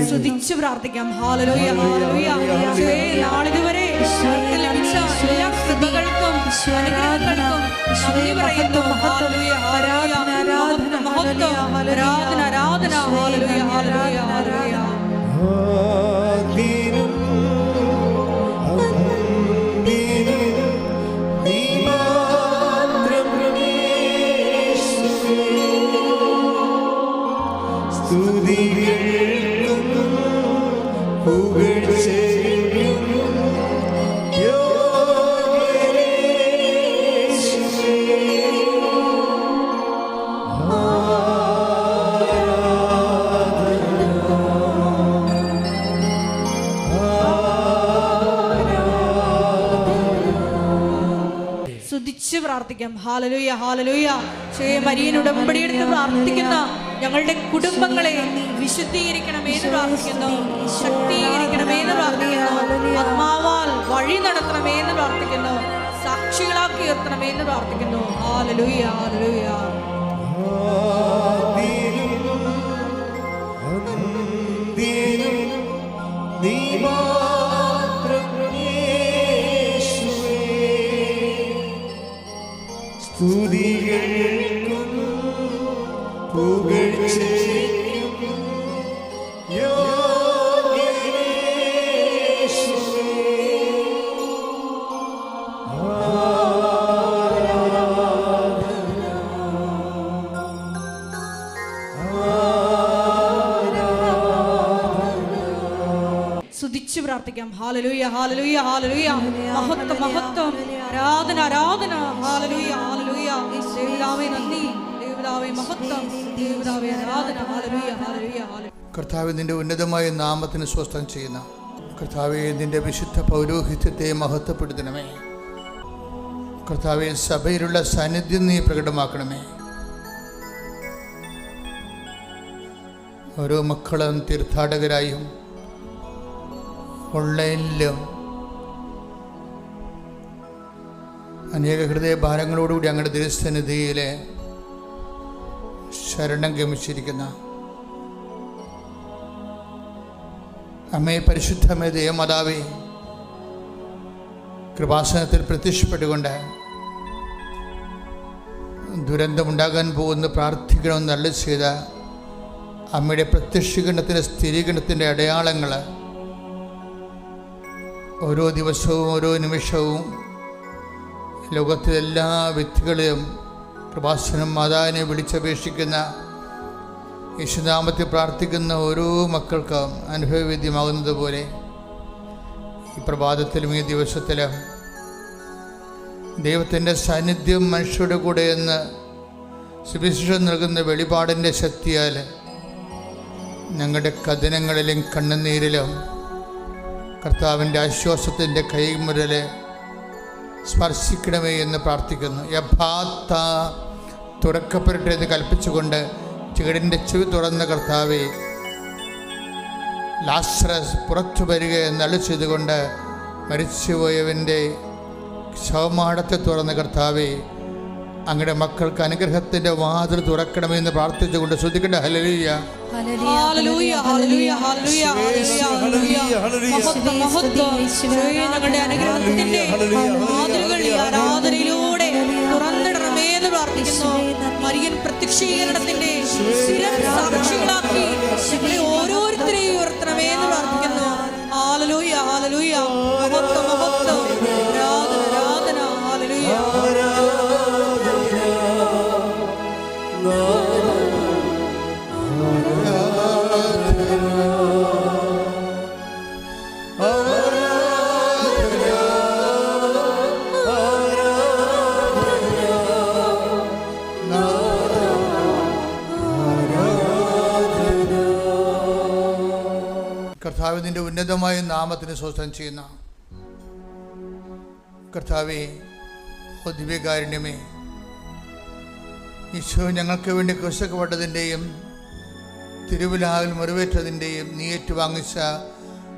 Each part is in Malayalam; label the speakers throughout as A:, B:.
A: സ്തുതിച്ച് പ്രാർത്ഥിക്കാം. Hallelujah, hallelujah. നാളിതുവരെ ലഭിച്ച എല്ലാ കൃപകൾക്കും അനുഗ്രഹങ്ങൾക്കും നന്ദി പറയുന്നു. ഹല്ലേലൂയ, ആരാധന, ആരാധന, മഹത്വം, ആരാധന, ആരാധന. Hallelujah, hallelujah, hallelujah. സ്തുതിച്ച് പ്രാർത്ഥിക്കാം. Hallelujah, hallelujah. മരിയൻ ഉടമ്പടി എടുത്ത് പ്രാർത്ഥിക്കുന്ന ഞങ്ങളുടെ കുടുംബങ്ങളെ വിശുദ്ധീകരിക്കണമെന്ന് പ്രാർത്ഥിക്കുന്നു, ശക്തീകരിക്കണമെന്ന് പ്രാർത്ഥിക്കുന്നു, ആത്മാവാൽ വഴി നടത്തണമെന്ന് പ്രാർത്ഥിക്കുന്നു, സാക്ഷികളാക്കി ഉയർത്തണമെന്ന് പ്രാർത്ഥിക്കുന്നു. Hallelujah, hallelujah. സ്തുതിച്ച് പ്രാർത്ഥിക്കാം. Hallelujah, hallelujah, hallelujah. മഹത്വം, മഹത്വം, ആരാധന, ആരാധന. Hallelujah, hallelujah. ദൈവമേ നന്ദി, ദൈവമേ മഹത്വം, ദൈവമേ ആരാധന. Hallelujah, hallelujah, hallelujah.
B: കർത്താവേ, നിന്റെ ഉന്നതമായ നാമത്തിന് സ്വസ്ഥം ചെയ്യുന്ന കർത്താവേ, നിന്റെ വിശുദ്ധ പൗരോഹിത്യത്തെ മഹത്വപ്പെടുത്തണമേ. കർത്താവേ, സഭയിലുള്ള സാന്നിധ്യം നീ പ്രകടമാക്കണമേ. ഓരോ മക്കളും തീർത്ഥാടകരായും ഓൺലൈനിലും അനേക ഹൃദയഭാരങ്ങളോടുകൂടി അങ്ങയുടെ തിരുസന്നിധിയിൽ ശരണം ഗമിച്ചിരിക്കുന്ന അമ്മേ, പരിശുദ്ധമേ, ദേവമാതാവേ, കൃപാസനത്തിൽ പ്രത്യക്ഷപ്പെട്ടുകൊണ്ട് ദുരന്തമുണ്ടാകാൻ പോകുന്ന പ്രാർത്ഥിക്കണമെന്ന് അരുളി ചെയ്ത അമ്മയുടെ പ്രത്യക്ഷീകരണത്തിൻ്റെ സ്ഥിരീകരണത്തിൻ്റെ അടയാളങ്ങൾ ഓരോ ദിവസവും ഓരോ നിമിഷവും ലോകത്തിലെ എല്ലാ വ്യക്തികളെയും കൃപാസനം മാതാവിനെ വിളിച്ചപേക്ഷിക്കുന്ന യേശുനാമത്തിൽ പ്രാർത്ഥിക്കുന്ന ഓരോ മക്കൾക്കും അനുഭവവേദ്യമാകുന്നത് പോലെ ഈ പ്രഭാതത്തിലും ഈ ദിവസത്തിലും ദൈവത്തിൻ്റെ സാന്നിധ്യം മനുഷ്യരുടെ കൂടെ എന്ന് സുവിശേഷം നൽകുന്ന വെളിപാടിൻ്റെ ശക്തിയാൽ ഞങ്ങളുടെ കഥനങ്ങളിലും കണ്ണുനീരിലും കർത്താവിൻ്റെ ആശ്വാസത്തിൻ്റെ കൈമുരലെ സ്പർശിക്കണമേ എന്ന് പ്രാർത്ഥിക്കുന്നു. യഭാത്ത തുറക്കപ്പെടട്ടെ എന്ന് കൽപ്പിച്ചുകൊണ്ട് ചുവടിൻ്റെ ചെവി തുറന്ന കർത്താവെ, ലാസറസ് പുറത്തു വരിക എന്നരുളി ചെയ്തുകൊണ്ട് മരിച്ചുപോയവൻ്റെ ശവമാടത്തെ തുറന്ന കർത്താവെ, അങ്ങയുടെ മക്കൾക്ക് അനുഗ്രഹത്തിൻ്റെ വാതിൽ തുറക്കണമെന്ന് പ്രാർത്ഥിച്ചുകൊണ്ട് ശ്രദ്ധിക്കട്ടെ. Hallelujah,
A: hallelujah, hallelujah, hallelujah, hallelujah. മഹത്വം, മഹത്വം. ഞങ്ങളുടെ അനുഗ്രഹത്തിന്റെ വാതിലുകൾ ഈ ആരാധനയിലൂടെ തുറന്നിടണമെന്ന് പ്രാർത്ഥിക്കുന്നു. മരിയൻ പ്രത്യക്ഷീകരണത്തിന്റെ സ്ഥിരം സാക്ഷികളാക്കി ഞങ്ങളെ ഓരോരുത്തരെയും ഉയർത്തണമെന്ന് പ്രാർത്ഥിക്കുന്നു. Hallelujah, hallelujah. മഹത്വം, മഹത്വം. ആരാധന, ആരാധന. ഹല്ലേലൂയ.
B: കർത്താവേ, നിന്റെ ഉന്നതമായ നാമത്തിന് സ്വസ്ഥം ചെയ്യുന്ന കർത്താവേ, ദിവ്യകാരുണ്യമേ, ഈശോ ഞങ്ങൾക്ക് വേണ്ടി ക്രൂശിക്കപ്പെട്ടതിൻ്റെയും തിരുവിലാവിൽ മുറിവേറ്റതിൻ്റെയും നീ ഏറ്റുവാങ്ങിച്ച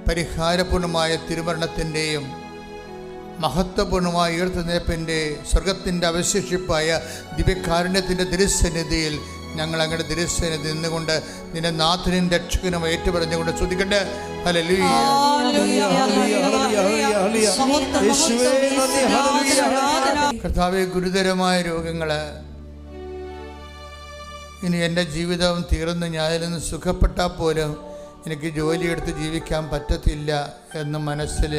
B: പരിഹാരപൂർണമായ തിരുമരണത്തിൻ്റെയും മഹത്വപൂർണ്ണമായ ഉയർത്തെഴുന്നേൽപ്പിൻ്റെ സ്വർഗത്തിൻ്റെ അവശേഷിപ്പായ ദിവ്യകാരുണ്യത്തിൻ്റെ തിരുസന്നിധിയിൽ ഞങ്ങൾ അങ്ങയുടെ തിരുസന്നിധി നിന്നുകൊണ്ട് നിന്റെ നാഥനും രക്ഷകനും ഏറ്റുപറഞ്ഞുകൊണ്ട് സ്തുതിക്കട്ടെ. ഹല്ലേലൂയ. കർത്താവേ, ഗുരുതരമായ രോഗങ്ങൾ, ഇനി എൻ്റെ ജീവിതം തീർന്ന് ഞാനിൽ നിന്ന് സുഖപ്പെട്ടാൽ പോലും എനിക്ക് ജോലിയെടുത്ത് ജീവിക്കാൻ പറ്റത്തില്ല എന്ന് മനസ്സിൽ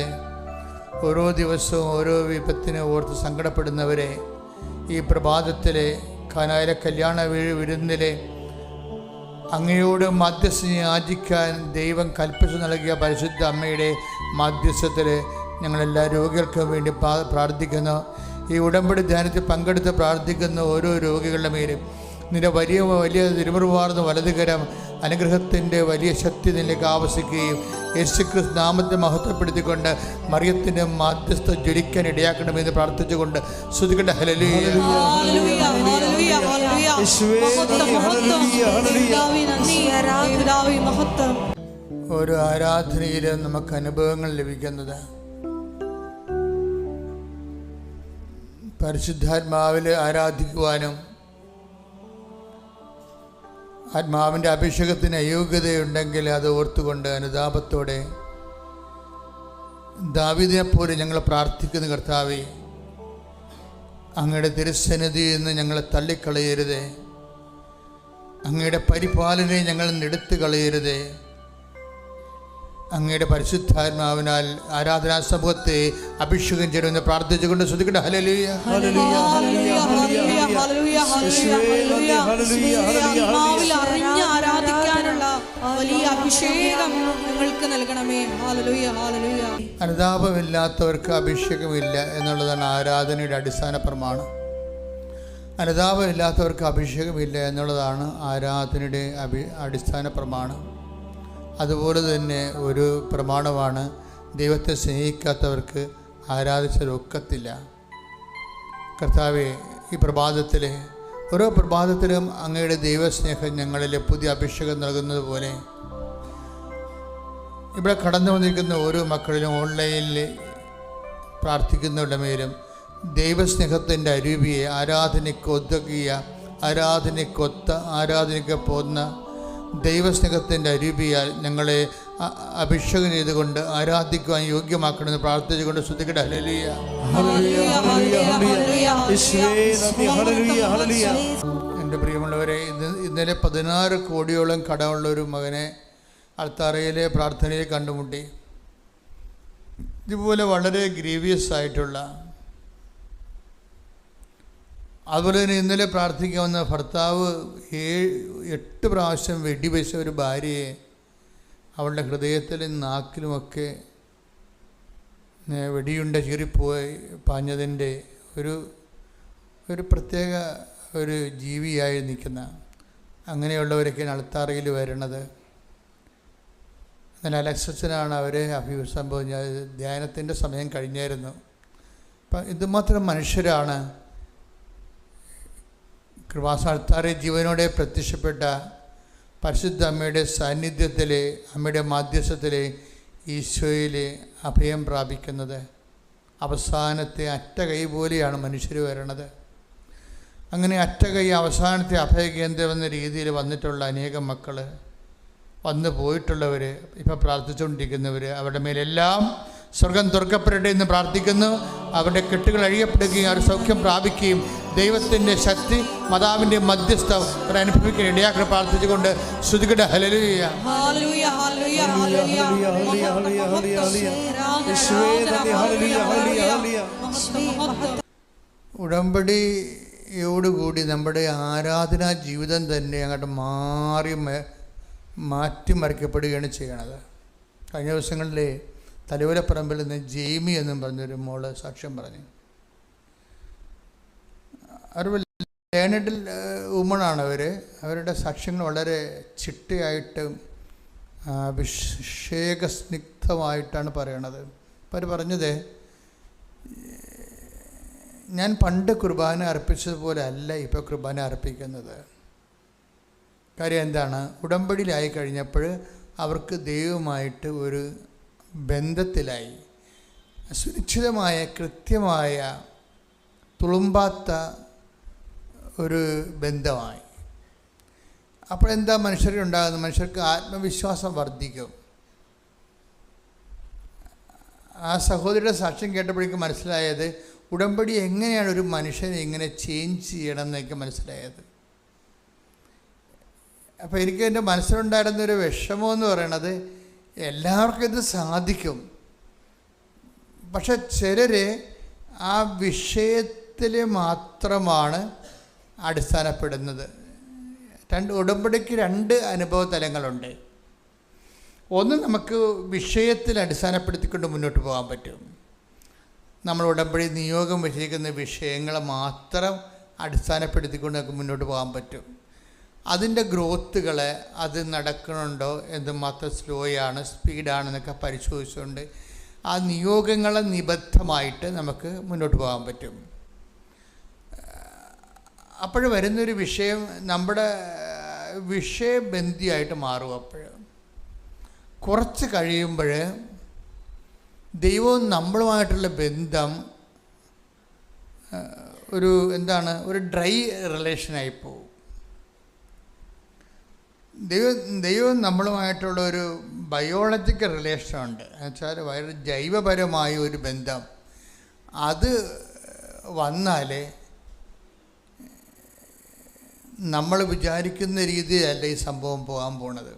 B: ഓരോ ദിവസവും ഓരോ വിപത്തിനെ ഓർത്ത് സങ്കടപ്പെടുന്നവരെ ഈ പ്രഭാതത്തിലെ കാനായിലെ കല്യാണ വിരുന്നിലെ അങ്ങയോട് മാധ്യസ്ഥം യാചിക്കാൻ ദൈവം കൽപ്പിച്ചു നൽകിയ പരിശുദ്ധ അമ്മയുടെ മാധ്യസ്ഥത്തിൽ ഞങ്ങളെല്ലാ രോഗികൾക്കും വേണ്ടി പ്രാർത്ഥിക്കുന്നു. ഈ ഉടമ്പടി ധ്യാനത്തിൽ പങ്കെടുത്ത് പ്രാർത്ഥിക്കുന്ന ഓരോ രോഗികളുടെ മേലും നിന്റെ വലിയ വലിയ തിരുമുറുവാർന്ന വലതുകരം അനുഗ്രഹത്തിൻ്റെ വലിയ ശക്തി നിന്നിലേക്ക് ആവസിക്കുകയും യേശുക്രിസ്തു നാമത്തെ മഹത്വപ്പെടുത്തിക്കൊണ്ട് മറിയത്തിൻ്റെ മാധ്യസ്ഥ ജ്വലിക്കാൻ ഇടയാക്കണമെന്ന് പ്രാർത്ഥിച്ചുകൊണ്ട് സ്തുതിക്കട്ടെ. ഹല്ലേലൂയ. ഓരോ ആരാധനയിലും നമുക്ക് അനുഭവങ്ങൾ ലഭിക്കുന്നത് പരിശുദ്ധാത്മാവിൽ ആരാധിക്കുവാനും ആത്മാവിൻ്റെ അഭിഷേകത്തിന് അയോഗ്യതയുണ്ടെങ്കിൽ അത് ഓർത്തുകൊണ്ട് അനുതാപത്തോടെ ദാവീദിനെപ്പോലെ ഞങ്ങൾ പ്രാർത്ഥിക്കുന്ന കർത്താവേ, അങ്ങയുടെ തിരുസന്നിധിയിൽ നിന്ന് ഞങ്ങളെ തള്ളിക്കളയരുതേ, അങ്ങയുടെ പരിപാലനയെ ഞങ്ങൾ എടുത്തു കളയരുതേ. അങ്ങയുടെ പരിശുദ്ധാത്മാവിനാൽ ആരാധനാ സമൂഹത്തെ അഭിഷേകം ചെയ്യണമെന്ന് പ്രാർത്ഥിച്ചുകൊണ്ട് സ്തുതിക്കട്ടെ. ഹല്ലേലൂയ.
A: ആരാധിക്കാനുള്ള വലിയ അഭിഷേകം നിങ്ങൾക്ക് നൽകണമേ.
B: അനുതാപമില്ലാത്തവർക്ക് അഭിഷേകമില്ല എന്നുള്ളതാണ് ആരാധനയുടെ അടിസ്ഥാന പ്രമാണം. അനുതാപമില്ലാത്തവർക്ക് അഭിഷേകമില്ല എന്നുള്ളതാണ് ആരാധനയുടെ അടിസ്ഥാന പ്രമാണം. അതുപോലെ തന്നെ ഒരു പ്രമാണമാണ് ദൈവത്തെ സ്നേഹിക്കാത്തവർക്ക് ആരാധിച്ചതൊക്കത്തില്ല. കർത്താവെ, ഈ പ്രഭാതത്തിലെ ഓരോ പ്രഭാതത്തിലും അങ്ങയുടെ ദൈവസ്നേഹം ഞങ്ങളിൽ പുതിയ അഭിഷേകം നൽകുന്നത് പോലെ ഇവിടെ കടന്നു വന്നിരിക്കുന്ന ഓരോ മക്കളിലും ഓൺലൈനിൽ പ്രാർത്ഥിക്കുന്നവരുടെ മേലും ദൈവസ്നേഹത്തിൻ്റെ അരുവിയെ ആരാധനയ്ക്കൊതുക്കിയ ആരാധനയ്ക്ക് പോകുന്ന ദൈവസ്നേഹത്തിൻ്റെ അരുവിയാൽ ഞങ്ങളെ അഭിഷേകം ചെയ്തുകൊണ്ട് ആരാധിക്കുവാൻ യോഗ്യമാക്കണമെന്ന് പ്രാർത്ഥിച്ചുകൊണ്ട് സ്തുതിക്കട്ടെ. ഹല്ലേലൂയ. എൻ്റെ പ്രിയമുള്ളവരെ, ഇന്നലെ 16 കോടിയോളം കടമുള്ള ഒരു മകനെ അൾത്താറയിലെ പ്രാർത്ഥനയിൽ കണ്ടുമുട്ടി. ഇതുപോലെ വളരെ ഗ്രീവിയസ് ആയിട്ടുള്ള, അതുപോലെ തന്നെ ഇന്നലെ പ്രാർത്ഥിക്കാൻ വന്ന ഭർത്താവ് 8 പ്രാവശ്യം വെടിവെച്ച ഒരു ഭാര്യയെ അവളുടെ ഹൃദയത്തിലും നാക്കിലുമൊക്കെ വെടിയുണ്ട ചീറിപ്പോയി പാഞ്ഞതിൻ്റെ ഒരു പ്രത്യേക ഒരു ജീവിയായി നിൽക്കുന്ന അങ്ങനെയുള്ളവരൊക്കെയാണ് അൾത്താറയിൽ വരുന്നത്. എന്നാൽ അലക്സച്ചനാണ് അവരെ അഭിസംബോധന, ധ്യാനത്തിൻ്റെ സമയം കഴിഞ്ഞായിരുന്നു. അപ്പം ഇതുമാത്രം മനുഷ്യരാണ് കൃപാസ്ഥാനത്താറെ ജീവനോടെ പ്രത്യക്ഷപ്പെട്ട പരിശുദ്ധ അമ്മയുടെ സാന്നിധ്യത്തിലെ, അമ്മയുടെ മാധ്യസ്ഥത്തിലെ ഈശോയിലെ അഭയം പ്രാപിക്കുന്നത്. അവസാനത്തെ അറ്റകൈ പോലെയാണ് മനുഷ്യർ വരണത്. അങ്ങനെ അറ്റകൈ അവസാനത്തെ അഭയകേന്ദ്രം എന്ന രീതിയിൽ വന്നിട്ടുള്ള അനേകം മക്കൾ, വന്നു പോയിട്ടുള്ളവർ, ഇപ്പോൾ പ്രാർത്ഥിച്ചുകൊണ്ടിരിക്കുന്നവർ, അവരുടെ മേലെല്ലാം സ്വർഗം തുറക്കപ്പെടട്ടെ എന്ന് പ്രാർത്ഥിക്കുന്നു. അവരുടെ കെട്ടുകൾ അഴിയപ്പെടുകയും അവർ സൗഖ്യം പ്രാപിക്കുകയും ദൈവത്തിൻ്റെ ശക്തി, മാതാവിൻ്റെ മധ്യസ്ഥം അനുഭവിക്കാൻ ഇടയാക്കി പ്രാർത്ഥിച്ചുകൊണ്ട് ശ്രുതികട. ഹല്ലേലൂയ. ഉടമ്പടിയോടുകൂടി നമ്മുടെ ആരാധനാ ജീവിതം തന്നെ അങ്ങോട്ട് മാറ്റിമറിക്കപ്പെടുകയാണ് ചെയ്യണത്. കഴിഞ്ഞ ദിവസങ്ങളിൽ തലയോലപ്പറമ്പിൽ നിന്ന് ജെയ്മി എന്നും പറഞ്ഞൊരു മോള് സാക്ഷ്യം പറഞ്ഞു. അവർ ലേണഡ് വുമണാണ്. അവരുടെ സാക്ഷ്യങ്ങൾ വളരെ ചിട്ടയായിട്ടും അഭിഷേകസ്നിഗ്ധമായിട്ടാണ് പറയണത്. അപ്പോൾ അവർ പറഞ്ഞത്, ഞാൻ പണ്ട് കുർബാന അർപ്പിച്ചതുപോലെ അല്ല ഇപ്പോൾ കുർബാന അർപ്പിക്കുന്നത്. കാര്യം എന്താണ്? ഉടമ്പടിയിലായി കഴിഞ്ഞപ്പോൾ അവർക്ക് ദൈവമായിട്ട് ഒരു ബന്ധത്തിലായി. സുനിശ്ചിതമായ കൃത്യമായ തുളുമ്പാത്ത ഒരു ബന്ധമായി. അപ്പോഴെന്താ മനുഷ്യർക്കുണ്ടാകുന്നത്? മനുഷ്യർക്ക് ആത്മവിശ്വാസം വർദ്ധിക്കും. ആ സഹോദരിയുടെ സാക്ഷ്യം കേട്ടപ്പോഴേക്കും മനസ്സിലായത് ഉടമ്പടി എങ്ങനെയാണ് ഒരു മനുഷ്യനെ ഇങ്ങനെ ചേഞ്ച് ചെയ്യണം എന്നൊക്കെ മനസ്സിലായത്. അപ്പോൾ എനിക്ക് എൻ്റെ മനസ്സിലുണ്ടായിരുന്നൊരു വിഷമമെന്ന് പറയണത്, എല്ലാവർക്കും ഇത് സാധിക്കും, പക്ഷെ ചിലർ ആ വിഷയത്തിൽ മാത്രമാണ് അടിസ്ഥാനപ്പെടുന്നത്. ഉടമ്പടിക്ക് രണ്ട് അനുഭവ തലങ്ങളുണ്ട്. ഒന്ന്, നമുക്ക് വിഷയത്തിൽ അടിസ്ഥാനപ്പെടുത്തിക്കൊണ്ട് മുന്നോട്ട് പോകാൻ പറ്റും. നമ്മൾ ഉടമ്പടി നിയോഗം വെച്ചിരിക്കുന്ന വിഷയങ്ങളെ മാത്രം അടിസ്ഥാനപ്പെടുത്തിക്കൊണ്ട് നമുക്ക് മുന്നോട്ട് പോകാൻ പറ്റും. അതിൻ്റെ ഗ്രോത്തുകളെ, അത് നടക്കണുണ്ടോ, എന്തുമാത്രം സ്ലോയാണ് സ്പീഡാണെന്നൊക്കെ പരിശോധിച്ചുകൊണ്ട് ആ നിയോഗങ്ങളെ നിബദ്ധമായിട്ട് നമുക്ക് മുന്നോട്ട് പോകാൻ പറ്റും. അപ്പോൾ വരുന്നൊരു വിഷയം നമ്മുടെ വിഷയബന്ധിയായിട്ട് മാറും. അപ്പോൾ കുറച്ച് കഴിയുമ്പോൾ ദൈവവും നമ്മളുമായിട്ടുള്ള ബന്ധം ഒരു ഡ്രൈ റിലേഷനായി പോകും. ദൈവം നമ്മളുമായിട്ടുള്ള ഒരു ബയോളജിക്കൽ റിലേഷനുണ്ട്. എന്നുവെച്ചാൽ വളരെ ജൈവപരമായ ഒരു ബന്ധം. അത് വന്നാലേ നമ്മൾ വിചാരിക്കുന്ന രീതിയിലല്ല ഈ സംഭവം പോകാൻ പോണത്.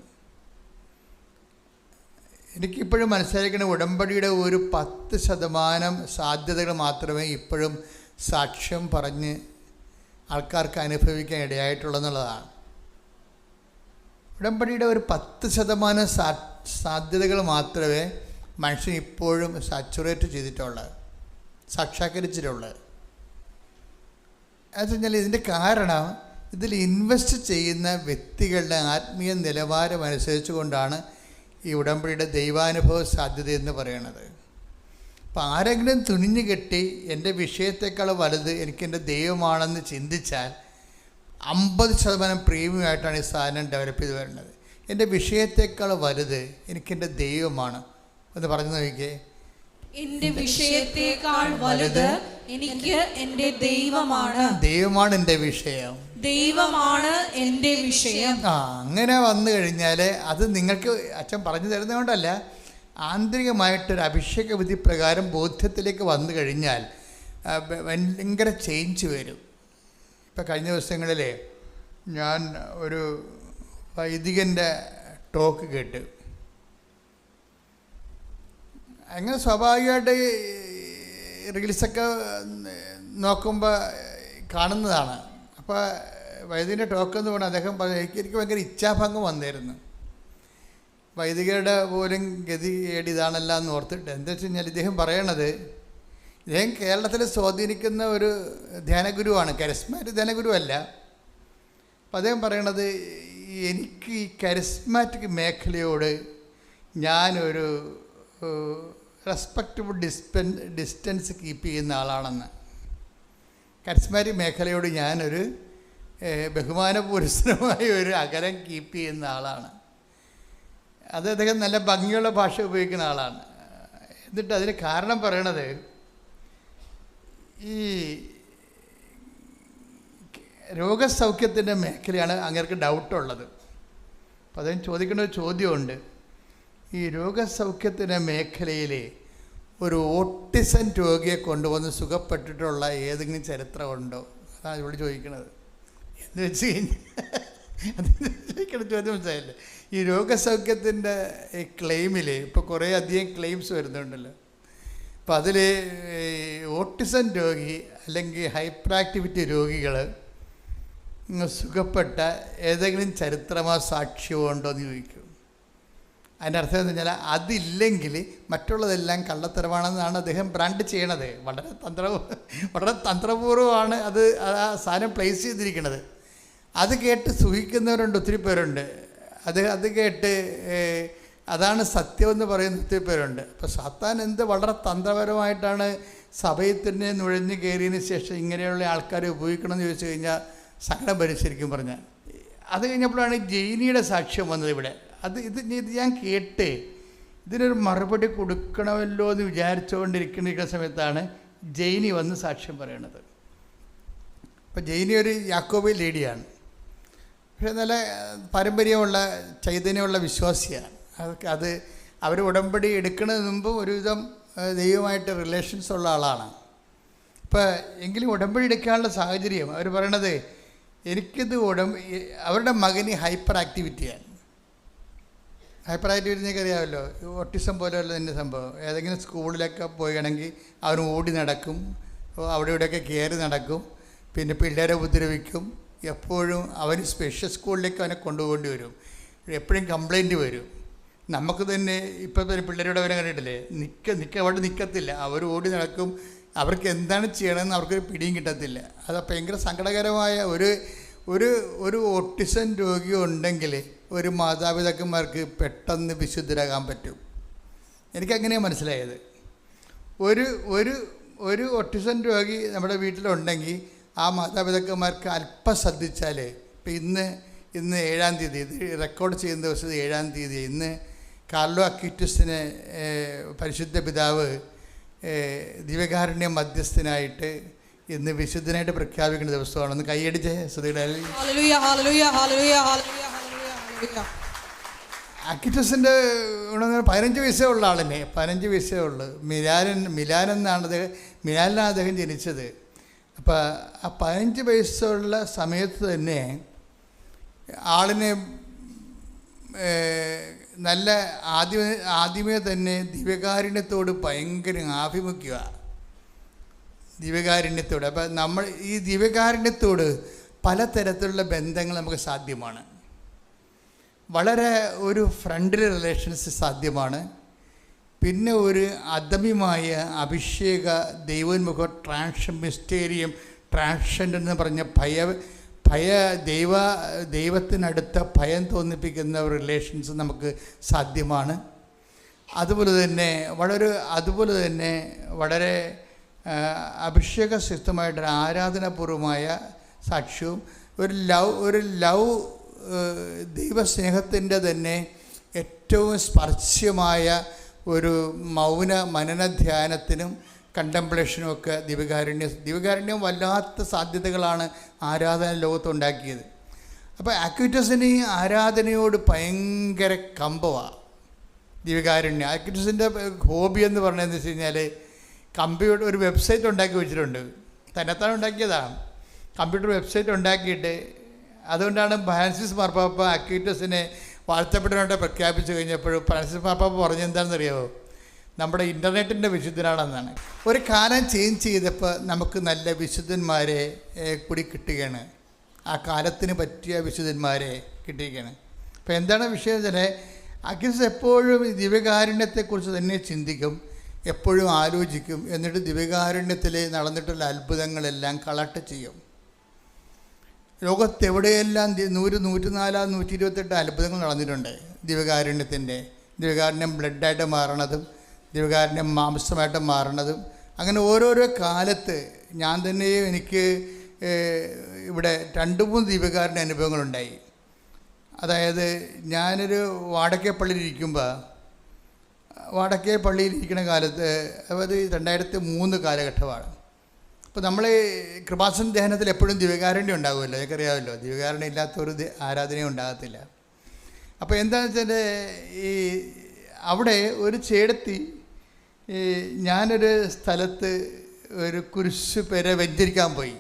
B: എനിക്കിപ്പോഴും മനസ്സിലാക്കുന്ന ഉടമ്പടിയുടെ ഒരു 10% സാധ്യതകൾ മാത്രമേ ഇപ്പോഴും സാക്ഷ്യം പറഞ്ഞ് ആൾക്കാർക്ക് അനുഭവിക്കാൻ ഇടയായിട്ടുള്ളതെന്നുള്ളതാണ്. ഉടമ്പടിയുടെ ഒരു 10% സാധ്യതകൾ മാത്രമേ മനുഷ്യൻ ഇപ്പോഴും സാച്ചുറേറ്റ് ചെയ്തിട്ടുള്ളത്, സാക്ഷാത്കരിച്ചിട്ടുള്ളത്. എന്ന് വെച്ചാൽ ഇതിൻ്റെ കാരണം, ഇതിൽ ഇൻവെസ്റ്റ് ചെയ്യുന്ന വ്യക്തികളുടെ ആത്മീയ നിലവാരം അനുസരിച്ച് കൊണ്ടാണ് ഈ ഉടമ്പടിയുടെ ദൈവാനുഭവ സാധ്യത എന്ന് പറയുന്നത്. അപ്പോൾ ആരെങ്കിലും തുണിഞ്ഞു കെട്ടി എൻ്റെ വിഷയത്തെക്കാൾ വലുത് എനിക്കെൻ്റെ ദൈവമാണെന്ന് ചിന്തിച്ചാൽ 50% പ്രീമിയം ആയിട്ടാണ് ഈ സാധനം ഡെവലപ്പ് ചെയ്ത് വരുന്നത്. എൻ്റെ വിഷയത്തെക്കാൾ വലുത് എനിക്കെൻ്റെ ദൈവമാണ് എന്ന് പറഞ്ഞു നോക്കിയേ.
A: എൻ്റെ വിഷയത്തെക്കാൾ വലുത് എനിക്ക് എൻ്റെ ദൈവമാണ്.
B: ദൈവമാണ് എൻ്റെ വിഷയം,
A: ദൈവമാണ് എൻ്റെ വിഷയം.
B: അങ്ങനെ വന്നു കഴിഞ്ഞാൽ അത് നിങ്ങൾക്ക് അച്ഛൻ പറഞ്ഞു തരുന്നത് കൊണ്ടല്ല, ആന്തരികമായിട്ടൊരു അഭിഷേക വിധി പ്രകാരം ബോധ്യത്തിലേക്ക് വന്നു കഴിഞ്ഞാൽ ഭയങ്കര ചേഞ്ച് വരും. ഇപ്പം കഴിഞ്ഞ ദിവസങ്ങളിൽ ഞാൻ ഒരു വൈദികൻ്റെ ടോക്ക് കേട്ട്. അങ്ങനെ സ്വാഭാവികമായിട്ട് റീൽസൊക്കെ നോക്കുമ്പോൾ കാണുന്നതാണ്. അപ്പോൾ വൈദികൻ്റെ ടോക്ക് എന്ന് പറഞ്ഞാൽ അദ്ദേഹം പറഞ്ഞു, എനിക്ക് ഭയങ്കര ഇച്ഛാഭംഗം വന്നിരുന്നു. വൈദികരുടെ പോലും ഗതികേട് ഇതാണല്ല എന്ന് ഓർത്തിട്ട്. എന്താ വെച്ച് കഴിഞ്ഞാൽ ഇദ്ദേഹം പറയണത്, ഇദ്ദേഹം കേരളത്തിൽ സ്വാധീനിക്കുന്ന ഒരു ധ്യാനഗുരുവാണ്, കരിസ്മാറ്റിക് ധ്യാനഗുരു അല്ല. അപ്പം അദ്ദേഹം പറയണത്, എനിക്ക് ഈ കരിസ്മാറ്റിക് മേഖലയോട് ഞാനൊരു റെസ്പെക്റ്റബിൾ ഡിസ്റ്റൻസ് കീപ്പ് ചെയ്യുന്ന ആളാണെന്ന്. കരിസ്മാറ്റിക് മേഖലയോട് ഞാനൊരു ബഹുമാനപൂർവമായ ഒരു അകലം കീപ്പ് ചെയ്യുന്ന ആളാണ്. അത് അദ്ദേഹം നല്ല ഭംഗിയുള്ള ഭാഷ ഉപയോഗിക്കുന്ന ആളാണ്. എന്നിട്ട് അതിന് കാരണം പറയണത്, ഈ രോഗസൗഖ്യത്തിൻ്റെ മേഖലയാണ് അങ്ങേർക്ക് ഡൗട്ടുള്ളത്. അപ്പോൾ അദ്ദേഹം ചോദിക്കേണ്ട ഒരു ചോദ്യമുണ്ട്, ഈ രോഗസൗഖ്യത്തിൻ്റെ മേഖലയിൽ ഒരു ഓട്ടിസം രോഗിയെ കൊണ്ടുവന്ന് സുഖപ്പെട്ടിട്ടുള്ള ഏതെങ്കിലും ചരിത്രമുണ്ടോ? അതാണ് ഇവിടെ ചോദിക്കുന്നത്. എന്ന് വെച്ച് കഴിഞ്ഞാൽ ചോദിക്കേണ്ട ചോദ്യം മനസ്സിലായില്ലേ? ഈ രോഗസൗഖ്യത്തിൻ്റെ ഈ ക്ലെയിമിൽ ഇപ്പോൾ കുറേ അധികം ക്ലെയിംസ് വരുന്നുണ്ടല്ലോ. അപ്പോൾ അതിൽ ഓട്ടിസം രോഗി അല്ലെങ്കിൽ ഹൈപ്പർ ആക്ടിവിറ്റി രോഗികൾ സുഖപ്പെട്ട ഏതെങ്കിലും ചരിത്രമോ സാക്ഷ്യമോ ഉണ്ടോ എന്ന് ചോദിക്കും. അതിൻ്റെ അർത്ഥം എന്ന് വെച്ചാൽ അതില്ലെങ്കിൽ മറ്റുള്ളതെല്ലാം കള്ളത്തരമാണെന്നാണ് അദ്ദേഹം ബ്രാൻഡ് ചെയ്യണത്. വളരെ തന്ത്രപൂർവ്വമാണ് അത് ആ സാധനം പ്ലേസ് ചെയ്തിരിക്കുന്നത്. അത് കേട്ട് സുഖിക്കുന്നവരുണ്ട്, ഒത്തിരി പേരുണ്ട്. അത് കേട്ട് അതാണ് സത്യമെന്ന് പറയുന്ന ഒത്തിരി പേരുണ്ട്. അപ്പോൾ സാത്താൻ വളരെ തന്ത്രപരമായിട്ടാണ് സഭയിൽ തന്നെ നുഴഞ്ഞു കയറിയതിന് ശേഷം ഇങ്ങനെയുള്ള ആൾക്കാരെ ഉപയോഗിക്കണമെന്ന് ചോദിച്ചു കഴിഞ്ഞാൽ സങ്കടം വരും ശരിക്കും പറഞ്ഞാൽ. അത് കഴിഞ്ഞപ്പോഴാണ് ജെയിനിയുടെ സാക്ഷ്യം വന്നത് ഇവിടെ. ഇത് ഞാൻ കേട്ട് ഇതിനൊരു മറുപടി കൊടുക്കണമല്ലോ എന്ന് വിചാരിച്ചുകൊണ്ടിരിക്കുന്ന സമയത്താണ് ജെയിനി വന്ന് സാക്ഷ്യം പറയണത്. അപ്പോൾ ജെയിനി ഒരു യാക്കോബി ലേഡിയാണ്, പക്ഷേ നല്ല പാരമ്പര്യമുള്ള ചൈതന്യമുള്ള വിശ്വാസിയാണ്. അത് അവർ ഉടമ്പടി എടുക്കുന്നതിന് മുമ്പ് ഒരുവിധം ദൈവമായിട്ട് റിലേഷൻസ് ഉള്ള ആളാണ്. ഇപ്പോൾ എങ്കിലും ഉടമ്പടി എടുക്കാനുള്ള സാഹചര്യം അവർ പറയണത്, എനിക്കിത് അവരുടെ മകന് ഹൈപ്പർ ആക്ടിവിറ്റിയാണ്. ഹൈപ്പർ ആക്ടിവിറ്റി നിങ്ങൾക്ക് അറിയാമല്ലോ, ഓട്ടിസം പോലെയുള്ള തന്നെ സംഭവം. ഏതെങ്കിലും സ്കൂളിലൊക്കെ പോവുകയാണെങ്കിൽ അവൻ ഓടി നടക്കും, അവിടെ ഇവിടെയൊക്കെ കയറി നടക്കും, പിന്നെ പിള്ളേരെ ഉപദ്രവിക്കും. എപ്പോഴും അവന് സ്പെഷ്യൽ സ്കൂളിലേക്ക് അവനെ കൊണ്ടുപോകേണ്ടി വരും, എപ്പോഴും കംപ്ലൈൻറ്റ് വരും. നമുക്ക് തന്നെ ഇപ്പോൾ തന്നെ പിള്ളേരോട് അവനെ കണ്ടിട്ടില്ലേ, അവിടെ നിൽക്കത്തില്ല, അവർ ഓടി നടക്കും. അവർക്ക് എന്താണ് ചെയ്യണമെന്ന് അവർക്കൊരു പിടിയും കിട്ടത്തില്ല. അത് ഭയങ്കര സങ്കടകരമായ ഒരു ഓട്ടിസം രോഗി ഉണ്ടെങ്കിൽ ഒരു മാതാപിതാക്കന്മാർക്ക് പെട്ടെന്ന് വിശുദ്ധരാകാൻ പറ്റും. എനിക്കങ്ങനെയാണ് മനസ്സിലായത്. ഒരു ഓട്ടിസം രോഗി നമ്മുടെ വീട്ടിലുണ്ടെങ്കിൽ ആ മാതാപിതാക്കന്മാർക്ക് അല്പം ശ്രദ്ധിച്ചാൽ, ഇപ്പം ഇന്ന് 7-ാം തീയതി, ഇത് റെക്കോർഡ് ചെയ്യുന്ന ദിവസം 7-ാം തീയതി, ഇന്ന് കാർലോ അക്യൂറ്റസിനെ പരിശുദ്ധ പിതാവ് ദിവ്യകാരുണ്യ മധ്യസ്ഥനായിട്ട് ഇന്ന് വിശുദ്ധനായിട്ട് പ്രഖ്യാപിക്കുന്ന ദിവസമാണ്. ഒന്ന് കൈയടിച്ചേ ശ്രുതിയുടെ. അക്യൂറ്റസിൻ്റെ 15 വയസ്സേ ഉള്ള ആളിനെ, 15 വയസ്സേ ഉള്ളു. മിലാനാണ് അദ്ദേഹം ജനിച്ചത്. അപ്പോൾ ആ 15 വയസ്സുള്ള സമയത്ത് തന്നെ ആളിനെ നല്ല ആദ്യമേ തന്നെ ദിവ്യകാരുണ്യത്തോട് ഭയങ്കര ആഭിമുഖ്യമാണ്. ദിവ്യകാരുണ്യത്തോട്. അപ്പം നമ്മൾ ഈ ദിവ്യകാരുണ്യത്തോട് പലതരത്തിലുള്ള ബന്ധങ്ങൾ നമുക്ക് സാധ്യമാണ്. വളരെ ഒരു ഫ്രണ്ട്ലി റിലേഷൻസ് സാധ്യമാണ്. പിന്നെ ഒരു അദമ്യമായ അഭിഷേക ദൈവോന്മുഖ മിസ്റ്റേരിയം ട്രാൻഷൻ എന്ന് പറഞ്ഞ ദൈവത്തിനടുത്ത ഭയം തോന്നിപ്പിക്കുന്ന റിലേഷൻസ് നമുക്ക് സാധ്യമാണ്. അതുപോലെ തന്നെ വളരെ അഭിഷേകസിദ്ധമായിട്ടൊരു ആരാധനാപൂർവമായ സാക്ഷ്യവും ഒരു ലവ് ദൈവസ്നേഹത്തിൻ്റെ തന്നെ ഏറ്റവും സ്പർശ്യമായ ഒരു മൗന മനനധ്യാനത്തിനും കണ്ടംപ്ലേഷനും ഒക്കെ ദിവ്യകാരുണ്യം വല്ലാത്ത സാധ്യതകളാണ് ആരാധന ലോകത്തുണ്ടാക്കിയത്. അപ്പോൾ അക്യൂറ്റസിന് ഈ ആരാധനയോട് ഭയങ്കര കമ്പമാണ് ദിവ്യകാരുണ്യം. അക്യൂറ്റസിൻ്റെ ഹോബി എന്ന് പറഞ്ഞതെന്ന് വെച്ച് കഴിഞ്ഞാൽ കമ്പ്യൂട്ടർ ഒരു വെബ്സൈറ്റ് ഉണ്ടാക്കി വെച്ചിട്ടുണ്ട്. തന്നെത്താൻ ഉണ്ടാക്കിയതാണ്. കമ്പ്യൂട്ടർ വെബ്സൈറ്റ് ഉണ്ടാക്കിയിട്ട് അതുകൊണ്ടാണ് ഫ്രാൻസിസ് മാർപ്പാപ്പ അക്യൂറ്റസിനെ വാഴ്ത്തപ്പെട്ടവനായിട്ട് പ്രഖ്യാപിച്ചു കഴിഞ്ഞപ്പോഴും ഫ്രാൻസിസ് മാർപ്പാപ്പ പറഞ്ഞെന്താണെന്നറിയാമോ? നമ്മുടെ ഇൻ്റർനെറ്റിൻ്റെ വിശുദ്ധനാണെന്നാണ്. ഒരു കാലം ചേഞ്ച് ചെയ്തപ്പോൾ നമുക്ക് നല്ല വിശുദ്ധന്മാരെ കൂടി കിട്ടുകയാണ്. ആ കാലത്തിന് പറ്റിയ വിശുദ്ധന്മാരെ കിട്ടുകയാണ്. അപ്പോൾ എന്താണ് വിഷയം വെച്ചാൽ അക്യൂറ്റസ് എപ്പോഴും ദിവ്യകാരുണ്യത്തെക്കുറിച്ച് തന്നെ ചിന്തിക്കും, എപ്പോഴും ആലോചിക്കും. എന്നിട്ട് ദിവ്യകാരുണ്യത്തിൽ നടന്നിട്ടുള്ള അത്ഭുതങ്ങളെല്ലാം കളക്ട് ചെയ്യും. ലോകത്തെവിടെയെല്ലാം 100, 104, 128 അത്ഭുതങ്ങൾ നടന്നിട്ടുണ്ട് ദിവ്യകാരുണ്യം ബ്ലഡായിട്ട് മാറണതും ദിവ്യകാരുണ്യം മാംസമായിട്ട് മാറണതും. അങ്ങനെ ഓരോരോ കാലത്ത് ഞാൻ തന്നെയും എനിക്ക് ഇവിടെ 2-3 ദിവ്യകാരുണ്യ അനുഭവങ്ങളുണ്ടായി. അതായത് ഞാനൊരു വാടക്കേ പള്ളിയിലിരിക്കുന്ന കാലത്ത്, അതായത് 2003 കാലഘട്ടമാണ്. അപ്പോൾ നമ്മൾ കൃപാസന ധ്യാനത്തിൽ എപ്പോഴും ദിവ്യകാരുണ്യം ഉണ്ടാകുമല്ലോ, എനിക്കറിയാമല്ലോ. ദിവ്യകാരുണ്യം ഇല്ലാത്തൊരു ആരാധനയും ഉണ്ടാകത്തില്ല. അപ്പോൾ എന്താണെന്ന് വെച്ചാൽ അവിടെ ഒരു ചേടത്തി, ഞാനൊരു സ്ഥലത്ത് ഒരു കുരിശ് പേരെ വെഞ്ചരിക്കാൻ പോയി,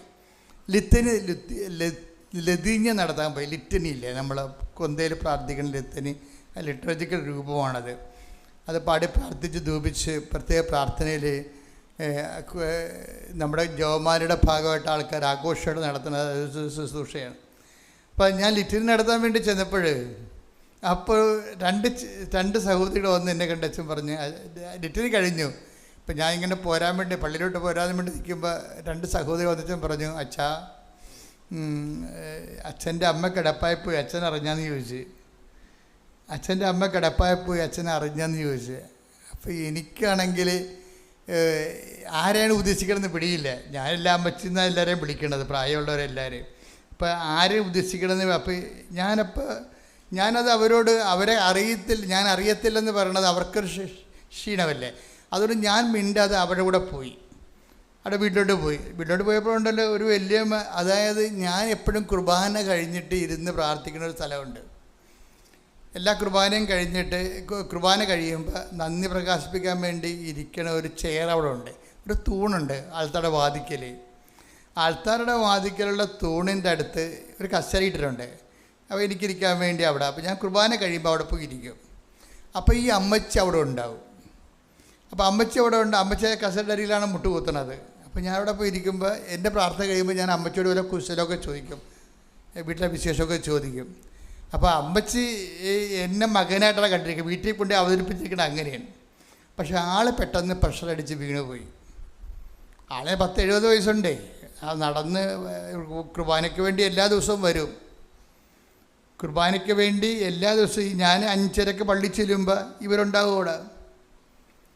B: ലതീഞ്ഞ നടത്താൻ പോയി. ലിറ്റനിയില്ലേ, നമ്മൾ കൊന്തയിൽ പ്രാർത്ഥിക്കുന്ന ലിറ്റനി, ലിറ്ററജിക്കൽ രൂപമാണത്. അത് പാടി പ്രാർത്ഥിച്ച് ധൂപിച്ച് പ്രത്യേക പ്രാർത്ഥനയിൽ നമ്മുടെ ജവമാരുടെ ഭാഗമായിട്ട് ആൾക്കാർ ആഘോഷമായിട്ട് നടത്തുന്ന ശുശ്രൂഷയാണ്. അപ്പോൾ ഞാൻ ലിറ്റനി നടത്താൻ വേണ്ടി ചെന്നപ്പോൾ അപ്പോൾ രണ്ട് സഹോദരികൾ വന്ന് എന്നെ കണ്ട് അച്ഛൻ പറഞ്ഞ് ലിറ്ററി കഴിഞ്ഞു. ഇപ്പം ഞാൻ ഇങ്ങനെ പള്ളിയിലോട്ട് പോരാൻ വേണ്ടി നിൽക്കുമ്പോൾ 2 സഹോദരി വന്നിച്ചും പറഞ്ഞു, അച്ഛാ അച്ഛൻ്റെ അമ്മ കിടപ്പായിപ്പോയി, അച്ഛൻ അറിഞ്ഞാന്ന് ചോദിച്ചു. അച്ഛൻ്റെ അമ്മ കിടപ്പായിപ്പോയി, അച്ഛൻ അറിഞ്ഞാന്ന് ചോദിച്ചു. അപ്പോൾ എനിക്കാണെങ്കിൽ ആരെയാണ് ഉദ്ദേശിക്കണമെന്ന് പിടിയില്ല. ഞാനെല്ലാം വെച്ചിരുന്ന എല്ലാവരെയും വിളിക്കണത്, പ്രായമുള്ളവരെല്ലാവരെയും. അപ്പോൾ ആരെയും ഉദ്ദേശിക്കണമെന്ന്. അപ്പോൾ ഞാനപ്പോൾ ഞാനത് അവരെ ഞാൻ അറിയത്തില്ലെന്ന് പറയണത് അവർക്കൊരു ക്ഷീണമല്ലേ. അതുകൊണ്ട് ഞാൻ മിണ്ടാതെ അവരുടെ കൂടെ പോയി, അവിടെ വീട്ടിലോട്ട് പോയപ്പോഴുണ്ടല്ലോ ഒരു വലിയ, അതായത് ഞാൻ എപ്പോഴും കുർബാന കഴിഞ്ഞിട്ട് ഇരുന്ന് പ്രാർത്ഥിക്കുന്ന ഒരു സ്ഥലമുണ്ട്. എല്ലാ കുർബാനയും കഴിഞ്ഞിട്ട് കുർബാന കഴിയുമ്പോൾ നന്ദി പ്രകാശിപ്പിക്കാൻ വേണ്ടി ഇരിക്കണ ഒരു ചെയർ അവിടെ ഉണ്ട്, ഒരു തൂണുണ്ട് ആൾത്താരുടെ വാതിക്കൽ. ആൾത്താരുടെ വാതിക്കലുള്ള തൂണിൻ്റെ അടുത്ത് ഒരു കസേര ഇട്ടിട്ടുണ്ട്. അപ്പോൾ എനിക്കിരിക്കാൻ വേണ്ടി അവിടെ. അപ്പോൾ ഞാൻ കുർബാന കഴിയുമ്പോൾ അവിടെ പോയി ഇരിക്കും. അപ്പോൾ ഈ അമ്മച്ചി അവിടെ ഉണ്ടാവും. അപ്പോൾ അമ്മച്ചി അവിടെ ഉണ്ട്. അമ്മച്ചി കസേരയുടെ അരിയിലാണ് മുട്ടുകുത്തുന്നത്. അപ്പോൾ ഞാൻ അവിടെ പോയി ഇരിക്കുമ്പോൾ എൻ്റെ പ്രാർത്ഥന കഴിയുമ്പോൾ ഞാൻ അമ്മച്ചിയോട് വല്ല കുശലമൊക്കെ ചോദിക്കും, വീട്ടിലെ വിശേഷമൊക്കെ ചോദിക്കും. അപ്പോൾ അമ്മച്ചി എന്നെ മകനായിട്ടാണ് കണ്ടിരിക്കുക, വീട്ടിൽ കൊണ്ട് അവതരിപ്പിച്ചിരിക്കുന്നത് അങ്ങനെയാണ്. പക്ഷെ ആൾ പെട്ടെന്ന് പ്രഷർ അടിച്ച് വീണുപോയി. ആളെ 10-70 വയസ്സുണ്ടേ. ആ നടന്ന് കുർബാനയ്ക്ക് വേണ്ടി എല്ലാ ദിവസവും വരും. കുർബാനയ്ക്ക് വേണ്ടി എല്ലാ ദിവസവും ഞാൻ 5:30 പള്ളി ചെല്ലുമ്പോൾ ഇവരുണ്ടാവും അവിടെ.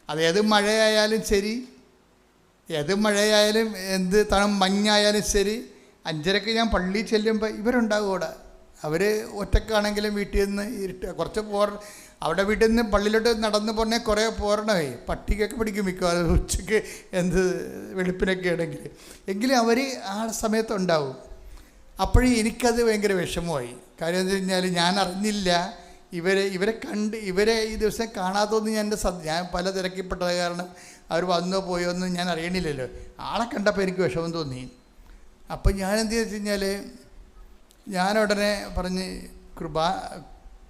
B: അതേത് മഴയായാലും ശരി, ഏത് മഴയായാലും എന്ത് മഞ്ഞായാലും ശരി, 5:30 ഞാൻ പള്ളി ചെല്ലുമ്പോൾ ഇവരുണ്ടാവും അവിടെ. അവർ ഒറ്റക്കാണെങ്കിലും വീട്ടിൽ നിന്ന് കുറച്ച് അവിടെ വീട്ടിൽ നിന്ന് പള്ളിയിലോട്ട് നടന്ന് പോരണേ കുറേ പോരണമേ, പട്ടികൊക്കെ പിടിക്കും മിക്കവാറും ഉച്ചയ്ക്ക് വെളുപ്പിനൊക്കെ ആണെങ്കിൽ. എങ്കിലും അവർ ആ സമയത്തുണ്ടാവും. അപ്പോഴും എനിക്കത് ഭയങ്കര വിഷമമായി. കാര്യം എന്ന് വെച്ച് കഴിഞ്ഞാൽ ഞാൻ അറിഞ്ഞില്ല ഇവരെ ഈ ദിവസം കാണാത്തൊന്നും ഞാൻ പല തിരക്കിപ്പെട്ടത് കാരണം അവർ വന്നോ പോയോ ഒന്നും ഞാൻ അറിയണില്ലല്ലോ. ആളെ കണ്ടപ്പോൾ എനിക്ക് വിഷമം തോന്നി. അപ്പം ഞാനെന്ത് വെച്ച് കഴിഞ്ഞാൽ ഞാനുടനെ പറഞ്ഞ്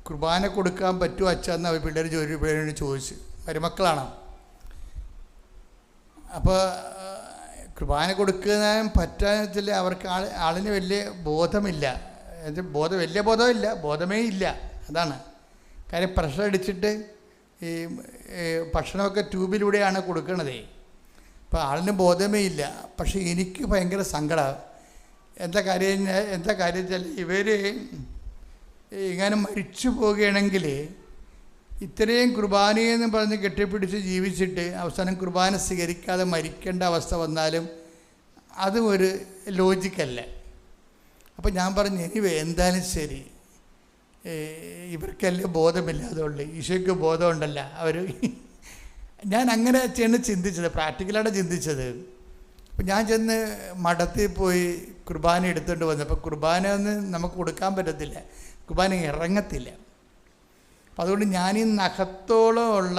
B: കുർബാന കൊടുക്കാൻ പറ്റുമോ അച്ഛന്ന് അവർ പിള്ളേരോട് ചോദിച്ചു. മരുമക്കളാണ്. അപ്പോൾ കുർബാന കൊടുക്കാൻ പറ്റാന്ന് വെച്ചാൽ അവർക്ക് ആളിന് വലിയ ബോധമില്ല. വലിയ ബോധമില്ല, ബോധമേ ഇല്ല. അതാണ് കാര്യം. പ്രഷർ അടിച്ചിട്ട് ഈ ഭക്ഷണമൊക്കെ ട്യൂബിലൂടെയാണ് കൊടുക്കണതേ. അപ്പോൾ ആളിന് ബോധമേ ഇല്ല. പക്ഷേ എനിക്ക് ഭയങ്കര സങ്കടം. എന്താ കാര്യം വെച്ചാൽ ഇവർ ഇങ്ങനെ മരിച്ചു പോവുകയാണെങ്കിൽ ഇത്രയും കുർബാനയെന്ന് പറഞ്ഞ് കെട്ടിപ്പിടിച്ച് ജീവിച്ചിട്ട് അവസാനം കുർബാന സ്വീകരിക്കാതെ മരിക്കേണ്ട അവസ്ഥ വന്നാലും അതും ഒരു ലോജിക്കല്ല. അപ്പോൾ ഞാൻ പറഞ്ഞു, എനിവേ എന്തായാലും ശരി, ഇവർക്കല്ലേ ബോധമില്ലാതുള്ളൂ, ഈശോയ്ക്ക് ബോധമുണ്ടല്ല. ഞാൻ അങ്ങനെ ചിന്തിച്ചത്, പ്രാക്ടിക്കലായിട്ട് ചിന്തിച്ചത്. അപ്പം ഞാൻ ചെന്ന് മഠത്തിൽ പോയി കുർബാന എടുത്തുകൊണ്ട് വന്നു. അപ്പോൾ കുർബാന ഒന്നും നമുക്ക് കൊടുക്കാൻ പറ്റത്തില്ല, കുർബാന ഇറങ്ങത്തില്ല. അപ്പം അതുകൊണ്ട് ഞാൻ ഈ നഖത്തോളം ഉള്ള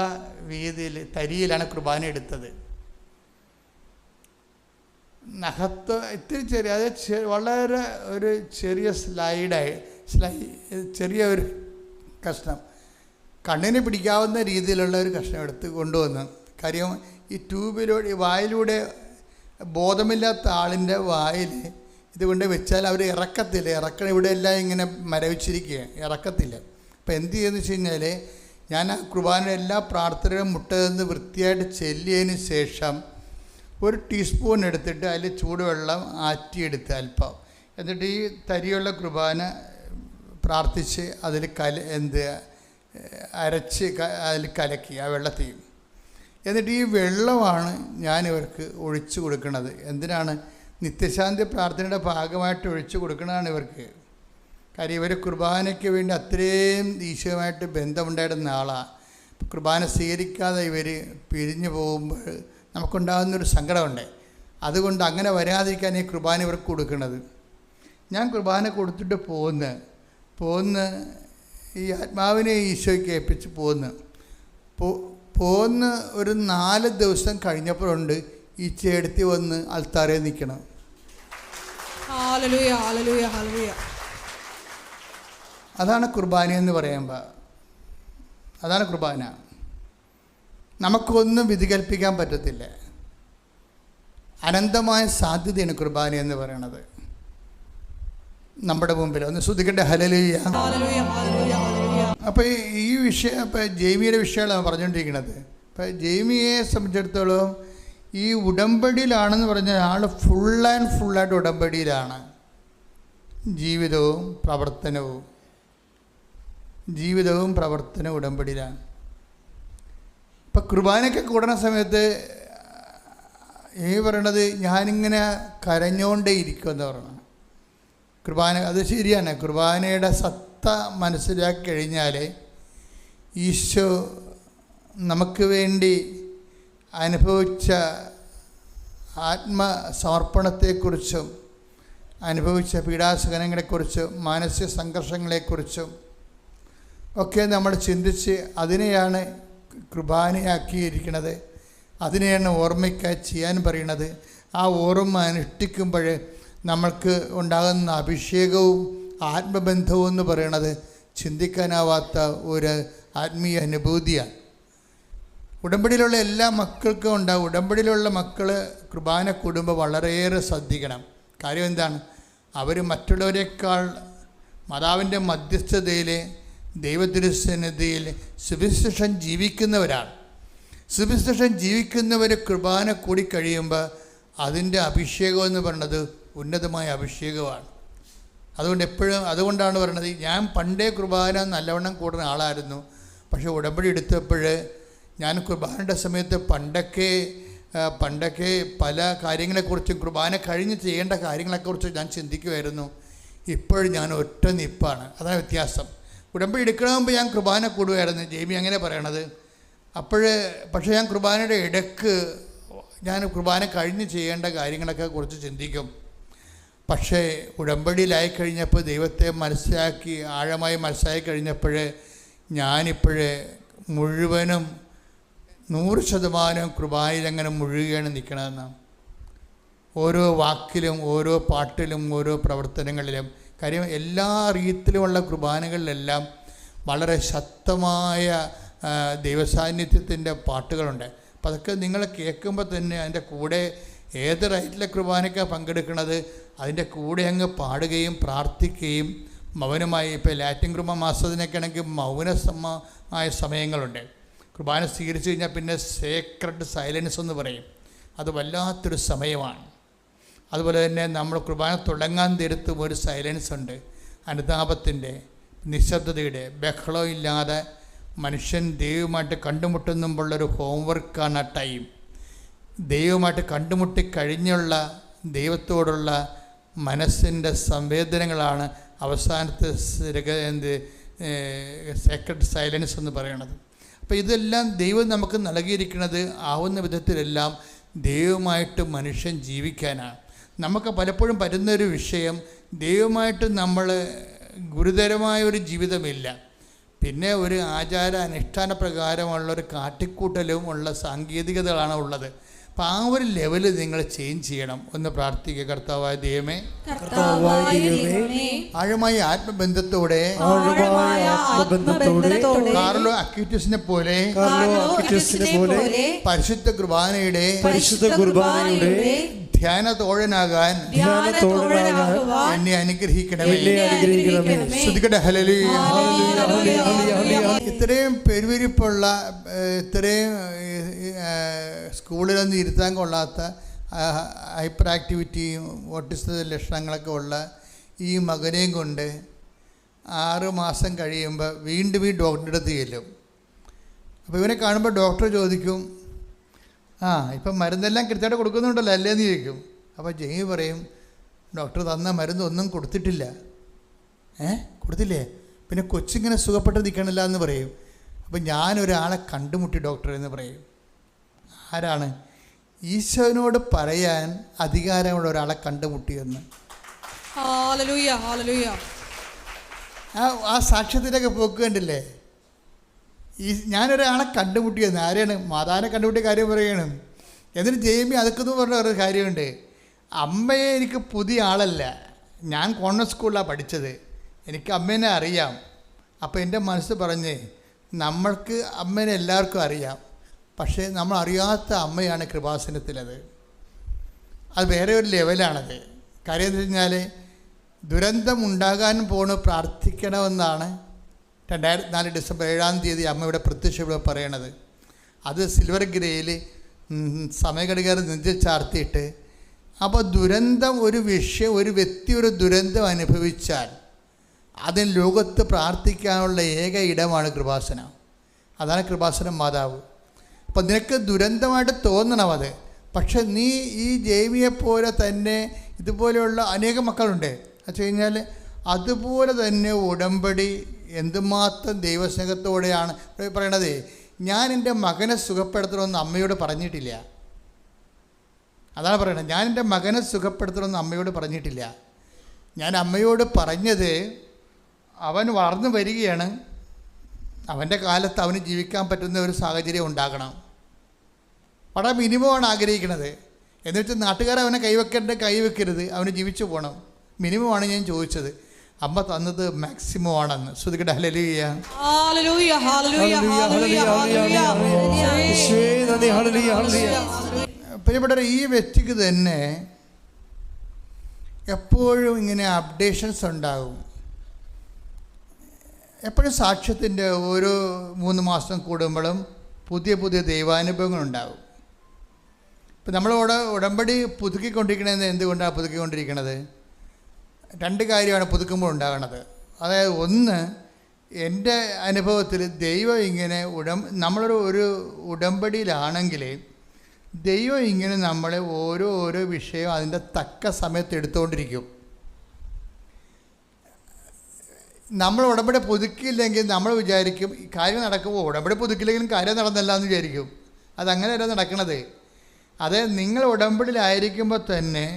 B: വീതിയിൽ തരിയിലാണ് കുർബാന എടുത്തത്. ഇത്തിരി ചെറിയ, അത് വളരെ ഒരു ചെറിയ ചെറിയ ഒരു കഷ്ണം, കണ്ണിന് പിടിക്കാവുന്ന രീതിയിലുള്ള ഒരു കഷ്ണം എടുത്ത് കൊണ്ടുവന്നു. കാര്യം ഈ ട്യൂബിലൂടെ വായിലൂടെ ബോധമില്ലാത്ത ആളിൻ്റെ വായിൽ ഇതുകൊണ്ട് വെച്ചാൽ അവർ ഇറക്കത്തില്ല. ഇവിടെ എല്ലാം ഇങ്ങനെ മരവിച്ചിരിക്കുക, ഇറക്കത്തില്ല. അപ്പോൾ എന്ത് ചെയ്യുമെന്ന് വെച്ച് കഴിഞ്ഞാൽ ഞാൻ ആ കുർബാന എല്ലാ പ്രാർത്ഥനകളും മുട്ടതെന്ന് വൃത്തിയായിട്ട് ചെല്ലിയതിന് ശേഷം 1 ടീസ്പൂൺ എടുത്തിട്ട് അതിൽ ചൂടുവെള്ളം ആറ്റിയെടുത്ത് അല്പം, എന്നിട്ട് ഈ തരിയുള്ള കുർബാന പ്രാർത്ഥിച്ച് അതിൽ അരച്ച് അതിൽ കലക്കി ആ വെള്ളത്തിൽ. എന്നിട്ട് ഈ വെള്ളമാണ് ഞാനിവർക്ക് ഒഴിച്ചു കൊടുക്കുന്നത്. എന്തിനാണ്? നിത്യശാന്തി പ്രാർത്ഥനയുടെ ഭാഗമായിട്ട് ഒഴിച്ചു കൊടുക്കുന്നതാണ് ഇവർക്ക്. കാര്യം ഇവർ കുർബാനയ്ക്ക് വേണ്ടി അത്രയും ഈശോയുമായിട്ട് ബന്ധമുണ്ടായിരുന്ന ആളാണ്. കുർബാന സ്വീകരിക്കാതെ ഇവർ പിരിഞ്ഞു പോകുമ്പോൾ നമുക്കുണ്ടാകുന്നൊരു സങ്കടമുണ്ട്. അതുകൊണ്ട് അങ്ങനെ വരാതിരിക്കാൻ ഈ കുർബാന ഇവർക്ക് കൊടുക്കുന്നത്. ഞാൻ കുർബാന കൊടുത്തിട്ട് പോന്ന് ഈ ആത്മാവിനെ ഈശോയ്ക്ക് ഏൽപ്പിച്ച് പോന്ന് ഒരു 4 ദിവസം കഴിഞ്ഞപ്പോഴുണ്ട് ഈ ചേടത്തി വന്ന് അൽത്താരയിൽ നിൽക്കണം. അതാണ് കുർബാന എന്ന് പറയുമ്പോൾ. അതാണ് കുർബാന. നമുക്കൊന്നും വിധി കൽപ്പിക്കാൻ പറ്റത്തില്ല. അനന്തമായ സാധ്യതയാണ് കുർബാന എന്ന് പറയുന്നത് നമ്മുടെ മുമ്പിൽ. ഒന്ന് ശ്രദ്ധിക്കട്ടെ. ഹല്ലേലൂയ. അപ്പോൾ ഈ വിഷയം, ഇപ്പോൾ ജെയ്മിയുടെ വിഷയമാണ് പറഞ്ഞുകൊണ്ടിരിക്കുന്നത്. ഇപ്പോൾ ജെയ്മിയെ സംബന്ധിച്ചിടത്തോളം ഈ ഉടമ്പടിയിലാണെന്ന് പറഞ്ഞാൽ ആൾ ഫുള്ളായിട്ട് ഉടമ്പടിയിലാണ്. ജീവിതവും പ്രവർത്തനവും ഉടമ്പടിയിലാണ്. ഇപ്പം കുർബാനയ്ക്ക് കൂടുന്ന സമയത്ത് ഈ പറയണത് ഞാനിങ്ങനെ കരഞ്ഞോണ്ടേ ഇരിക്കുമെന്ന് പറയണം. കുർബാന അത് ശരിയാണ്. കുർബാനയുടെ സത്ത മനസ്സിലാക്കി കഴിഞ്ഞാൽ ഈശോ നമുക്ക് വേണ്ടി അനുഭവിച്ച ആത്മസമർപ്പണത്തെക്കുറിച്ചും അനുഭവിച്ച പീഡാസഹനങ്ങളെക്കുറിച്ചും മാനസിക സംഘർഷങ്ങളെക്കുറിച്ചും ഒക്കെ നമ്മൾ ചിന്തിച്ച് അതിനെയാണ് കുർബാനയാക്കിയിരിക്കുന്നത്, അതിനെയാണ് ഓർമ്മയ്ക്കായി ചെയ്യാൻ പറയുന്നത്. ആ ഓർമ്മ അനുഷ്ഠിക്കുമ്പോൾ നമ്മൾക്ക് ഉണ്ടാകുന്ന അഭിഷേകവും ആത്മബന്ധവും എന്ന് പറയുന്നത് ചിന്തിക്കാനാവാത്ത ഒരു ആത്മീയ അനുഭൂതിയാണ്. ഉടമ്പടിയിലുള്ള എല്ലാ മക്കൾക്കും ഉണ്ടാകും. ഉടമ്പടിയിലുള്ള മക്കൾ കുർബാന കൂടുമ്പോൾ വളരെയേറെ ശ്രദ്ധിക്കണം. കാര്യം എന്താണ്? അവർ മറ്റുള്ളവരെക്കാൾ മാതാവിൻ്റെ മധ്യസ്ഥതയിൽ ദൈവതിരുസന്നിധിയിൽ സുവിശേഷം ജീവിക്കുന്നവരാണ്. സുവിശേഷം ജീവിക്കുന്നവർ കുർബാന കൂടിക്കഴിയുമ്പോൾ അതിൻ്റെ അഭിഷേകം എന്ന് പറയുന്നത് ഉന്നതമായ അഭിഷേകമാണ്. അതുകൊണ്ടാണ് പറയുന്നത്, ഞാൻ പണ്ടേ കുർബാന നല്ലവണ്ണം കൂടുന്ന ആളായിരുന്നു, പക്ഷേ ഉടമ്പടി എടുത്തപ്പോൾ ഞാൻ കുർബാനയുടെ സമയത്ത് പണ്ടൊക്കെ പല കാര്യങ്ങളെക്കുറിച്ചും കുർബാന കഴിഞ്ഞ് ചെയ്യേണ്ട കാര്യങ്ങളെക്കുറിച്ച് ഞാൻ ചിന്തിക്കുമായിരുന്നു. ഇപ്പോഴും ഞാൻ ഒറ്റ നിപ്പാണ്. അതാണ് വ്യത്യാസം. ഉടമ്പടി എടുക്കണമെങ്കിൽ ഞാൻ കുർബാന കൂടുമായിരുന്നു, ജെയ്മി അങ്ങനെ പറയണത്. പക്ഷേ ഞാൻ കുർബാനയുടെ ഇടയ്ക്ക് ഞാൻ കുർബാന കഴിഞ്ഞ് ചെയ്യേണ്ട കാര്യങ്ങളൊക്കെ കുറിച്ച് ചിന്തിക്കും. പക്ഷേ ഉടമ്പടിയിലായി കഴിഞ്ഞപ്പോൾ ദൈവത്തെ ആഴമായി മനസ്സിലാക്കി കഴിഞ്ഞപ്പോൾ ഞാനിപ്പോഴേ മുഴുവനും 100% കുർബാനയിലങ്ങനെ മുഴുകയാണ് നിൽക്കണമെന്നാണ്. ഓരോ വാക്കിലും ഓരോ പാട്ടിലും ഓരോ പ്രവർത്തനങ്ങളിലും. കാര്യം എല്ലാ രീതിയിലുമുള്ള കുർബാനകളിലെല്ലാം വളരെ ശക്തമായ ദൈവസാന്നിധ്യത്തിൻ്റെ പാട്ടുകളുണ്ട്. അപ്പം അതൊക്കെ നിങ്ങൾ കേൾക്കുമ്പോൾ തന്നെ അതിൻ്റെ കൂടെ ഏത് റൈറ്റിലെ കുർബാനയ്ക്കാണ് പങ്കെടുക്കുന്നത് അതിൻ്റെ കൂടെ അങ്ങ് പാടുകയും പ്രാർത്ഥിക്കുകയും മൗനമായി. ഇപ്പോൾ ലാറ്റിൻ കുർബാന മാസത്തിനൊക്കെ ആണെങ്കിൽ മൗനമായ സമയങ്ങളുണ്ട്. കുർബാന സ്വീകരിച്ചു കഴിഞ്ഞാൽ പിന്നെ സേക്രഡ് സൈലൻസ് എന്ന് പറയും. അത് വല്ലാത്തൊരു സമയമാണ്. അതുപോലെ തന്നെ നമ്മൾ കുർബാന തുടങ്ങാൻ തീരത്തും ഒരു സൈലൻസ് ഉണ്ട്. അനുതാപത്തിൻ്റെ, നിശബ്ദതയുടെ, ബഹളം ഇല്ലാതെ മനുഷ്യൻ ദൈവമായിട്ട് കണ്ടുമുട്ടുന്നുമ്പോഴുള്ളൊരു ഹോംവർക്കാണ് ആ ടൈം. ദൈവമായിട്ട് കണ്ടുമുട്ടിക്കഴിഞ്ഞുള്ള ദൈവത്തോടുള്ള മനസ്സിൻ്റെ സംവേദനങ്ങളാണ് അവസാനത്തെ സേക്രഡ് സൈലൻസ് എന്ന് പറയുന്നത്. അപ്പോൾ ഇതെല്ലാം ദൈവം നമുക്ക് നൽകിയിരിക്കുന്നത് ആവുന്ന വിധത്തിലെല്ലാം ദൈവമായിട്ട് മനുഷ്യൻ ജീവിക്കാനാണ്. നമുക്ക് പലപ്പോഴും പറ്റുന്നൊരു വിഷയം, ദൈവമായിട്ട് നമ്മൾ ഗുരുതരമായൊരു ജീവിതമില്ല, പിന്നെ ഒരു ആചാര അനുഷ്ഠാന പ്രകാരമുള്ളൊരു കാട്ടിക്കൂട്ടലും ഉള്ള സാങ്കേതികതകളാണ് ഉള്ളത്. അപ്പം ആ ഒരു ലെവല് നിങ്ങൾ ചേഞ്ച് ചെയ്യണം. ഒന്ന് പ്രാർത്ഥിക്കുക. കർത്താവായ ദൈവമേ, ആഴമായ ആത്മബന്ധത്തോടെ കാർലോ അക്യൂറ്റസിനെ പോലെ പരിശുദ്ധ കുർബാനയുടെ ധ്യാനത്തോഴനാകാൻ എന്നെ അനുഗ്രഹിക്കണമേ. ശ്രദ്ധിക്കട്ടെ. ഹല്ലേലൂയ. ഇത്രയും പെരുവിരിപ്പുള്ള, ഇത്രയും സ്കൂളിലൊന്നും ഇരുത്താൻ കൊള്ളാത്ത ഹൈപ്പർ ആക്ടിവിറ്റിയും ഓട്ടിസ ലക്ഷണങ്ങളൊക്കെ ഉള്ള ഈ മകനെയും കൊണ്ട് 6 മാസം കഴിയുമ്പോൾ വീണ്ടും ഈ ഡോക്ടറുടെ അടുത്ത് ചെല്ലും. അപ്പോൾ ഇവനെ കാണുമ്പോൾ ഡോക്ടർ ചോദിക്കും, ഇപ്പം മരുന്നെല്ലാം കൃത്യമായിട്ട് കൊടുക്കുന്നുണ്ടല്ലോ അല്ലേന്ന് ചോദിക്കും. അപ്പോൾ ജെയ്മി പറയും, ഡോക്ടർ തന്ന മരുന്നൊന്നും കൊടുത്തിട്ടില്ല. കൊടുത്തില്ലേ? പിന്നെ കൊച്ചിങ്ങനെ സുഖപ്പെട്ട് നിൽക്കണില്ല എന്ന് പറയും. അപ്പം ഞാനൊരാളെ കണ്ടുമുട്ടി ഡോക്ടർ എന്ന് പറയും. ആരാണ്? ഈശോനോട് പറയാൻ അധികാരമുള്ള ഒരാളെ കണ്ടുമുട്ടിയെന്ന്. ആ സാക്ഷ്യത്തിലൊക്കെ പോക്ക് കണ്ടില്ലേ? ഞാനൊരാളെ കണ്ടുമുട്ടിയെന്ന്. ആരെയാണ്? മാതാവിനെ കണ്ടുമുട്ടിയ കാര്യം പറയുകയാണ്. എന്നിട്ട് ജെയ്മി അതൊക്കെ പറഞ്ഞ ഒരു കാര്യമുണ്ട്. അമ്മയെ എനിക്ക് പുതിയ ആളല്ല, ഞാൻ കോൺവെന്റ് സ്കൂളിലാണ് പഠിച്ചത്, എനിക്ക് അമ്മേനെ അറിയാം. അപ്പോൾ എൻ്റെ മനസ്സ് പറഞ്ഞ്, നമ്മൾക്ക് അമ്മേനെ എല്ലാവർക്കും അറിയാം, പക്ഷേ നമ്മൾ അറിയാത്ത അമ്മയാണ് കൃപാസനത്തിലത്. അത് വേറെ ഒരു ലെവലാണത്. കാര്യം എന്ന് വെച്ച് കഴിഞ്ഞാൽ ദുരന്തം ഉണ്ടാകാൻ പ്രാർത്ഥിക്കണമെന്നാണ് 2004 ഡിസംബർ 7 അമ്മയുടെ പ്രത്യക്ഷ പറയണത്. അത് സിൽവർ ഗ്രേയിൽ സമയഘടികാരം നെഞ്ചിൽ ചാർത്തിയിട്ട്, അപ്പോൾ ദുരന്തം ഒരു വ്യക്തി ഒരു ദുരന്തം അനുഭവിച്ചാൽ അതിന് ലോകത്ത് പ്രാർത്ഥിക്കാനുള്ള ഏക ഇടമാണ് കൃപാസനം. അതാണ് കൃപാസനം മാതാവ്. അപ്പം നിനക്ക് ദുരന്തമായിട്ട് തോന്നണം അത്. പക്ഷെ നീ ഈ ജെയ്മിയെപ്പോലെ തന്നെ ഇതുപോലെയുള്ള അനേകം മക്കളുണ്ട്, വെച്ച് കഴിഞ്ഞാൽ അതുപോലെ തന്നെ ഉടമ്പടി എന്തുമാത്രം ദൈവസ്നേഹത്തോടെയാണ് പറയണത്. ഞാൻ എൻ്റെ മകനെ സുഖപ്പെടുത്തണമെന്ന് അമ്മയോട് പറഞ്ഞിട്ടില്ല. അതാണ് പറയണത്. ഞാൻ എൻ്റെ മകനെ സുഖപ്പെടുത്തണമെന്ന് അമ്മയോട് പറഞ്ഞിട്ടില്ല. ഞാൻ അമ്മയോട് പറഞ്ഞത് അവൻ വളർന്നു വരികയാണ്, അവൻ്റെ കാലത്ത് അവന് ജീവിക്കാൻ പറ്റുന്ന ഒരു സാഹചര്യം ഉണ്ടാകണം. വളരെ മിനിമമാണ് ആഗ്രഹിക്കുന്നത്. എന്നിട്ട് നാട്ടുകാർ അവനെ കൈവെക്കരുത്, അവന് ജീവിച്ചു പോകണം. മിനിമമാണ് ഞാൻ ചോദിച്ചത്. അമ്മ തന്നത് മാക്സിമം ആണെന്ന്. ശ്രുതികട ഹല്ലേലൂയ. പ്രിയപ്പെട്ടവരെ, ഈ വ്യക്തിക്ക് തന്നെ എപ്പോഴും ഇങ്ങനെ അപ്ഡേഷൻസ് ഉണ്ടാകും. എപ്പോഴും സാക്ഷ്യത്തിൻ്റെ ഓരോ 3 മാസം കൂടുമ്പോഴും പുതിയ പുതിയ ദൈവാനുഭവങ്ങളുണ്ടാകും. ഇപ്പം നമ്മളോട് ഉടമ്പടി പുതുക്കിക്കൊണ്ടിരിക്കണത് എന്തുകൊണ്ടാണ് പുതുക്കിക്കൊണ്ടിരിക്കുന്നത്? 2 കാര്യമാണ് പുതുക്കുമ്പോൾ ഉണ്ടാകണത്. അതായത്, ഒന്ന്, എൻ്റെ അനുഭവത്തിൽ ദൈവം ഇങ്ങനെ നമ്മളൊരു ഉടമ്പടിയിലാണെങ്കിൽ ദൈവം ഇങ്ങനെ നമ്മളെ ഓരോ വിഷയം അതിൻ്റെ തക്ക സമയത്ത് എടുത്തുകൊണ്ടിരിക്കും. നമ്മൾ ഉടമ്പടി പുതുക്കിയില്ലെങ്കിൽ നമ്മൾ വിചാരിക്കും ഈ കാര്യം നടക്കുമ്പോൾ ഉടമ്പടി പുതുക്കില്ലെങ്കിലും കാര്യം നടന്നല്ല എന്ന് വിചാരിക്കും. അതങ്ങനെയല്ല നടക്കണത്. അത് നിങ്ങൾ ഉടമ്പടിയിലായിരിക്കുമ്പോൾ തന്നെ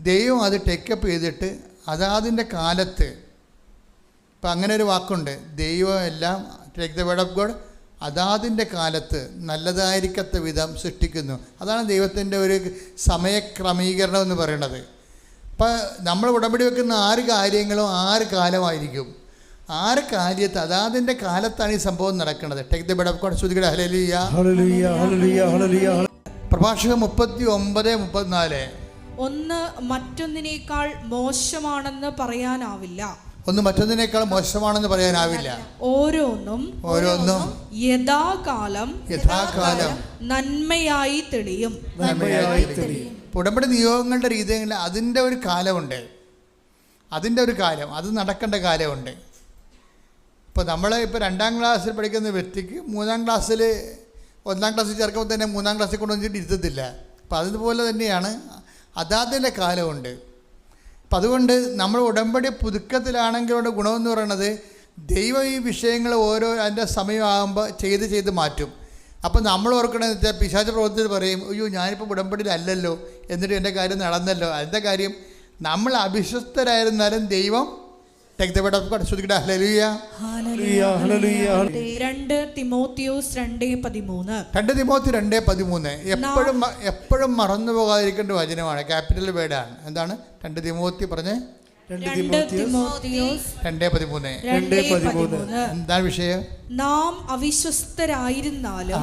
B: ദൈവം അത് ടേക്കപ്പ് ചെയ്തിട്ട് അതാതിൻ്റെ കാലത്ത്, ഇപ്പം അങ്ങനെ ഒരു വാക്കുണ്ട്, ദൈവം എല്ലാം take the word of God അതാതിൻ്റെ കാലത്ത് നല്ലതായിരിക്കത്ത വിധം സൃഷ്ടിക്കുന്നു. അതാണ് ദൈവത്തിൻ്റെ ഒരു സമയക്രമീകരണം എന്ന് പറയുന്നത്. ഇപ്പം നമ്മൾ ഉടമ്പടി വെക്കുന്ന 6 കാര്യങ്ങളും 6 കാലമായിരിക്കും. 6 കാര്യത്ത് അതാതിൻ്റെ കാലത്താണ് ഈ സംഭവം നടക്കുന്നത്. Take the word of God. ശ്രുതികട ഹല്ലേലൂയ. പ്രഭാഷകൻ 39:34.
A: ഒന്ന് മറ്റൊന്നിനേക്കാൾ മോശമാണെന്ന് പറയാനാവില്ല.
B: ഒന്ന് മറ്റൊന്നിനേക്കാൾ മോശമാണെന്ന് പറയാനാവില്ല.
A: ഓരോന്നും യഥാകാലം നന്മയായി തെളിയും.
B: ഉടമ്പടി നിയോഗങ്ങളുടെ രീതിയിൽ അതിൻ്റെ ഒരു കാലമുണ്ട്. അതിൻ്റെ ഒരു കാലം, അത് നടക്കേണ്ട കാലമുണ്ട്. ഇപ്പോൾ നമ്മൾ 2ാം ക്ലാസ്സിൽ പഠിക്കുന്ന വ്യക്തിക്ക് 3ാം ക്ലാസ്സിൽ 1ാം ക്ലാസ്സിൽ ചേർക്കുമ്പോൾ തന്നെ 3ാം ക്ലാസ്സിൽ കൊണ്ടുവന്നിട്ട് ഇരുത്തത്തില്ല. അപ്പോൾ അതുപോലെ തന്നെയാണ് അതാതിൻ്റെ കാലമുണ്ട്. അപ്പം അതുകൊണ്ട് നമ്മൾ ഉടമ്പടി പുതുക്കത്തിലാണെങ്കിലുള്ള ഗുണമെന്ന് പറയുന്നത് ദൈവം ഈ വിഷയങ്ങൾ അതിൻ്റെ സമയമാകുമ്പോൾ ചെയ്ത് മാറ്റും. അപ്പം നമ്മൾ ഓർക്കണമെന്ന് വെച്ചാൽ പിശാച പ്രവൃത്തിയിൽ പറയും, അയ്യോ ഞാനിപ്പോൾ ഉടമ്പടിയിലല്ലല്ലോ, എന്നിട്ട് എൻ്റെ കാര്യം നടന്നല്ലോ. അതിൻ്റെ കാര്യം നമ്മൾ അവിശ്വസ്തരായിരുന്നാലും ദൈവം take the word of God. ശ്രുതികട ഹല്ലേലൂയ.
A: 2 തിമോത്തിയോസ് 2:13.
B: 2 തിമോത്തി 2:13 എപ്പോഴും മറന്നു പോകാതിരിക്കേണ്ട വചനമാണ്. ക്യാപിറ്റൽ വേർഡാണ്. എന്താണ് 2 തിമോത്തി പറഞ്ഞേ?
A: 2 തിമോത്തിയോസ്
B: 2:13. എന്താണ് വിഷയം?
A: നാം അവിശ്വസ്തരായിരുന്നാലും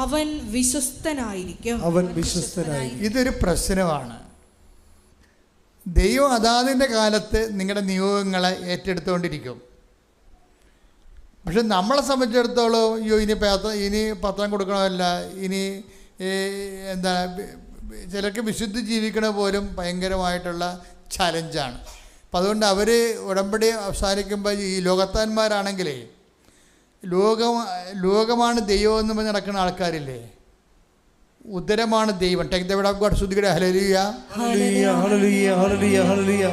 A: അവൻ വിശ്വസ്തനായിരിക്കും.
B: ഇതൊരു പ്രശ്നമാണ്. ദൈവം അതാതിൻ്റെ കാലത്ത് നിങ്ങളുടെ നിയോഗങ്ങളെ ഏറ്റെടുത്തുകൊണ്ടിരിക്കും. പക്ഷെ നമ്മളെ സംബന്ധിച്ചിടത്തോളം അയ്യോ ഇനി പത്രം കൊടുക്കണമല്ല, ഇനി ചിലർക്ക് വിശുദ്ധി ജീവിക്കണ പോലും ഭയങ്കരമായിട്ടുള്ള ചലഞ്ചാണ്. അപ്പം അതുകൊണ്ട് അവർ ഉടമ്പടി അവസാനിക്കുമ്പോൾ ഈ ലോകത്താന്മാരാണെങ്കിലേ ലോകമാണ് ദൈവം എന്ന് പറഞ്ഞ് നടക്കുന്ന ആൾക്കാരില്ലേ, ഉദരമാണ് ദൈവം. Take the word of God. ശ്രുതികട hallelujah.
C: Hallelujah hallelujah hallelujah hallelujah.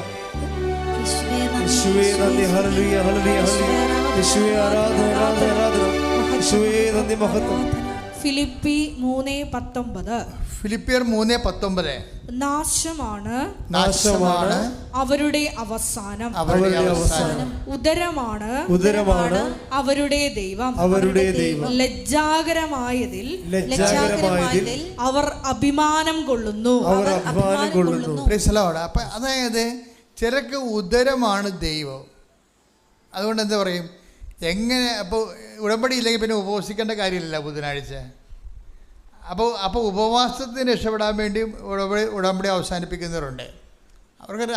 C: യേശുവേ നന്ദി. Hallelujah hallelujah hallelujah. യേശുവേ ആരാധന ആരാധന ആരാധന. യേശുവേ നന്ദി മഹത്വം.
A: ഫിലിപ്പി 3:19.
B: ഫിലിപ്പിയർ 3:19.
A: നാശമാണ്
C: അവരുടെ
A: അവസാനം.
C: ഉദരമാണ്
A: അവരുടെ ദൈവം. ലജ്ജാകരമായതിൽ അവർ അഭിമാനം കൊള്ളുന്നു.
B: അപ്പം അതായത് ചിലർക്ക് ഉദരമാണ് ദൈവം. അതുകൊണ്ട് എന്താ പറയും, എങ്ങനെ അപ്പോൾ ഉടമ്പടി ഇല്ലെങ്കിൽ പിന്നെ ഉപവസിക്കേണ്ട കാര്യമില്ല ബുധനാഴ്ച. അപ്പോൾ ഉപവാസത്തിന് രക്ഷപ്പെടാൻ വേണ്ടി ഉടമ്പടി അവസാനിപ്പിക്കുന്നവരുണ്ട്.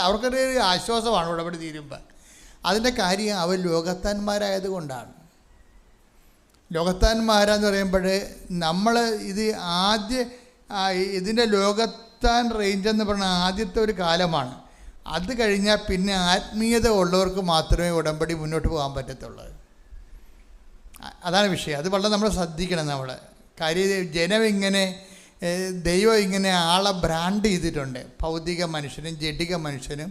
B: അവർക്കൊരു ആശ്വാസമാണ് ഉടമ്പടി തീരുമ്പോൾ. അതിൻ്റെ കാര്യം അവർ ലോകത്താന്മാരായതുകൊണ്ടാണ്. ലോകത്താന്മാരാന്ന് പറയുമ്പോൾ നമ്മൾ ഇതിൻ്റെ ലോകത്താൻ റേഞ്ച് എന്ന് പറഞ്ഞാൽ ആദ്യത്തെ ഒരു കാലമാണ്. അത് കഴിഞ്ഞാൽ പിന്നെ ആത്മീയത ഉള്ളവർക്ക് മാത്രമേ ഉടമ്പടി മുന്നോട്ട് പോകാൻ പറ്റത്തുള്ളൂ. അതാണ് വിഷയം. അത് വളരെ നമ്മൾ ശ്രദ്ധിക്കണം. നമ്മൾ കാര്യം ജനം ഇങ്ങനെ ദൈവം ഇങ്ങനെ ആളെ ബ്രാൻഡ് ചെയ്തിട്ടുണ്ട്. ഭൗതിക മനുഷ്യനും ജഡിക മനുഷ്യനും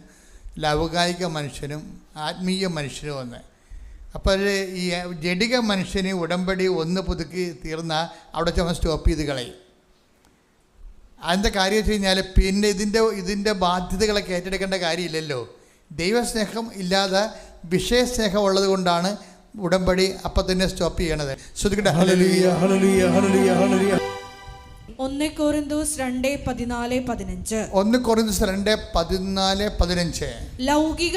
B: ലൗകായിക മനുഷ്യനും ആത്മീയ മനുഷ്യനും ഒന്ന്. അപ്പോൾ ഈ ജഡിക മനുഷ്യന് ഉടമ്പടി ഒന്ന് പുതുക്കി തീർന്നാൽ അവിടെ ചുമ സ്റ്റോപ്പ് ചെയ്ത് കളയും. അതിൻ്റെ കാര്യം വെച്ച് കഴിഞ്ഞാൽ പിന്നെ ഇതിൻ്റെ ബാധ്യതകളൊക്കെ ഏറ്റെടുക്കേണ്ട കാര്യമില്ലല്ലോ. ദൈവസ്നേഹം ഇല്ലാതെ വിഷയസ്നേഹം ഉള്ളത് കൊണ്ടാണ് ഉടമ്പടി അപ്പം തന്നെ സ്റ്റോപ്പ് ചെയ്യണത്. ശ്രദ്ധിക്കട്ടെ.
C: Hallelujah hallelujah hallelujah hallelujah.
A: 1 Korinthos 2:14-15.
B: 1 Korinthos 2:14-15.
A: ലൗകിക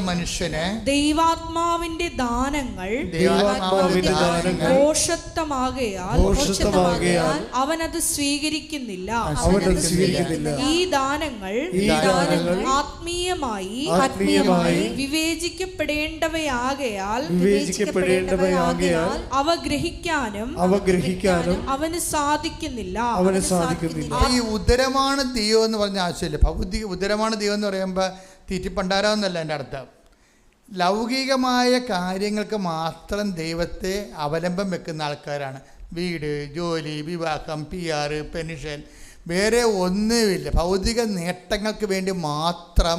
A: മനുഷ്യന് ദൈവാത്മാവിന്റെ ദാനങ്ങൾ ഭോഷത്വമാകയാൽ അവനത് സ്വീകരിക്കുന്നില്ല. ഈ ദാനങ്ങൾ ആത്മീയമായി വിവേചിക്കപ്പെടേണ്ടവയാകയാൽ അവ ഗ്രഹിക്കാനും അവന് സാധിക്കുന്നില്ല.
B: ഈ ഉദരമാണ് ദൈവം എന്ന് പറഞ്ഞ ആവശ്യമില്ല. ഭൗതിക ഉദരമാണ് ദൈവം എന്ന് പറയുമ്പോൾ തീറ്റിപ്പണ്ടാരാന്നല്ല എൻ്റെ അർത്ഥം. ലൗകികമായ കാര്യങ്ങൾക്ക് മാത്രം ദൈവത്തെ അവലംബം വെക്കുന്ന ആൾക്കാരാണ്. വീട്, ജോലി, വിവാഹം, PR, പെൻഷൻ, വേറെ ഒന്നുമില്ല. ഭൗതിക നേട്ടങ്ങൾക്ക് വേണ്ടി മാത്രം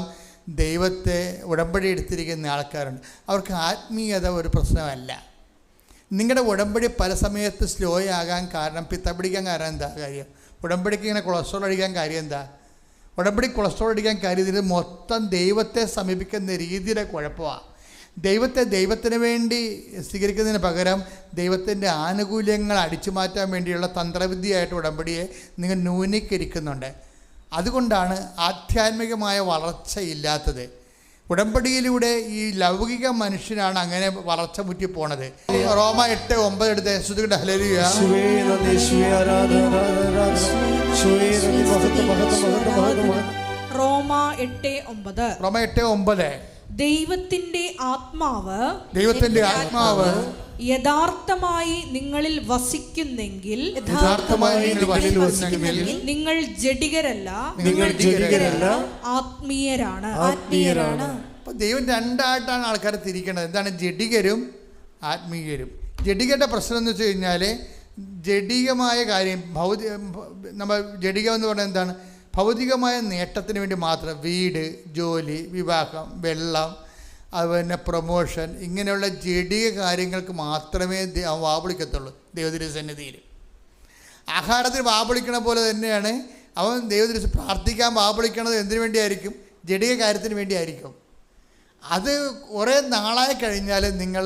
B: ദൈവത്തെ ഉടമ്പടി എടുത്തിരിക്കുന്ന ആൾക്കാരുണ്ട്. അവർക്ക് ആത്മീയത ഒരു പ്രശ്നമല്ല. നിങ്ങളുടെ ഉടമ്പടി പല സമയത്ത് സ്ലോ ആകാൻ കാരണം, പിത്ത പിടിക്കാൻ കാരണം എന്താ കാര്യം? ഉടമ്പടിക്ക് ഇങ്ങനെ കൊളസ്ട്രോൾ അടിക്കാൻ കാര്യം എന്താ? ഉടമ്പടി കൊളസ്ട്രോൾ അടിക്കാൻ കാര്യം ഇത് മൊത്തം ദൈവത്തെ സമീപിക്കുന്ന രീതിയുടെ കുഴപ്പമാണ്. ദൈവത്തിന് വേണ്ടി സ്വീകരിക്കുന്നതിന് പകരം ദൈവത്തിൻ്റെ ആനുകൂല്യങ്ങൾ അടിച്ചു മാറ്റാൻ വേണ്ടിയുള്ള തന്ത്രവിദ്യയായിട്ട് ഉടമ്പടിയെ നിങ്ങൾ ന്യൂനീകരിക്കുന്നുണ്ട്. അതുകൊണ്ടാണ് ആധ്യാത്മികമായ വളർച്ചയില്ലാത്തത്. ഉടമ്പടിയിലൂടെ ഈ ലൗകിക മനുഷ്യനാണ് അങ്ങനെ വളർച്ച മുറ്റി പോണത്. റോമ 8:9 എടുത്ത് ശ്രുതികട്ടെ. ഹല്ലേലൂയ.
A: റോമ 8:9. ദൈവത്തിന്റെ ആത്മാവ് യഥാർത്ഥമായി നിങ്ങളിൽ വസിക്കുന്നെങ്കിൽ നിങ്ങൾ ജഡികരല്ല ആത്മീയരാണ്.
B: അപ്പോൾ ദൈവം രണ്ടായിട്ടാണ് ആൾക്കാരെ തിരിക്കേണ്ടത്. എന്താണ് ജഡികരും ആത്മീയരും? ജഡികരുടെ പ്രശ്നം എന്ന് വെച്ച് കഴിഞ്ഞാൽ ജഡികമായ കാര്യം നമ്മൾ ജഡികം എന്ന് പറഞ്ഞാൽ എന്താണ്? ഭൗതികമായ നേട്ടത്തിന് വേണ്ടി മാത്രം വീട്, ജോലി, വിവാഹം, വെള്ളം, അതുപോലെ പ്രൊമോഷൻ, ഇങ്ങനെയുള്ള ജഡിക കാര്യങ്ങൾക്ക് മാത്രമേ വാവിളിക്കത്തുള്ളൂ ദൈവതിരുസന്നിധിയിൽ. ആഹാരത്തിന് വാവിളിക്കണ പോലെ തന്നെയാണ് അവൻ ദൈവതിരുസ് പ്രാർത്ഥിക്കാൻ വാവിളിക്കണത്. എന്തിനു വേണ്ടിയായിരിക്കും? ജഡിക കാര്യത്തിന് വേണ്ടിയായിരിക്കും. അത് കുറേ നാളായി കഴിഞ്ഞാൽ നിങ്ങൾ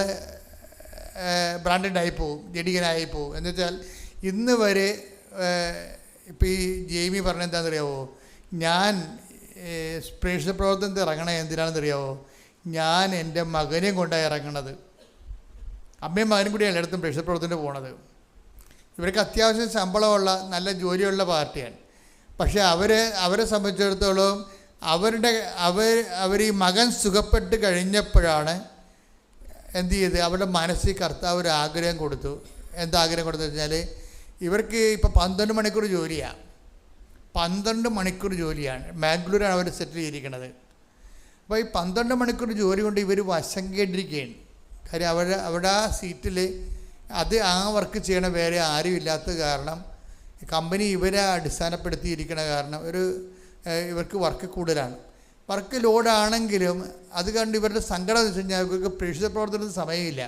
B: ബ്രാൻഡഡായി പോവും, ജഡികനായി പോവും. എന്ന് വെച്ചാൽ ഇന്ന് വരെ ഇപ്പോൾ ഈ ജെയ്മി പറഞ്ഞ എന്താണെന്നറിയാവോ? ഞാൻ പ്രേക്ഷിത പ്രവർത്തനത്തിൽ ഇറങ്ങണേ എന്തിനാണെന്നറിയാവോ? ഞാൻ എൻ്റെ മകനെയും കൊണ്ടാണ് ഇറങ്ങണത്. അമ്മയും മകനും കൂടി എല്ലായിടത്തും പ്രേക്ഷിത പ്രവർത്തനത്തിന് പോണത്. ഇവർക്ക് അത്യാവശ്യം ശമ്പളമുള്ള നല്ല ജോലിയുള്ള പാർട്ടിയാണ്. പക്ഷേ അവരെ സംബന്ധിച്ചിടത്തോളം അവർ ഈ മകൻ സുഖപ്പെട്ട് കഴിഞ്ഞപ്പോഴാണ് എന്ത് ചെയ്ത് അവരുടെ മനസ്സിൽ കർത്താവ് ഒരു ആഗ്രഹം കൊടുത്തു. എന്താഗ്രഹം കൊടുത്തു വെച്ചാൽ ഇവർക്ക് ഇപ്പോൾ 12 മണിക്കൂർ ജോലിയാണ്. 12 മണിക്കൂർ ജോലിയാണ്. ബാംഗ്ലൂരാണ് അവർ സെറ്റിൽ ചെയ്തിരിക്കുന്നത്. അപ്പോൾ ഈ 12 മണിക്കൂർ ജോലി കൊണ്ട് ഇവർ വശം കേട്ടിരിക്കുകയാണ്. കാര്യം അവിടെ ആ സീറ്റിൽ ആ വർക്ക് ചെയ്യണ വേറെ ആരും ഇല്ലാത്ത കാരണം കമ്പനി ഇവരെ അടിസ്ഥാനപ്പെടുത്തിയിരിക്കണ കാരണം ഇവർക്ക് വർക്ക് കൂടുതലാണ്. വർക്ക് ലോഡാണെങ്കിലും അത് കണ്ട് ഇവരുടെ സങ്കടം എന്ന് വെച്ച് കഴിഞ്ഞാൽ ഇവർക്ക് പ്രേക്ഷിത പ്രവർത്തനത്തിന് സമയമില്ല.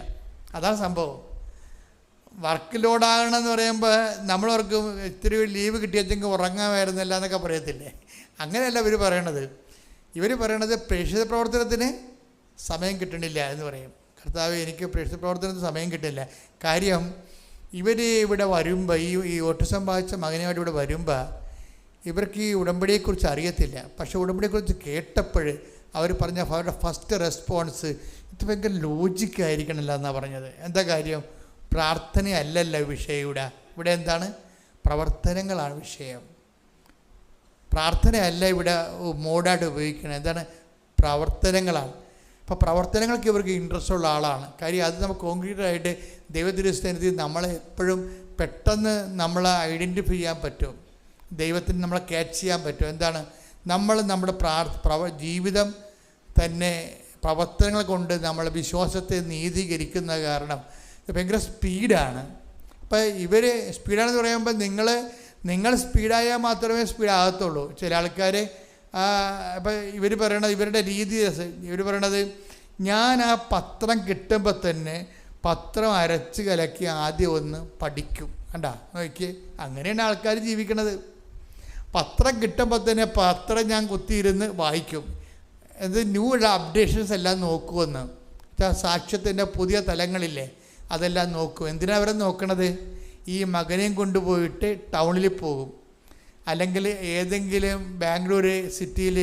B: അതാണ് സംഭവം. വർക്ക് ലോഡാകണമെന്ന് പറയുമ്പോൾ നമ്മളവർക്ക് ഇത്തിരി ലീവ് കിട്ടിയെങ്കിൽ ഉറങ്ങാമായിരുന്നില്ല എന്നൊക്കെ പറയത്തില്ലേ? അങ്ങനെയല്ല ഇവർ പറയണത്. ഇവർ പറയണത് പ്രേക്ഷിത പ്രവർത്തനത്തിന് സമയം കിട്ടണില്ല എന്ന് പറയും. കർത്താവ്, എനിക്ക് പ്രേക്ഷിത പ്രവർത്തനത്തിന് സമയം കിട്ടില്ല. കാര്യം ഇവർ ഇവിടെ വരുമ്പോൾ ഈ ഓട്ടിസം ബാധിച്ച മകനുമായിട്ട് ഇവിടെ വരുമ്പോൾ ഇവർക്ക് ഈ ഉടമ്പടിയെക്കുറിച്ച് അറിയത്തില്ല. പക്ഷേ ഉടമ്പടിയെക്കുറിച്ച് കേട്ടപ്പോൾ അവർ പറഞ്ഞ അവരുടെ ഫസ്റ്റ് റെസ്പോൺസ് ഇത് ഭയങ്കര ലോജിക്കായിരിക്കണമല്ലോ എന്നാണ് പറഞ്ഞത്. എന്താ കാര്യം? പ്രാർത്ഥനയല്ലല്ലോ വിഷയം. ഇവിടെ എന്താണ്? പ്രവർത്തനങ്ങളാണ് വിഷയം. പ്രാർത്ഥനയല്ല ഇവിടെ മോഡായിട്ട് ഉപയോഗിക്കുന്നത്. എന്താണ്? പ്രവർത്തനങ്ങളാണ്. അപ്പോൾ പ്രവർത്തനങ്ങൾക്ക് ഇവർക്ക് ഇൻട്രസ്റ്റ് ഉള്ള ആളാണ്. കാര്യം അത് നമുക്ക് കോൺക്രീറ്റായിട്ട് ദൈവത്തിരുസ്ഥനത്തിൽ നമ്മളെ എപ്പോഴും പെട്ടെന്ന് നമ്മളെ ഐഡൻറ്റിഫൈ ചെയ്യാൻ പറ്റും. ദൈവത്തിന് നമ്മളെ ക്യാച്ച് ചെയ്യാൻ പറ്റും. എന്താണ്? നമ്മൾ നമ്മുടെ ജീവിതം തന്നെ പ്രവർത്തനങ്ങൾ കൊണ്ട് നമ്മൾ വിശ്വാസത്തെ നീതീകരിക്കുന്ന കാരണം ഭയങ്കര സ്പീഡാണ്. അപ്പം ഇവർ സ്പീഡാണെന്ന് പറയുമ്പോൾ നിങ്ങൾ സ്പീഡായാൽ മാത്രമേ സ്പീഡാകത്തുള്ളൂ. ചില ആൾക്കാർ ഇപ്പം ഇവർ പറയണത്, ഇവരുടെ രീതി ഇവർ പറയണത്, ഞാൻ ആ പത്രം കിട്ടുമ്പോൾ തന്നെ പത്രം അരച്ച് കലക്കി ആദ്യം ഒന്ന് പഠിക്കും. കണ്ടാ നോക്കി, അങ്ങനെയാണ് ആൾക്കാർ ജീവിക്കണത്. പത്രം കിട്ടുമ്പോൾ തന്നെ പത്രം ഞാൻ കുത്തിയിരുന്ന് വായിക്കും. ഇത് ന്യൂ അപ്ഡേഷൻസ് എല്ലാം നോക്കുമെന്ന്. സാക്ഷ്യത്തിൻ്റെ പുതിയ തലങ്ങളില്ലേ, അതെല്ലാം നോക്കും. എന്തിനാണ് അവരെ നോക്കണത്? ഈ മകനെയും കൊണ്ടുപോയിട്ട് ടൗണിൽ പോകും, അല്ലെങ്കിൽ ഏതെങ്കിലും ബാംഗ്ലൂർ സിറ്റിയിൽ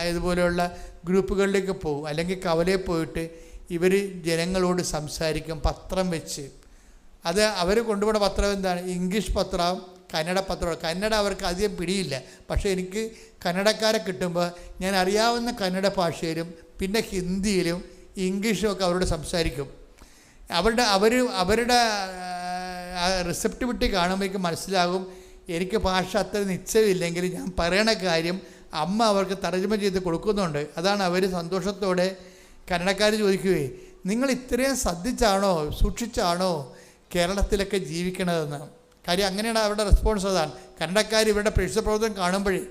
B: അതുപോലെയുള്ള ഗ്രൂപ്പുകളിലേക്ക് പോകും, അല്ലെങ്കിൽ കവലയിൽ പോയിട്ട് ഇവർ ജനങ്ങളോട് സംസാരിക്കും പത്രം വെച്ച്. അത് അവർ കൊണ്ടുപോകുന്ന പത്രം എന്താണ്? ഇംഗ്ലീഷ് പത്രം, കന്നഡ പത്രം. കന്നഡ അവർക്ക് അധികം പിടിയില്ല. പക്ഷേ എനിക്ക് കന്നഡക്കാരെ കിട്ടുമ്പോൾ ഞാൻ അറിയാവുന്ന കന്നഡ ഭാഷയിലും പിന്നെ ഹിന്ദിയിലും ഇംഗ്ലീഷും ഒക്കെ അവരോട് സംസാരിക്കും. അവരുടെ റിസപ്റ്റിവിറ്റി കാണുമ്പോഴേക്കും മനസ്സിലാകും എനിക്ക് ഭാഷ അത്ര നിശ്ചയമില്ലെങ്കിൽ ഞാൻ പറയണ കാര്യം അമ്മ അവർക്ക് തർജ്ജമ ചെയ്ത് കൊടുക്കുന്നുണ്ട്. അതാണ് അവർ സന്തോഷത്തോടെ കന്നഡക്കാർ ചോദിക്കുകയെ, നിങ്ങൾ ഇത്രയും ശ്രദ്ധിച്ചാണോ സൂക്ഷിച്ചാണോ കേരളത്തിലൊക്കെ ജീവിക്കണതെന്ന്. കാര്യം അങ്ങനെയാണ് അവരുടെ റെസ്പോൺസ്. അതാണ് കന്നഡക്കാർ ഇവരുടെ പ്രേക്ഷിത പ്രവർത്തനം കാണുമ്പോഴേ.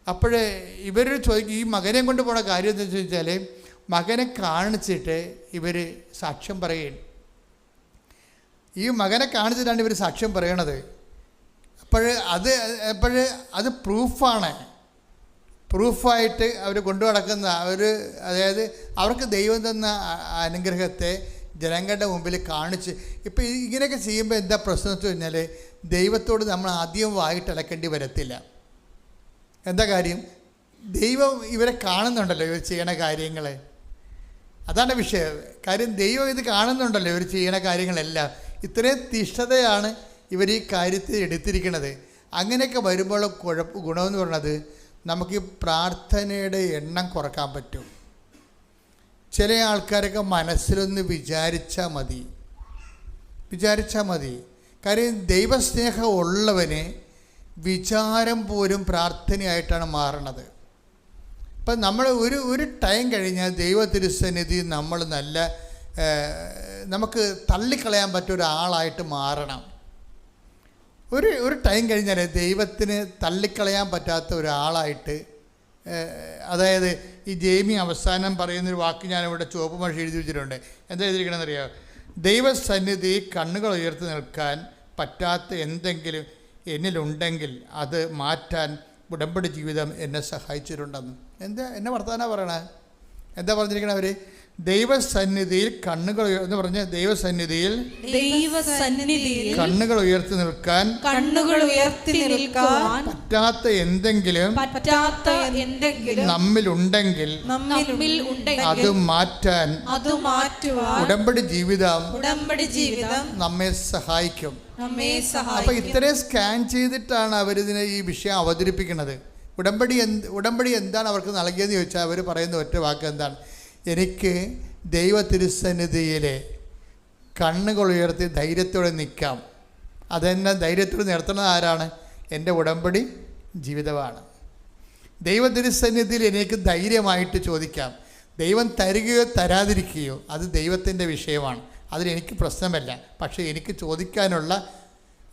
B: അപ്പോഴേ ഇവർ ചോദിക്കും, ഈ മകനെ കൊണ്ട് പോണ കാര്യം എന്താണെന്ന് ചോദിച്ചാൽ, മകനെ കാണിച്ചിട്ട് ഇവർ സാക്ഷ്യം പറയുകയാണ്. ഈ മകനെ കാണിച്ചിട്ടാണ് ഇവർ സാക്ഷ്യം പറയണത്. അത് പ്രൂഫാണ്. പ്രൂഫായിട്ട് അവർ കൊണ്ടു നടക്കുന്ന അതായത് അവർക്ക് ദൈവം തന്ന അനുഗ്രഹത്തെ ജനങ്ങളുടെ മുമ്പിൽ കാണിച്ച്. ഇപ്പം ഇങ്ങനെയൊക്കെ ചെയ്യുമ്പോൾ എന്താ പ്രശ്നം എന്ന് വെച്ച് കഴിഞ്ഞാൽ, ദൈവത്തോട് നമ്മൾ ആദ്യം വായിട്ടടക്കേണ്ടി വരത്തില്ല. എന്താ കാര്യം? ദൈവം ഇവരെ കാണുന്നുണ്ടല്ലോ, ഇവർ ചെയ്യണ കാര്യങ്ങൾ. അതാണ് വിഷയം. കാര്യം ദൈവം ഇത് കാണുന്നുണ്ടല്ലോ ഇവർ ചെയ്യണ കാര്യങ്ങളെല്ലാം. ഇത്രയും തിഷ്ഠതയാണ് ഇവർ ഈ കാര്യത്തിൽ എടുത്തിരിക്കുന്നത്. അങ്ങനെയൊക്കെ വരുമ്പോൾ ഗുണമെന്ന് പറയുന്നത്, നമുക്ക് പ്രാർത്ഥനയുടെ എണ്ണം കുറക്കാൻ പറ്റും. ചില ആൾക്കാരൊക്കെ മനസ്സിലൊന്ന് വിചാരിച്ചാൽ മതി. കാര്യം ദൈവസ്നേഹം ഉള്ളവന് വിചാരം പോലും പ്രാർത്ഥനയായിട്ടാണ് മാറണത്. ഇപ്പം നമ്മൾ ഒരു ടൈം കഴിഞ്ഞാൽ ദൈവ തിരുസന്നിധി നമ്മൾ നമുക്ക് തള്ളിക്കളയാൻ പറ്റിയ ഒരാളായിട്ട് മാറണം. ഒരു ടൈം കഴിഞ്ഞാൽ ദൈവത്തിന് തള്ളിക്കളയാൻ പറ്റാത്ത ഒരാളായിട്ട്, അതായത് ഈ ജെയ്മി അവസാനം പറയുന്നൊരു വാക്ക് ഞാനിവിടെ ചുവപ്പ് മഷി എഴുതി വെച്ചിട്ടുണ്ട്. എന്താ എഴുതിയിരിക്കണമെന്ന് അറിയാമോ? ദൈവസന്നിധി കണ്ണുകൾ ഉയർത്തി നിൽക്കാൻ പറ്റാത്ത എന്തെങ്കിലും എന്നിലുണ്ടെങ്കിൽ അത് മാറ്റാൻ ഉടമ്പടി ജീവിതം എന്നെ സഹായിച്ചിട്ടുണ്ടെന്ന്. എന്നെ വർത്തമാനം പറയണേ. എന്താ പറഞ്ഞിരിക്കണേ അവർ? ദൈവസന്നിധിയിൽ കണ്ണുകൾ എന്ന് പറഞ്ഞ ദൈവസന്നിധിയിൽ കണ്ണുകൾ ഉയർത്തി നിൽക്കാൻ പറ്റാത്ത എന്തെങ്കിലും നമ്മിലുണ്ടെങ്കിൽ അത് മാറ്റാൻ ഉടമ്പടി ജീവിതം നമ്മെ സഹായിക്കും. അപ്പൊ ഇത്രയും സ്കാൻ ചെയ്തിട്ടാണ് അവരിതിനെ ഈ വിഷയം അവതരിപ്പിക്കുന്നത്. ഉടമ്പടി എന്താണ് അവർക്ക് നൽകിയതെന്ന് ചോദിച്ചാൽ അവർ പറയുന്ന ഒറ്റ വാക്ക് എന്താണ്? എനിക്ക് ദൈവ തിരുസന്നിധിയിലെ കണ്ണുകൾ ഉയർത്തി ധൈര്യത്തോടെ നിൽക്കാം. അതെന്നെ ധൈര്യത്തോടെ നിർത്തുന്നത് ആരാണ്? എൻ്റെ ഉടമ്പടി ജീവിതമാണ്. ദൈവ തിരുസന്നിധിയിൽ എനിക്ക് ധൈര്യമായിട്ട് ചോദിക്കാം. ദൈവം തരികയോ തരാതിരിക്കുകയോ അത് ദൈവത്തിൻ്റെ വിഷയമാണ്. അതിലെനിക്ക് പ്രശ്നമല്ല. പക്ഷേ എനിക്ക് ചോദിക്കാനുള്ള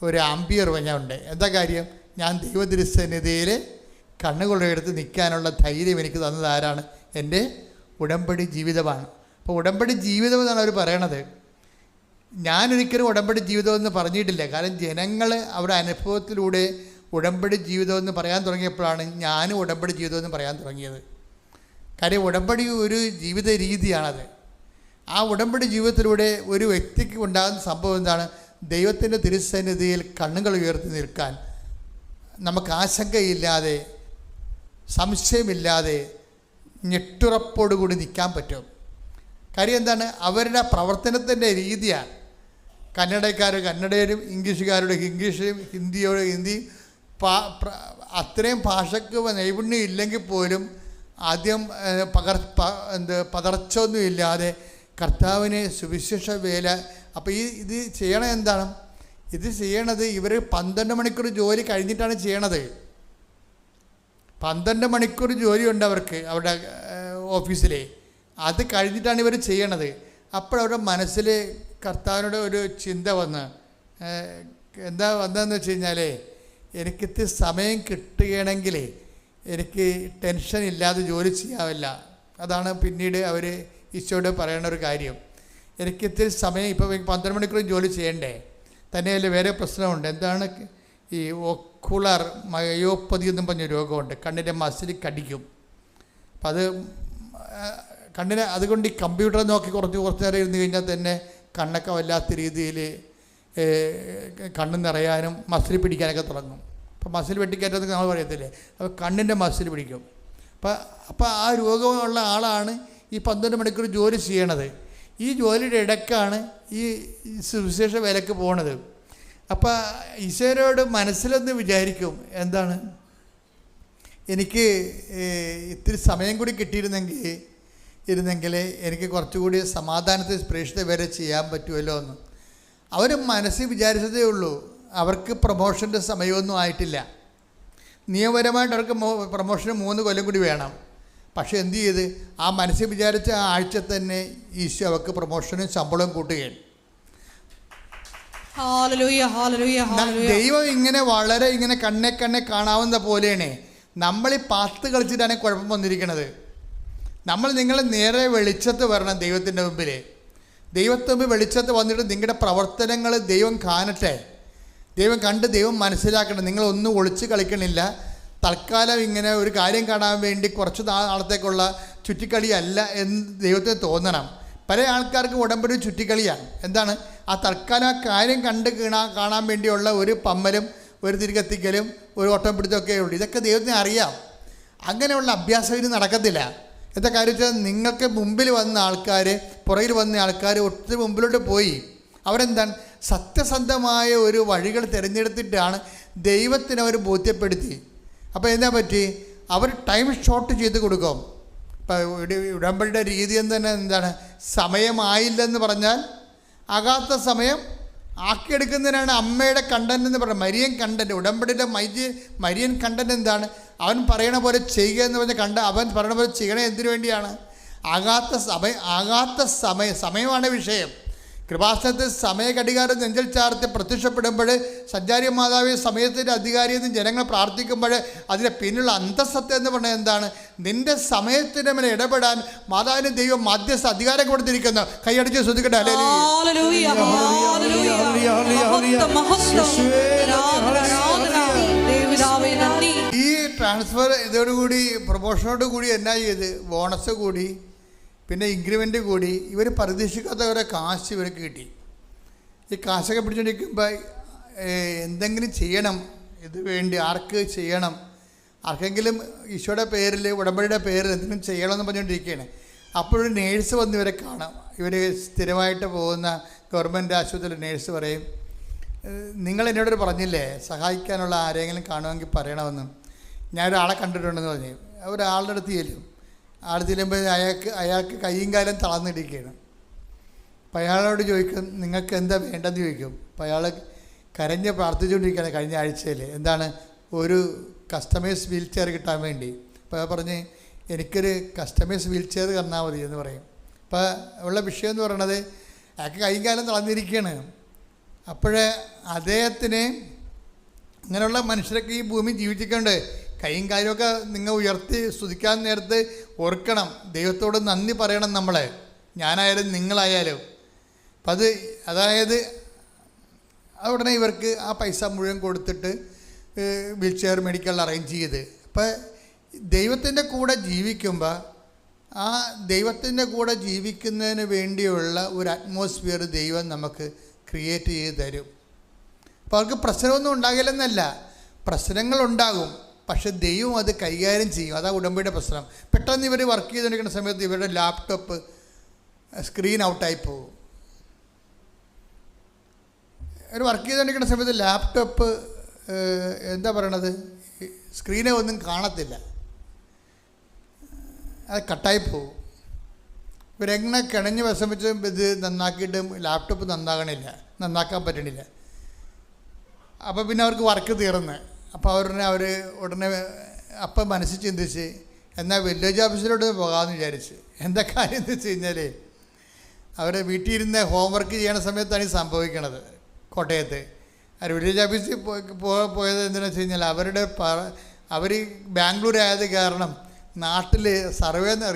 B: ഒരു ആംബിയർ ഉണ്ട്. എന്താ കാര്യം? ഞാൻ ദൈവ തിരുസന്നിധിയിൽ കണ്ണുകൾ ഉയർത്തി നിൽക്കാനുള്ള ധൈര്യം എനിക്ക് തന്നത് ആരാണ്? എൻ്റെ ഉടമ്പടി ജീവിതമാണ്. അപ്പോൾ ഉടമ്പടി ജീവിതം എന്നാണ് അവർ പറയണത്. ഞാനൊരിക്കലും ഉടമ്പടി ജീവിതമെന്ന് പറഞ്ഞിട്ടില്ല. കാരണം ജനങ്ങൾ അവരുടെ അനുഭവത്തിലൂടെ ഉടമ്പടി ജീവിതമെന്ന് പറയാൻ തുടങ്ങിയപ്പോഴാണ് ഞാനും ഉടമ്പടി ജീവിതമെന്ന് പറയാൻ തുടങ്ങിയത്. കാര്യം ഉടമ്പടി ഒരു ജീവിത രീതിയാണത്. ആ ഉടമ്പടി ജീവിതത്തിലൂടെ ഒരു വ്യക്തിക്ക് ഉണ്ടാകുന്ന സംഭവം എന്താണ്? ദൈവത്തിൻ്റെ തിരുസന്നിധിയിൽ കണ്ണുകൾ ഉയർത്തി നിൽക്കാൻ നമുക്ക് ആശങ്കയില്ലാതെ, സംശയമില്ലാതെ, ഞെട്ടുറപ്പോടുകൂടി നിൽക്കാൻ പറ്റും. കാര്യം എന്താണ്? അവരുടെ പ്രവർത്തനത്തിൻ്റെ രീതിയാണ്. കന്നഡയിലും ഇംഗ്ലീഷുകാരുടെ ഇംഗ്ലീഷും ഹിന്ദിയോട് ഹിന്ദി. അത്രയും ഭാഷയ്ക്ക് നൈപുണ്യം ഇല്ലെങ്കിൽ പോലും ആദ്യം പതർച്ചൊന്നും ഇല്ലാതെ കർത്താവിനെ സുവിശേഷ വേല. അപ്പോൾ ഇത് ചെയ്യണത് എന്താണ്? ഇത് ചെയ്യണത് ഇവർ 12 മണിക്കൂർ ജോലി കഴിഞ്ഞിട്ടാണ് ചെയ്യണത്. 12 മണിക്കൂർ ജോലിയുണ്ട് അവർക്ക് അവരുടെ ഓഫീസിൽ. അത് കഴിഞ്ഞിട്ടാണ് ഇവർ ചെയ്യണത്. അപ്പോഴവരുടെ മനസ്സിൽ കർത്താവിനോട് ഒരു ചിന്ത വന്ന്, എന്താണെന്ന് വെച്ച് കഴിഞ്ഞാൽ എനിക്കിത്തിരി സമയം കിട്ടുകയാണെങ്കിൽ എനിക്ക് ടെൻഷൻ ഇല്ലാതെ ജോലി ചെയ്യാവില്ല. അതാണ് പിന്നീട് അവർ ഈശോയോട് പറയണ ഒരു കാര്യം. എനിക്കിത്തിരി സമയം, ഇപ്പോൾ 12 മണിക്കൂർ ജോലി ചെയ്യണ്ടേ. തന്നെയല്ല വേറെ പ്രശ്നമുണ്ട്. എന്താണ് ഈ ഒക്കുലർ മയോപ്പതി എന്നും പറഞ്ഞ രോഗമുണ്ട്. കണ്ണിൻ്റെ മസിൽ കടിക്കും. അപ്പം അത് കണ്ണിന് അതുകൊണ്ട് ഈ കമ്പ്യൂട്ടർ നോക്കി കുറച്ച് നേരം ഇരുന്ന് കഴിഞ്ഞാൽ തന്നെ കണ്ണൊക്കെ വല്ലാത്ത രീതിയിൽ കണ്ണ് നിറയാനും മസിൽ പിടിക്കാനൊക്കെ തുടങ്ങും. അപ്പോൾ മസിൽ വെട്ടിക്കയറ്റെന്നൊക്കെ നമ്മൾ പറയത്തില്ലേ, അപ്പോൾ കണ്ണിൻ്റെ മസിൽ പിടിക്കും. അപ്പോൾ ആ രോഗമുള്ള ആളാണ് ഈ 12 മണിക്കൂർ ജോലി ചെയ്യണത്. ഈ ജോലിയുടെ ഇടയ്ക്കാണ് ഈ സുവിശേഷ വേലയ്ക്ക് പോണത്. അപ്പോൾ ഈശോയോട് മനസ്സിലൊന്ന് വിചാരിക്കും, എന്താണ് എനിക്ക് ഇത്തിരി സമയം കൂടി കിട്ടിയിരുന്നെങ്കിൽ എനിക്ക് കുറച്ചുകൂടി സമാധാനത്തിൽ പ്രേക്ഷിത വരെ ചെയ്യാൻ പറ്റുമല്ലോ എന്ന്. അവർ മനസ്സിൽ വിചാരിച്ചതേ ഉള്ളൂ. അവർക്ക് പ്രൊമോഷൻ്റെ സമയമൊന്നും ആയിട്ടില്ല. നിയമപരമായിട്ട് അവർക്ക് പ്രൊമോഷന് 3 കൊല്ലം കൂടി വേണം. പക്ഷേ എന്ത് ചെയ്ത് ആ മനസ്സിൽ വിചാരിച്ച ആ ആഴ്ച തന്നെ ഈശോ അവർക്ക് പ്രൊമോഷനും ശമ്പളവും കൂട്ടുകയാണ്. ദൈവം ഇങ്ങനെ വളരെ ഇങ്ങനെ കണ്ണെ കാണാവുന്ന പോലെയാണ്. നമ്മൾ ഈ പാത്ത് കളിച്ചിട്ടാണ് കുഴപ്പം വന്നിരിക്കുന്നത്. നിങ്ങൾ നേരെ വെളിച്ചത്ത് വരണം ദൈവത്തിൻ്റെ മുമ്പിൽ. ദൈവത്തിന് മുമ്പ് വെളിച്ചത്ത് വന്നിട്ട് നിങ്ങളുടെ പ്രവർത്തനങ്ങൾ ദൈവം കാണട്ടെ. ദൈവം കണ്ട് ദൈവം മനസ്സിലാക്കണം. നിങ്ങളൊന്നും ഒളിച്ച് കളിക്കണില്ല. തൽക്കാലം ഇങ്ങനെ ഒരു കാര്യം കാണാൻ വേണ്ടി കുറച്ച് നാളത്തേക്കുള്ള ചുറ്റിക്കളിയല്ല എന്ന് ദൈവത്തിന് തോന്നണം. പല ആൾക്കാർക്ക് ഉടമ്പടി ചുറ്റിക്കളിയാണ്. എന്താണ് ആ തൽക്കാലം ആ കാര്യം കാണാൻ വേണ്ടിയുള്ള ഒരു പമ്മലും ഒരു തിരികെത്തിക്കലും ഒരു ഓട്ടം പിടുത്തമൊക്കെ ഉള്ളൂ. ഇതൊക്കെ ദൈവത്തിന് അറിയാം. അങ്ങനെയുള്ള അഭ്യാസം ഇനി നടക്കത്തില്ല. എന്താ കാര്യം വെച്ചാൽ നിങ്ങൾക്ക് മുമ്പിൽ വന്ന ആൾക്കാർ, പുറകിൽ വന്ന ആൾക്കാർ ഒത്തിരി മുമ്പിലോട്ട് പോയി. അവരെന്താണ് സത്യസന്ധമായ ഒരു വഴികൾ തിരഞ്ഞെടുത്തിട്ടാണ് ദൈവത്തിന് അവർ ബോധ്യപ്പെടുത്തി. അപ്പോൾ എന്താ പറ്റി, അവർ ടൈം ഷോർട്ട് ചെയ്ത് കൊടുക്കും. ഇപ്പോൾ ഉടമ്പടിയുടെ രീതി തന്നെ എന്താണ്, സമയമായില്ലെന്ന് പറഞ്ഞാൽ ആകാത്ത സമയം ആക്കിയെടുക്കുന്നതിനാണ് അമ്മയുടെ കണ്ടന്റ് എന്ന് പറയുന്നത്. മരിയൻ കണ്ടന്റ്, ഉടമ്പടിയുടെ മരിയൻ കണ്ടന്റ് എന്താണ്, അവൻ പറയണ പോലെ ചെയ്യുക എന്ന് പറഞ്ഞ അവൻ പറയണ പോലെ ചെയ്യണേ എന്തിനു വേണ്ടിയാണ്? ആകാത്ത സമയമാണ് വിഷയം. കൃപാസനത്തിൽ സമയഘടികാരം നെഞ്ചൽ ചാർത്തി പ്രത്യക്ഷപ്പെടുമ്പോൾ സഞ്ചാരി മാതാവിൻ്റെ സമയത്തിൻ്റെ അധികാരിയെന്ന് ജനങ്ങൾ പ്രാർത്ഥിക്കുമ്പോൾ അതിൻ്റെ പിന്നിലുള്ള അന്തസ്സത്ത എന്ന് പറഞ്ഞാൽ എന്താണ്, നിൻ്റെ സമയത്തിൻ്റെ മേലെ ഇടപെടാൻ മാതാവിന് ദൈവം മധ്യസ്ഥ അധികാരം കൊടുത്തിരിക്കുന്നു. കൈയടിച്ച് ശ്രദ്ധിക്കട്ടെ. ഈ ട്രാൻസ്ഫർ ഇതോടുകൂടി പ്രൊമോഷനോട് കൂടി എന്നാ ചെയ്ത്, ബോണസ് കൂടി, പിന്നെ ഇൻക്രിമെൻ്റ് കൂടി. ഇവർ പ്രതീക്ഷിക്കാത്ത ഓരോ കാശ് ഇവർക്ക് കിട്ടി. ഈ കാശൊക്കെ പിടിച്ചുകൊണ്ടിരിക്കുമ്പോൾ എന്തെങ്കിലും ചെയ്യണം, ഇത് വേണ്ടി ആർക്ക് ചെയ്യണം, ആർക്കെങ്കിലും ഈശോയുടെ പേരിൽ ഉടമ്പടിയുടെ പേരിൽ എന്തെങ്കിലും ചെയ്യണമെന്ന് പറഞ്ഞുകൊണ്ടിരിക്കുകയാണ്. അപ്പോഴൊരു നേഴ്സ് വന്ന് ഇവരെ കാണാം. ഇവർ സ്ഥിരമായിട്ട് പോകുന്ന ഗവൺമെൻറ് ആശുപത്രിയിൽ നേഴ്സ് പറയും, നിങ്ങൾ എന്നോട് പറഞ്ഞില്ലേ സഹായിക്കാനുള്ള ആരെങ്കിലും കാണുമെങ്കിൽ പറയണമെന്ന്. ഞാനൊരാളെ കണ്ടിട്ടുണ്ടെന്ന് പറഞ്ഞു. ഒരാളുടെ അടുത്ത് ചെല്ലും. ആൾ ചെല്ലുമ്പോൾ അയാൾക്ക് കൈയും കാലം തളർന്നിരിക്കുകയാണ്. അപ്പം അയാളോട് ചോദിക്കും, നിങ്ങൾക്ക് എന്താ വേണ്ടെന്ന് ചോദിക്കും. അപ്പം അയാൾ കരഞ്ഞ് പ്രാർത്ഥിച്ചുകൊണ്ടിരിക്കുകയാണ് കഴിഞ്ഞ ആഴ്ചയിൽ. എന്താണ്, ഒരു കസ്റ്റമൈസ് വീൽ ചെയർ കിട്ടാൻ വേണ്ടി. അപ്പോൾ അയാൾ പറഞ്ഞ് എനിക്കൊരു കസ്റ്റമൈസ് വീൽ ചെയർ തന്നാൽ മതി എന്ന് പറയും. അപ്പോൾ ഉള്ള വിഷയം എന്ന് പറയണത് അയാൾക്ക് കൈയും കാലം തളർന്നിരിക്കുകയാണ്. അപ്പോഴേ അദ്ദേഹത്തിന് അങ്ങനെയുള്ള മനുഷ്യരൊക്കെ ഈ ഭൂമി ജീവിച്ചിട്ടുണ്ട്. കൈയും കാര്യമൊക്കെ നിങ്ങൾ ഉയർത്തി സ്തുതിക്കാൻ നേരത്ത് ഓർക്കണം, ദൈവത്തോട് നന്ദി പറയണം നമ്മൾ, ഞാനായാലും നിങ്ങളായാലും. അപ്പം അതായത് ഉടനെ ഇവർക്ക് ആ പൈസ മുഴുവൻ കൊടുത്തിട്ട് വീൽ ചെയർ മെഡിക്കൽ അറേഞ്ച് ചെയ്ത്. അപ്പം ദൈവത്തിൻ്റെ കൂടെ ജീവിക്കുമ്പോൾ ആ ദൈവത്തിൻ്റെ കൂടെ ജീവിക്കുന്നതിന് വേണ്ടിയുള്ള ഒരു അറ്റ്മോസ്ഫിയർ ദൈവം നമുക്ക് ക്രിയേറ്റ് ചെയ്ത് തരും. അപ്പോൾ അവർക്ക് പ്രശ്നമൊന്നും ഉണ്ടാകില്ലെന്നല്ല, പ്രശ്നങ്ങളുണ്ടാകും, പക്ഷെ ദൈവം അത് കൈകാര്യം ചെയ്യും. അതാ ഉടമ്പടിയുടെ പ്രശ്നം. പെട്ടെന്ന് ഇവർ വർക്ക് ചെയ്തുകൊണ്ടിരിക്കുന്ന സമയത്ത് ഇവരുടെ ലാപ്ടോപ്പ് സ്ക്രീൻ ഔട്ടായി പോകും. ഇവർ വർക്ക് ചെയ്തുകൊണ്ടിരിക്കുന്ന സമയത്ത് ലാപ്ടോപ്പ് എന്താ പറയണത്, സ്ക്രീനെ ഒന്നും കാണത്തില്ല, അത് കട്ടായി പോകും. ഇവരെങ്ങനെ കിണഞ്ഞ് വിഷമിച്ച് ഇത് നന്നാക്കിയിട്ട് ലാപ്ടോപ്പ് നന്നാക്കാൻ പറ്റണില്ല. അപ്പോൾ പിന്നെ അവർക്ക് വർക്ക് തീർന്ന്. അപ്പോൾ ഉടനെ അപ്പം മനസ്സിൽ ചിന്തിച്ച് എന്നാൽ വില്ലേജ് ഓഫീസിലോട്ട് പോകാമെന്ന് വിചാരിച്ച്. എന്താ കാര്യം എന്ന് വെച്ച് കഴിഞ്ഞാൽ അവർ വീട്ടിലിരുന്ന് ഹോംവർക്ക് ചെയ്യണ സമയത്താണ് ഈ സംഭവിക്കണത്. കോട്ടയത്ത്. അവർ വില്ലേജ് ഓഫീസിൽ പോയത് എന്തിനാണെന്ന് വെച്ച് കഴിഞ്ഞാൽ അവർ ബാംഗ്ലൂർ ആയത് കാരണം നാട്ടിൽ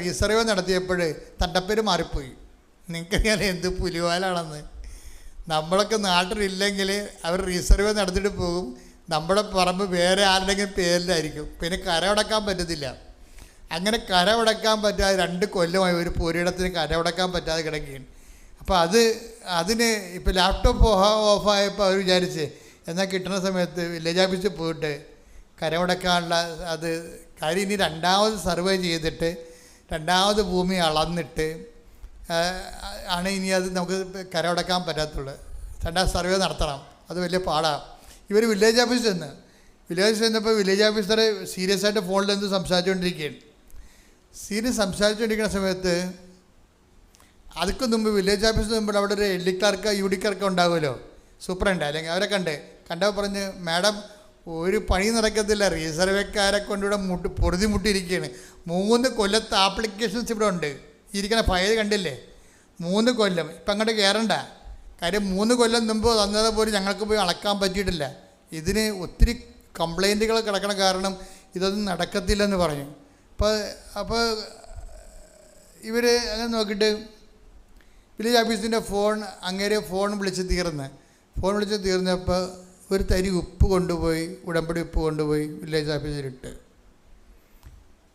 B: റീസർവേ നടത്തിയപ്പോൾ തണ്ടപ്പേര് മാറിപ്പോയി. നിങ്ങൾക്കറിയാലോ എന്ത് പുലിവാലാണെന്ന്. നമ്മളൊക്കെ നാട്ടിലില്ലെങ്കിൽ അവർ റീസർവേ നടത്തിയിട്ട് പോകും, നമ്മുടെ പറമ്പ് വേറെ ആരുടെങ്കിലും പേരിലായിരിക്കും. പിന്നെ കരമടക്കാൻ പറ്റത്തില്ല. അങ്ങനെ കരമടക്കാൻ പറ്റാതെ 2 കൊല്ലമായി ഒരു പുരയിടത്തിന് കരമടക്കാൻ പറ്റാതെ കിടക്കുകയാണ്. അപ്പോൾ അതിന് ഇപ്പോൾ ലാപ്ടോപ്പ് ഓഫായപ്പോൾ അവർ വിചാരിച്ച് എന്നാൽ കിട്ടുന്ന സമയത്ത് വില്ലേജ് ഓഫീസിൽ പോയിട്ട് കരമടക്കാനുള്ള കാര്യം ഇനി 2ാമത് സർവേ ചെയ്തിട്ട് 2ാമത് ഭൂമി അളന്നിട്ട് ആണ് ഇനി അത് നമുക്ക് കരമടക്കാൻ പറ്റാത്തുള്ളൂ. 2ാം സർവേ നടത്തണം. അത് വലിയ പാടാണ്. ഇവർ വില്ലേജ് ഓഫീസിൽ ചെന്നപ്പോൾ വില്ലേജ് ഓഫീസറെ സീരിയസ് ആയിട്ട് ഫോണിൽ എന്ത് സംസാരിച്ചുകൊണ്ടിരിക്കുകയാണ്. സംസാരിച്ചുകൊണ്ടിരിക്കുന്ന സമയത്ത് അതൊക്കെ മുമ്പ് വില്ലേജ് ഓഫീസിന് മുമ്പ് അവിടെ ഒരു LD ക്ലർക്ക് UD ക്ലർക്ക് ഉണ്ടാകുമല്ലോ, സൂപ്രണ്ട്, അല്ലെങ്കിൽ അവരെ കണ്ടപ്പോൾ പറഞ്ഞ് മാഡം ഒരു പണി നടക്കത്തില്ല, റീസർവേക്കാരെ കൊണ്ടിവിടെ പൊറുതി മുട്ടിയിരിക്കുകയാണ്. 3 കൊല്ലത്തെ ആപ്ലിക്കേഷൻസ് ഇവിടെ ഉണ്ട്. ഇരിക്കണ ഫയൽ കണ്ടില്ലേ, 3 കൊല്ലം. ഇപ്പം അങ്ങോട്ട് കയറണ്ട. കാര്യം 3 കൊല്ലം മുമ്പ് തന്നത് പോലും ഞങ്ങൾക്ക് പോയി അളക്കാൻ പറ്റിയിട്ടില്ല. ഇതിന് ഒത്തിരി കംപ്ലൈൻറ്റുകൾ കിടക്കണ കാരണം ഇതൊന്നും നടക്കത്തില്ലെന്ന് പറഞ്ഞു. അപ്പോൾ ഇവർ അങ്ങനെ നോക്കിയിട്ട് വില്ലേജ് ഓഫീസിൻ്റെ ഫോൺ വിളിച്ച് തീർന്നപ്പോൾ ഒരു തരി ഉപ്പ് കൊണ്ടുപോയി, ഉടമ്പടി ഉപ്പ് കൊണ്ടുപോയി വില്ലേജ് ഓഫീസിലിട്ട്.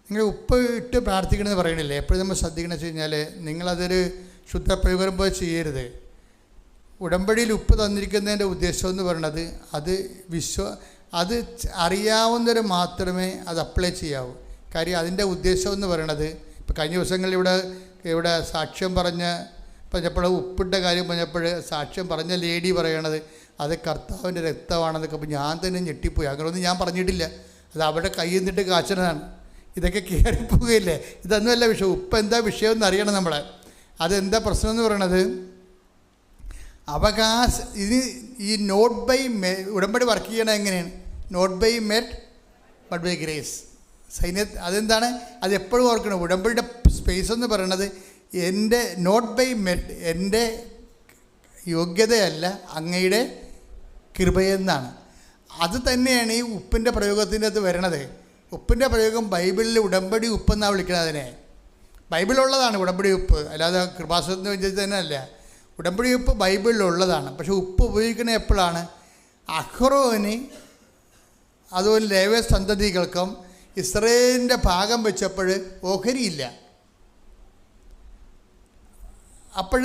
B: നിങ്ങൾ ഉപ്പ് ഇട്ട് പ്രാർത്ഥിക്കണമെന്ന് പറയണില്ലേ? എപ്പോഴും നമ്മൾ ശ്രദ്ധിക്കണമെന്ന് വെച്ച് കഴിഞ്ഞാൽ നിങ്ങളതൊരു ശുദ്ധപ്രയോഗം പോലെ ചെയ്യരുത്. ഉടമ്പടിയിൽ ഉപ്പ് തന്നിരിക്കുന്നതിൻ്റെ ഉദ്ദേശം എന്ന് പറയുന്നത് അത് അറിയാവുന്നവർ മാത്രമേ അത് അപ്ലൈ ചെയ്യാവൂ. കാര്യം അതിൻ്റെ ഉദ്ദേശം എന്ന് പറയണത്, ഇപ്പോൾ കഴിഞ്ഞ ദിവസങ്ങളിൽ ഇവിടെ സാക്ഷ്യം പറഞ്ഞപ്പോൾ ഉപ്പിട്ട കാര്യം പറഞ്ഞപ്പോൾ സാക്ഷ്യം പറഞ്ഞ ലേഡി പറയണത് അത് കർത്താവിൻ്റെ രക്തമാണെന്നൊക്കെ. അപ്പോൾ ഞാൻ തന്നെ ഞെട്ടിപ്പോയി. അങ്ങനെയൊന്നും ഞാൻ പറഞ്ഞിട്ടില്ല, അത് അവിടെ കയ്യിൽ നിന്നിട്ട് കാച്ചണതാണ്. ഇതൊക്കെ കയറിപ്പോവുകയില്ലേ? ഇതൊന്നുമല്ല വിഷയം. ഉപ്പ് എന്താ വിഷയമെന്ന് അറിയണം നമ്മൾ. അതെന്താ പ്രശ്നം എന്ന് പറയണത്, ഇത് ഈ നോട്ട് ബൈ ഉടമ്പടി വർക്ക് ചെയ്യണത് എങ്ങനെയാണ്? Not by merit but by grace. അതെന്താണ്? അത് എപ്പോഴും ഓർക്കണം. ഉടമ്പടിയുടെ സ്പേസ് എന്ന് പറയണത് നോട്ട് ബൈ മെറ്റ്, എൻ്റെ യോഗ്യതയല്ല, അങ്ങയുടെ കൃപയെന്നാണ്. അത് തന്നെയാണ് ഈ ഉപ്പിൻ്റെ പ്രയോഗത്തിൻ്റെ അത് വരണത്. ഉപ്പിൻ്റെ പ്രയോഗം ബൈബിളിൽ ഉടമ്പടി ഉപ്പെന്നാണ് വിളിക്കുന്നത്. അതിനെ ബൈബിളുള്ളതാണ് ഉടമ്പടി ഉപ്പ്, അല്ലാതെ കൃപാസനത്തിന് വെച്ചിട്ട് തന്നെ അല്ല. ഉടമ്പടി ഉപ്പ് ബൈബിളിലുള്ളതാണ്. പക്ഷെ ഉപ്പ് ഉപയോഗിക്കുന്നത് എപ്പോഴാണ്? അഹ്റോന് അതുപോലെ ലേവ്യ സന്തതികൾക്കും ഇസ്രയേലിൻ്റെ ഭാഗം വെച്ചപ്പോൾ ഓഹരിയില്ല. അപ്പോൾ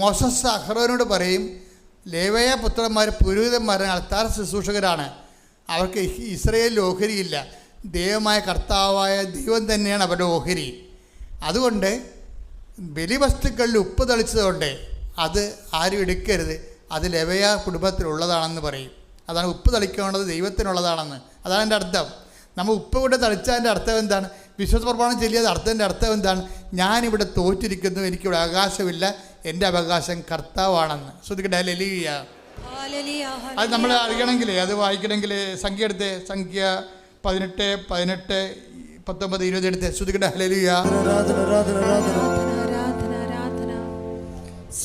B: മോസസ് അഹ്റോനോട് പറയും, ലേവ്യ പുത്രന്മാർ പുരോഹിതന്മാർ അൾത്താർ ശുശ്രൂഷകരാണ്, അവർക്ക് ഇസ്രയേലിൽ ഓഹരിയില്ല. ദൈവമായ കർത്താവായ ദൈവം തന്നെയാണ് അവരുടെ ഓഹരി. അതുകൊണ്ട് ബലിവസ്തുക്കളിൽ ഉപ്പ് തളിച്ചതുകൊണ്ട് അത് ആരും എടുക്കരുത്, അത് ലേവ്യ കുടുംബത്തിലുള്ളതാണെന്ന് പറയും. അതാണ് ഉപ്പ് തളിക്കേണ്ടത് ദൈവത്തിനുള്ളതാണെന്ന്. അതാണ് എൻ്റെ അർത്ഥം. നമ്മൾ ഉപ്പ് കൂടെ തളിച്ചതിൻ്റെ അർത്ഥം എന്താണ്? വിശ്വാസ പ്രമാണം ചൊല്ലിയത് അർത്ഥത്തിൻ്റെ അർത്ഥം എന്താണ്? ഞാനിവിടെ തോറ്റിരിക്കുന്നു, എനിക്കിവിടെ അവകാശമില്ല, എൻ്റെ അവകാശം കർത്താവാണെന്ന്. ശ്രദ്ധിക്കട്ടെ, ഹല്ലേലൂയ. അത് നമ്മൾ അറിയണമെങ്കിൽ, അത് വായിക്കണമെങ്കിൽ സംഖ്യ എടുത്തേ, സംഖ്യ 18, 19, 20 എടുത്തേ. ശ്രദ്ധിക്കട്ടെ, ഹല്ലേലൂയ.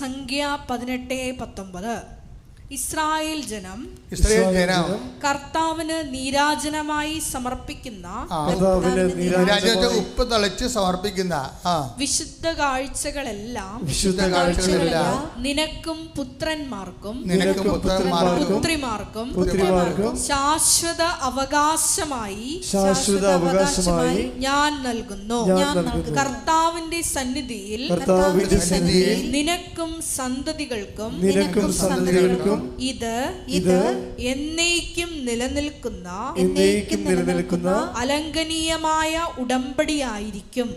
A: സംഖ്യ 18:19. ഇസ്രായേൽ ജനം കർത്താവിന് നീരാജനമായി സമർപ്പിക്കുന്ന
B: ഉപ്പ് തളിച്ച് സമർപ്പിക്കുന്ന
A: വിശുദ്ധ കാഴ്ചകളെല്ലാം നിനക്കും പുത്രന്മാർക്കും പുത്രിമാർക്കും ശാശ്വത അവകാശമായി ഞാൻ നൽകുന്നു. കർത്താവിന്റെ സന്നിധിയിൽ നിനക്കും സന്തതികൾക്കും ഇത് എന്നേക്കും നിലനിൽക്കുന്ന അലംഘനീയമായ ഉടമ്പടിയായിരിക്കും.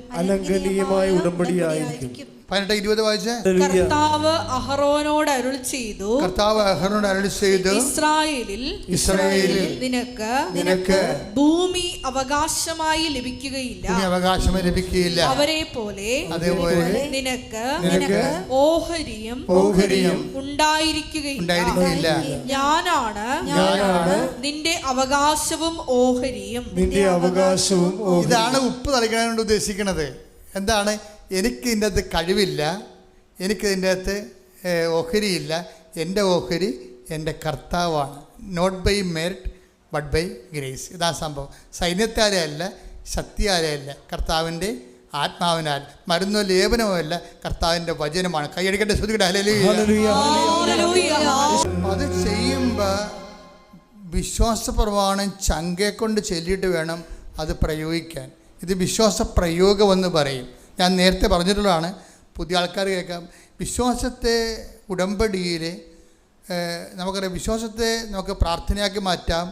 B: 18-20 വായിച്ചേ.
A: കർത്താവ് അഹറോനോട് അരുൾ ചെയ്തു, ഇസ്രായേലിൽ നിനക്ക് ഭൂമി അവകാശമായി ലഭിക്കുകയില്ല. അവരെ പോലെ നിനക്ക് ഓഹരിയും ഉണ്ടായിരിക്കുകയില്ല. ഞാനാണ് നിന്റെ അവകാശവും ഓഹരിയും.
B: ഇതാണ് ഉപ്പ് തളിക്കാനോട് ഉദ്ദേശിക്കുന്നത്. എന്താണ്? എനിക്ക് ഇതിൻ്റെ അകത്ത് കഴിവില്ല, എനിക്ക് ഇതിൻ്റെ അകത്ത് ഓഹരിയില്ല, എൻ്റെ ഓഹരി എൻ്റെ കർത്താവാണ്. Not by merit but by grace. ഇതാ സംഭവം. സൈന്യത്താലെ അല്ല, ശക്തിയാലെ അല്ല, കർത്താവിൻ്റെ ആത്മാവിനാൽ. മരുന്നോ ലേപനമോ അല്ല, കർത്താവിൻ്റെ വചനമാണ്. കൈയടിക്കട്ടെ, ശ്രുതിക്കട്ടെ, ഹല്ലേലൂയ. അത് ചെയ്യുമ്പോൾ വിശ്വാസപ്രമാണം ചങ്കെ കൊണ്ട് ചൊല്ലിയിട്ട് വേണം അത് പ്രയോഗിക്കാൻ. ഇത് വിശ്വാസ പ്രയോഗമെന്ന് പറയും. ഞാൻ നേരത്തെ പറഞ്ഞിട്ടുള്ളതാണ്, പുതിയ ആൾക്കാർ കേൾക്കാം. വിശ്വാസത്തെ ഉടമ്പടിയിൽ നമുക്കറിയാം, വിശ്വാസത്തെ നമുക്ക് പ്രാർത്ഥനയാക്കി മാറ്റാം,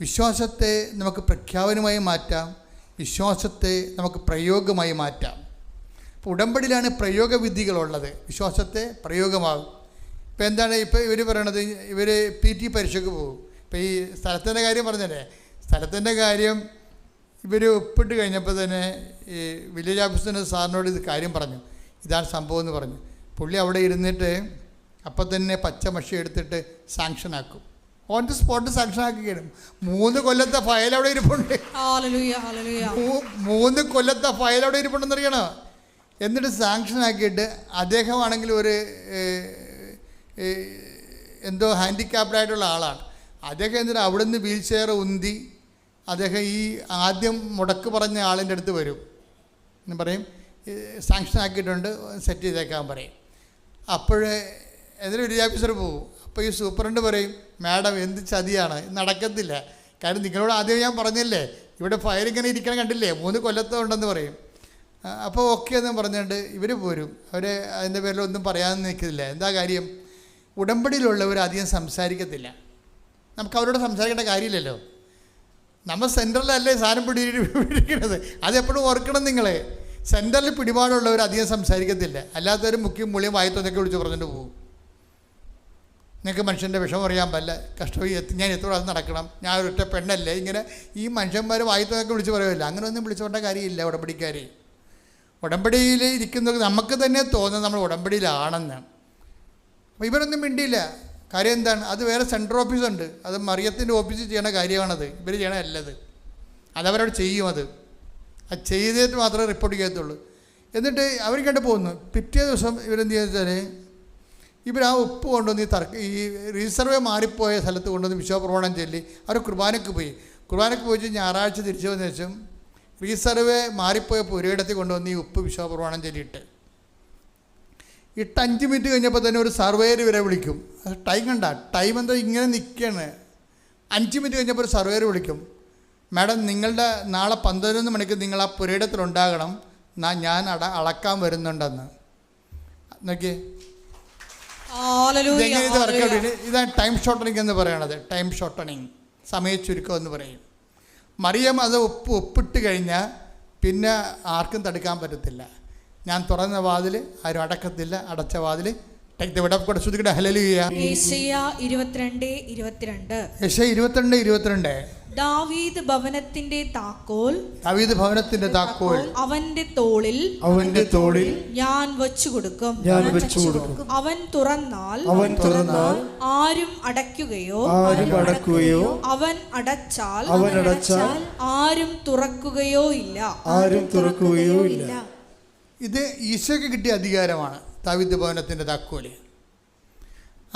B: വിശ്വാസത്തെ നമുക്ക് പ്രഖ്യാപനമായി മാറ്റാം, വിശ്വാസത്തെ നമുക്ക് പ്രയോഗമായി മാറ്റാം. അപ്പോൾ ഉടമ്പടിയിലാണ് പ്രയോഗവിധികളുള്ളത്. വിശ്വാസത്തെ പ്രയോഗമാകും. ഇപ്പോൾ എന്താണ് ഇപ്പോൾ ഇവർ പറയണത്, ഇവർ PT പരീക്ഷയ്ക്ക് പോകും. ഇപ്പോൾ ഈ സ്ഥലത്തിൻ്റെ കാര്യം പറഞ്ഞല്ലേ, സ്ഥലത്തിൻ്റെ കാര്യം ഇവർ ഒപ്പിട്ട് കഴിഞ്ഞപ്പോൾ തന്നെ ഈ വില്ലേജ് ഓഫീസിൻ്റെ സാറിനോട് ഇത് കാര്യം പറഞ്ഞു, ഇതാണ് സംഭവം എന്ന് പറഞ്ഞു. പുള്ളി അവിടെ ഇരുന്നിട്ട് അപ്പം തന്നെ പച്ചമഷി എടുത്തിട്ട് സാങ്ഷനാക്കും. ഓൺ ദി സ്പോട്ട് സാങ്ഷനാക്കുകയാണ്. 3 കൊല്ലത്തെ ഫയൽ അവിടെ ഇരിപ്പുണ്ട്. 3 കൊല്ലത്തെ ഫയൽ അവിടെ ഇരിപ്പുണ്ടെന്നറിയണോ? എന്നിട്ട് സാങ്ഷനാക്കിയിട്ട് അദ്ദേഹമാണെങ്കിൽ ഒരു എന്തോ ഹാൻഡിക്യാപ്ഡായിട്ടുള്ള ആളാണ്. അദ്ദേഹം എന്നിട്ട് അവിടെ നിന്ന് വീൽ ചെയർ ഉന്തി അദ്ദേഹം ഈ ആദ്യം മുടക്ക് പറഞ്ഞ ആളിൻ്റെ അടുത്ത് വരും എന്ന് പറയും, സാങ്ഷൻ ആക്കിയിട്ടുണ്ട്, സെറ്റ് ചെയ്തേക്കാൻ പറയും. അപ്പോഴേ എന്തൊരു വില്ലേജ് ഓഫീസർ പോകും. അപ്പോൾ ഈ സൂപ്രണ്ട് പറയും, മാഡം എന്ത് ചതിയാണ്, നടക്കത്തില്ല. കാര്യം നിങ്ങളോട് ആദ്യം ഞാൻ പറഞ്ഞില്ലേ, ഇവിടെ ഫയൽ ഇങ്ങനെ ഇരിക്കണം കണ്ടില്ലേ, 3 കൊല്ലത്തെ ഉണ്ടെന്ന് പറയും. അപ്പോൾ ഓക്കെ എന്ന് പറഞ്ഞുകൊണ്ട് ഇവർ പോരും. അവർ അതിൻ്റെ പേരിലൊന്നും പറയാതെ നിൽക്കില്ല. എന്താ കാര്യം? ഉടമ്പടിയിലുള്ളവർ അധികം സംസാരിക്കത്തില്ല. നമുക്ക് അവരോട് സംസാരിക്കേണ്ട കാര്യമില്ലല്ലോ. നമ്മൾ സെൻറ്ററിലല്ലേ സാധനം പിടിക്കുന്നത്, അതെപ്പോഴും ഓർക്കണം നിങ്ങളെ. സെൻറ്ററിൽ പിടിപാടുള്ളവർ അധികം സംസാരിക്കത്തില്ല. അല്ലാത്തവർ മുഖ്യം മൂല്യം വായത്തൊന്നൊക്കെ വിളിച്ച് പറഞ്ഞിട്ട് പോകും. നിങ്ങൾക്ക് മനുഷ്യൻ്റെ വിഷമം അറിയാൻ പറ്റില്ല, കഷ്ടം, ഞാൻ എത്ര പ്രാവശ്യം നടക്കണം, ഞാൻ ഒരൊറ്റ പെണ്ണല്ലേ, ഇങ്ങനെ ഈ മനുഷ്യന്മാർ വായത്തൊന്നൊക്കെ വിളിച്ച് പറയുമല്ലോ. അങ്ങനെയൊന്നും വിളിച്ചുകൊണ്ട കാര്യമില്ല. ഉടമ്പടിക്കാർ ഉടമ്പടിയിൽ ഇരിക്കുന്നത് നമുക്ക് തന്നെ തോന്നുന്നത് നമ്മൾ ഉടമ്പടിയിലാണെന്ന്. അപ്പോൾ ഇവരൊന്നും മിണ്ടിയില്ല. കാര്യം എന്താണ്? അത് വേറെ സെൻട്രൽ ഓഫീസുണ്ട്, അത് മറിയത്തിൻ്റെ ഓഫീസിൽ ചെയ്യണ കാര്യമാണത്. ഇവർ ചെയ്യണമല്ലത്, അതവരോട് ചെയ്യും. അത് ചെയ്തിട്ട് മാത്രമേ റിപ്പോർട്ട് ചെയ്യത്തുള്ളൂ. എന്നിട്ട് അവർ കണ്ടു പോകുന്നു. പിറ്റേ ദിവസം ഇവരെന്ത് ചെയ്യുക, ഇവർ ആ ഉപ്പ് കൊണ്ടുവന്ന് ഈ റിസർവേ മാറിപ്പോയ സ്ഥലത്ത് കൊണ്ടുവന്ന് വിശ്വപ്രമാണം ചൊല്ലി അവർ കുർബാനയ്ക്ക് പോയി. കുർബാനയ്ക്ക് പോയിട്ട് ഞായറാഴ്ച തിരിച്ചു വന്ന ശേഷം റീസർവേ മാറിപ്പോയ പുരയിടത്തിൽ കൊണ്ടുവന്ന് ഈ ഉപ്പ് വിശ്വപ്രമാണം ചൊല്ലിയിട്ട് 5 മിനിറ്റ് കഴിഞ്ഞപ്പോൾ തന്നെ ഒരു സർവേയർ ഇവരെ വിളിക്കും. ടൈം കണ്ട, ടൈം എന്താ ഇങ്ങനെ നിൽക്കുകയാണ്. 5 മിനിറ്റ് കഴിഞ്ഞപ്പോൾ ഒരു സർവേയർ വിളിക്കും, മാഡം നിങ്ങളുടെ നാളെ 11 മണിക്ക് നിങ്ങൾ ആ പുരയിടത്തിലുണ്ടാകണം, ഞാൻ അളക്കാൻ വരുന്നുണ്ടെന്ന്. നോക്കിയേ, ഇതെങ്ങനെ ഇത് വർക്കൗട്ട്. ഇതാണ് ടൈം ഷോർട്ടണിങ് എന്ന് പറയണത്. ടൈം ഷോർട്ടണിങ്, സമയ ചുരുക്കം എന്ന് പറയും. മറിയം അത് ഒപ്പിട്ട് കഴിഞ്ഞാൽ പിന്നെ ആർക്കും തടുക്കാൻ പറ്റത്തില്ല. ഞാൻ തുറന്ന വാതിൽ ആരും അടക്കത്തില്ല, അടച്ച വാതിൽ ശ്രദ്ധിക്കട്ടെ. ഹല്ലേലൂയ.
A: യെശയ്യാ 22:22.
B: യെശയ്യാ 22:22.
A: ദാവീദ് ഭവനത്തിന്റെ താക്കോൽ അവന്റെ തോളിൽ ഞാൻ വെച്ചു കൊടുക്കും. അവൻ തുറന്നാൽ ആരും അടയ്ക്കുകയോ അവൻ അടച്ചാൽ ആരും തുറക്കുകയോ ഇല്ല.
B: ഇത് ഈശോയ്ക്ക് കിട്ടിയ അധികാരമാണ്, ദാവീദ് ഭവനത്തിൻ്റെ താക്കോല്.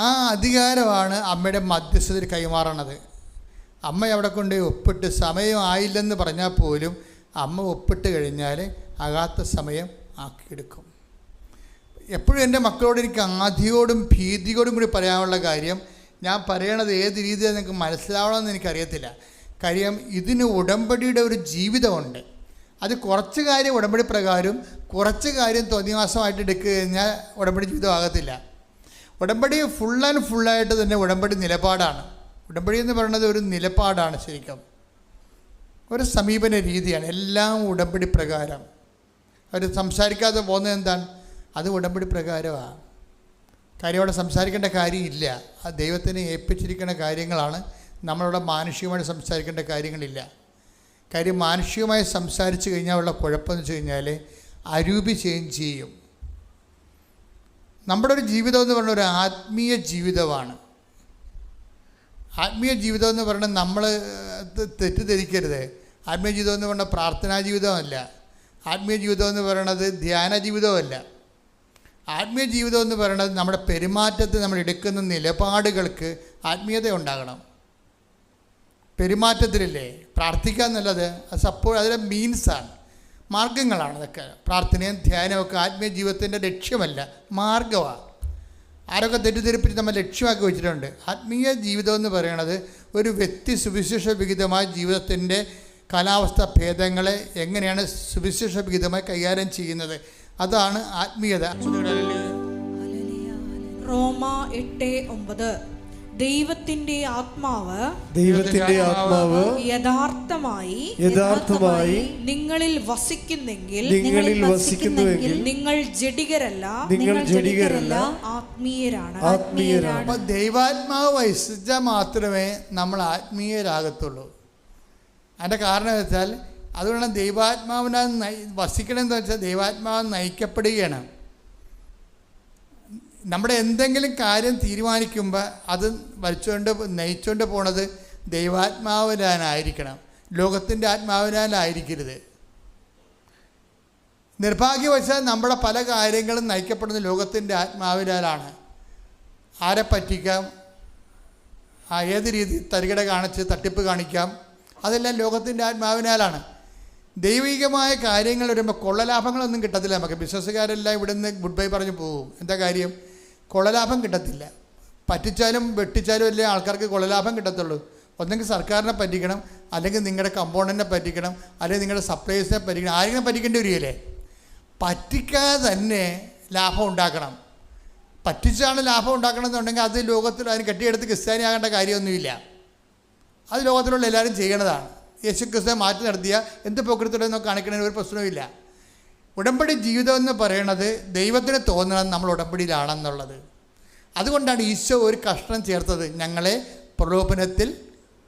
B: ആ അധികാരമാണ് അമ്മയുടെ മധ്യസ്ഥതയിൽ കൈമാറണത്. അമ്മ അവിടെ കൊണ്ട് ഒപ്പിട്ട് സമയം ആയില്ലെന്ന് പറഞ്ഞാൽ പോലും അമ്മ ഒപ്പിട്ട് കഴിഞ്ഞാൽ ആകാത്ത സമയം ആക്കിയെടുക്കും. എപ്പോഴും എൻ്റെ മക്കളോട് എനിക്ക് ആധിയോടും ഭീതിയോടും കൂടി പറയാനുള്ള കാര്യം, ഞാൻ പറയണത് ഏത് രീതിയിൽ നിങ്ങൾക്ക് മനസ്സിലാവണമെന്ന് എനിക്കറിയത്തില്ല. കാര്യം ഇതിന് ഉടമ്പടിയുടെ ഒരു ജീവിതമുണ്ട്. അത് കുറച്ച് കാര്യം ഉടമ്പടി പ്രകാരം, കുറച്ച് കാര്യം തോന്നിവാസമായിട്ട് എടുക്കുക കഴിഞ്ഞാൽ ഉടമ്പടി ജീവിതം ആകത്തില്ല. ഉടമ്പടി ഫുൾ ആൻഡ് ഫുള്ളായിട്ട് തന്നെ ഉടമ്പടി നിലപാടാണ്. ഉടമ്പടി എന്ന് പറയുന്നത് ഒരു നിലപാടാണ്, ശരിക്കും ഒരു സമീപന രീതിയാണ്. എല്ലാം ഉടമ്പടി പ്രകാരം. അവർ സംസാരിക്കാതെ പോകുന്നത് എന്താണ്? അത് ഉടമ്പടി പ്രകാരമാണ്. കാര്യം അവിടെ സംസാരിക്കേണ്ട കാര്യമില്ല. ആ ദൈവത്തിനെ ഏൽപ്പിച്ചിരിക്കുന്ന കാര്യങ്ങളാണ്. നമ്മളവിടെ മാനുഷികമായിട്ട് സംസാരിക്കേണ്ട കാര്യങ്ങളില്ല. കാര്യം മാനുഷികമായി സംസാരിച്ച് കഴിഞ്ഞാൽ ഉള്ള കുഴപ്പമെന്ന് വെച്ച് കഴിഞ്ഞാൽ അരൂപി ചേഞ്ച് ചെയ്യും. നമ്മുടെ ഒരു ജീവിതം എന്ന് പറയുന്നത് ഒരു ആത്മീയ ജീവിതമാണ്. ആത്മീയ ജീവിതം എന്ന് പറയുന്നത് നമ്മൾ തെറ്റിദ്ധരിക്കരുത്. ആത്മീയ ജീവിതം എന്ന് പറയുന്നത് പ്രാർത്ഥനാ ജീവിതമല്ല. ആത്മീയ ജീവിതം എന്ന് പറയുന്നത് ധ്യാന ജീവിതമല്ല. ആത്മീയ ജീവിതം എന്ന് പറയുന്നത് നമ്മുടെ പെരുമാറ്റത്തിൽ നമ്മൾ എടുക്കുന്ന നിലപാടുകൾക്ക് ആത്മീയത ഉണ്ടാകണം. പെരുമാറ്റത്തിലില്ലേ, പ്രാർത്ഥിക്കുക എന്നുള്ളത് അത് അതിലെ മീൻസാണ്, മാർഗങ്ങളാണ്. അതൊക്കെ പ്രാർത്ഥനയും ധ്യാനവും ഒക്കെ ആത്മീയ ജീവിതത്തിൻ്റെ ലക്ഷ്യമല്ല, മാർഗമാണ്. ആരൊക്കെ തെറ്റിദ്ധരിപ്പിച്ച് നമ്മൾ ലക്ഷ്യമാക്കി വെച്ചിട്ടുണ്ട്. ആത്മീയ ജീവിതം എന്ന് പറയുന്നത് ഒരു വ്യക്തി സുവിശേഷ വിഹിതമായ ജീവിതത്തിൻ്റെ കാലാവസ്ഥ ഭേദങ്ങളെ എങ്ങനെയാണ് സുവിശേഷ വിഹിതമായി കൈകാര്യം ചെയ്യുന്നത്, അതാണ് ആത്മീയത.
A: റോമ 8:9 ദൈവത്തിന്റെ ആത്മാവ് യഥാർത്ഥമായി നിങ്ങളിൽ വസിക്കുന്നെങ്കിൽ നിങ്ങൾ ജഡികരല്ല ആത്മീയരാണ്.
B: അപ്പോൾ ദൈവാത്മാവ് വസിച്ചാൽ മാത്രമേ നമ്മൾ ആത്മീയരാകത്തുള്ളൂ. അതിൻ്റെ കാരണം വെച്ചാൽ അതുകൊണ്ട് ദൈവാത്മാവിനാൽ വസിക്കണമെന്ന് വെച്ചാൽ ദൈവാത്മാവ് നയിക്കപ്പെടുകയാണ്. നമ്മുടെ എന്തെങ്കിലും കാര്യം തീരുമാനിക്കുമ്പോൾ അത് നയിച്ചുകൊണ്ട് പോണത് ദൈവാത്മാവിനായിരിക്കണം, ലോകത്തിൻ്റെ ആത്മാവിനാലായിരിക്കരുത്. നിർഭാഗ്യവശാൽ നമ്മുടെ പല കാര്യങ്ങളും നയിക്കപ്പെടുന്നത് ലോകത്തിൻ്റെ ആത്മാവിനാലാണ്. ആരെ പറ്റിക്കാം, ഏത് രീതി തരികിട കാണിച്ച് തട്ടിപ്പ് കാണിക്കാം, അതെല്ലാം ലോകത്തിൻ്റെ ആത്മാവിനാലാണ്. ദൈവികമായ കാര്യങ്ങൾ വരുമ്പോൾ കൊള്ളലാഭങ്ങളൊന്നും കിട്ടത്തില്ല നമുക്ക്. ബിസിനസ്സുകാരെല്ലാം ഇവിടുന്ന് ഗുഡ് ബൈ പറഞ്ഞു പോകും. എന്താ കാര്യം? കൊള്ളലാഭം കിട്ടത്തില്ല. പറ്റിച്ചാലും വെട്ടിച്ചാലും അല്ലേ ആൾക്കാർക്ക് കൊള്ളലാഭം കിട്ടത്തുള്ളൂ. ഒന്നെങ്കിൽ സർക്കാരിനെ പറ്റിക്കണം, അല്ലെങ്കിൽ നിങ്ങളുടെ കമ്പോണൻറ്റിനെ പറ്റിക്കണം, അല്ലെങ്കിൽ നിങ്ങളുടെ സപ്ലൈസിനെ പറ്റിക്കണം. ആരെങ്കിലും പറ്റിക്കേണ്ടി വരികയില്ലേ? പറ്റിക്കാതെ തന്നെ ലാഭം ഉണ്ടാക്കണം. പറ്റിച്ചാണ് ലാഭം ഉണ്ടാക്കണമെന്നുണ്ടെങ്കിൽ അത് ലോകത്തിൽ അതിന് കെട്ടിയെടുത്ത് ക്രിസ്ത്യാനി ആകേണ്ട കാര്യമൊന്നുമില്ല. അത് ലോകത്തിലുള്ള എല്ലാവരും ചെയ്യണതാണ്. യേശു ക്രിസ്തുവിനെ മാറ്റി നടത്തിയ എന്ത് പോക്കൃത്തിലൊന്നും കാണിക്കണമെന്ന് ഒരു പ്രശ്നവുമില്ല. ഉടമ്പടി ജീവിതം എന്ന് പറയണത് ദൈവത്തിന് തോന്നണം നമ്മൾ ഉടമ്പടിയിലാണെന്നുള്ളത്. അതുകൊണ്ടാണ് ഈശോ ഒരു കഷ്ണം ചേർത്തത്, ഞങ്ങളെ പ്രലോഭനത്തിൽ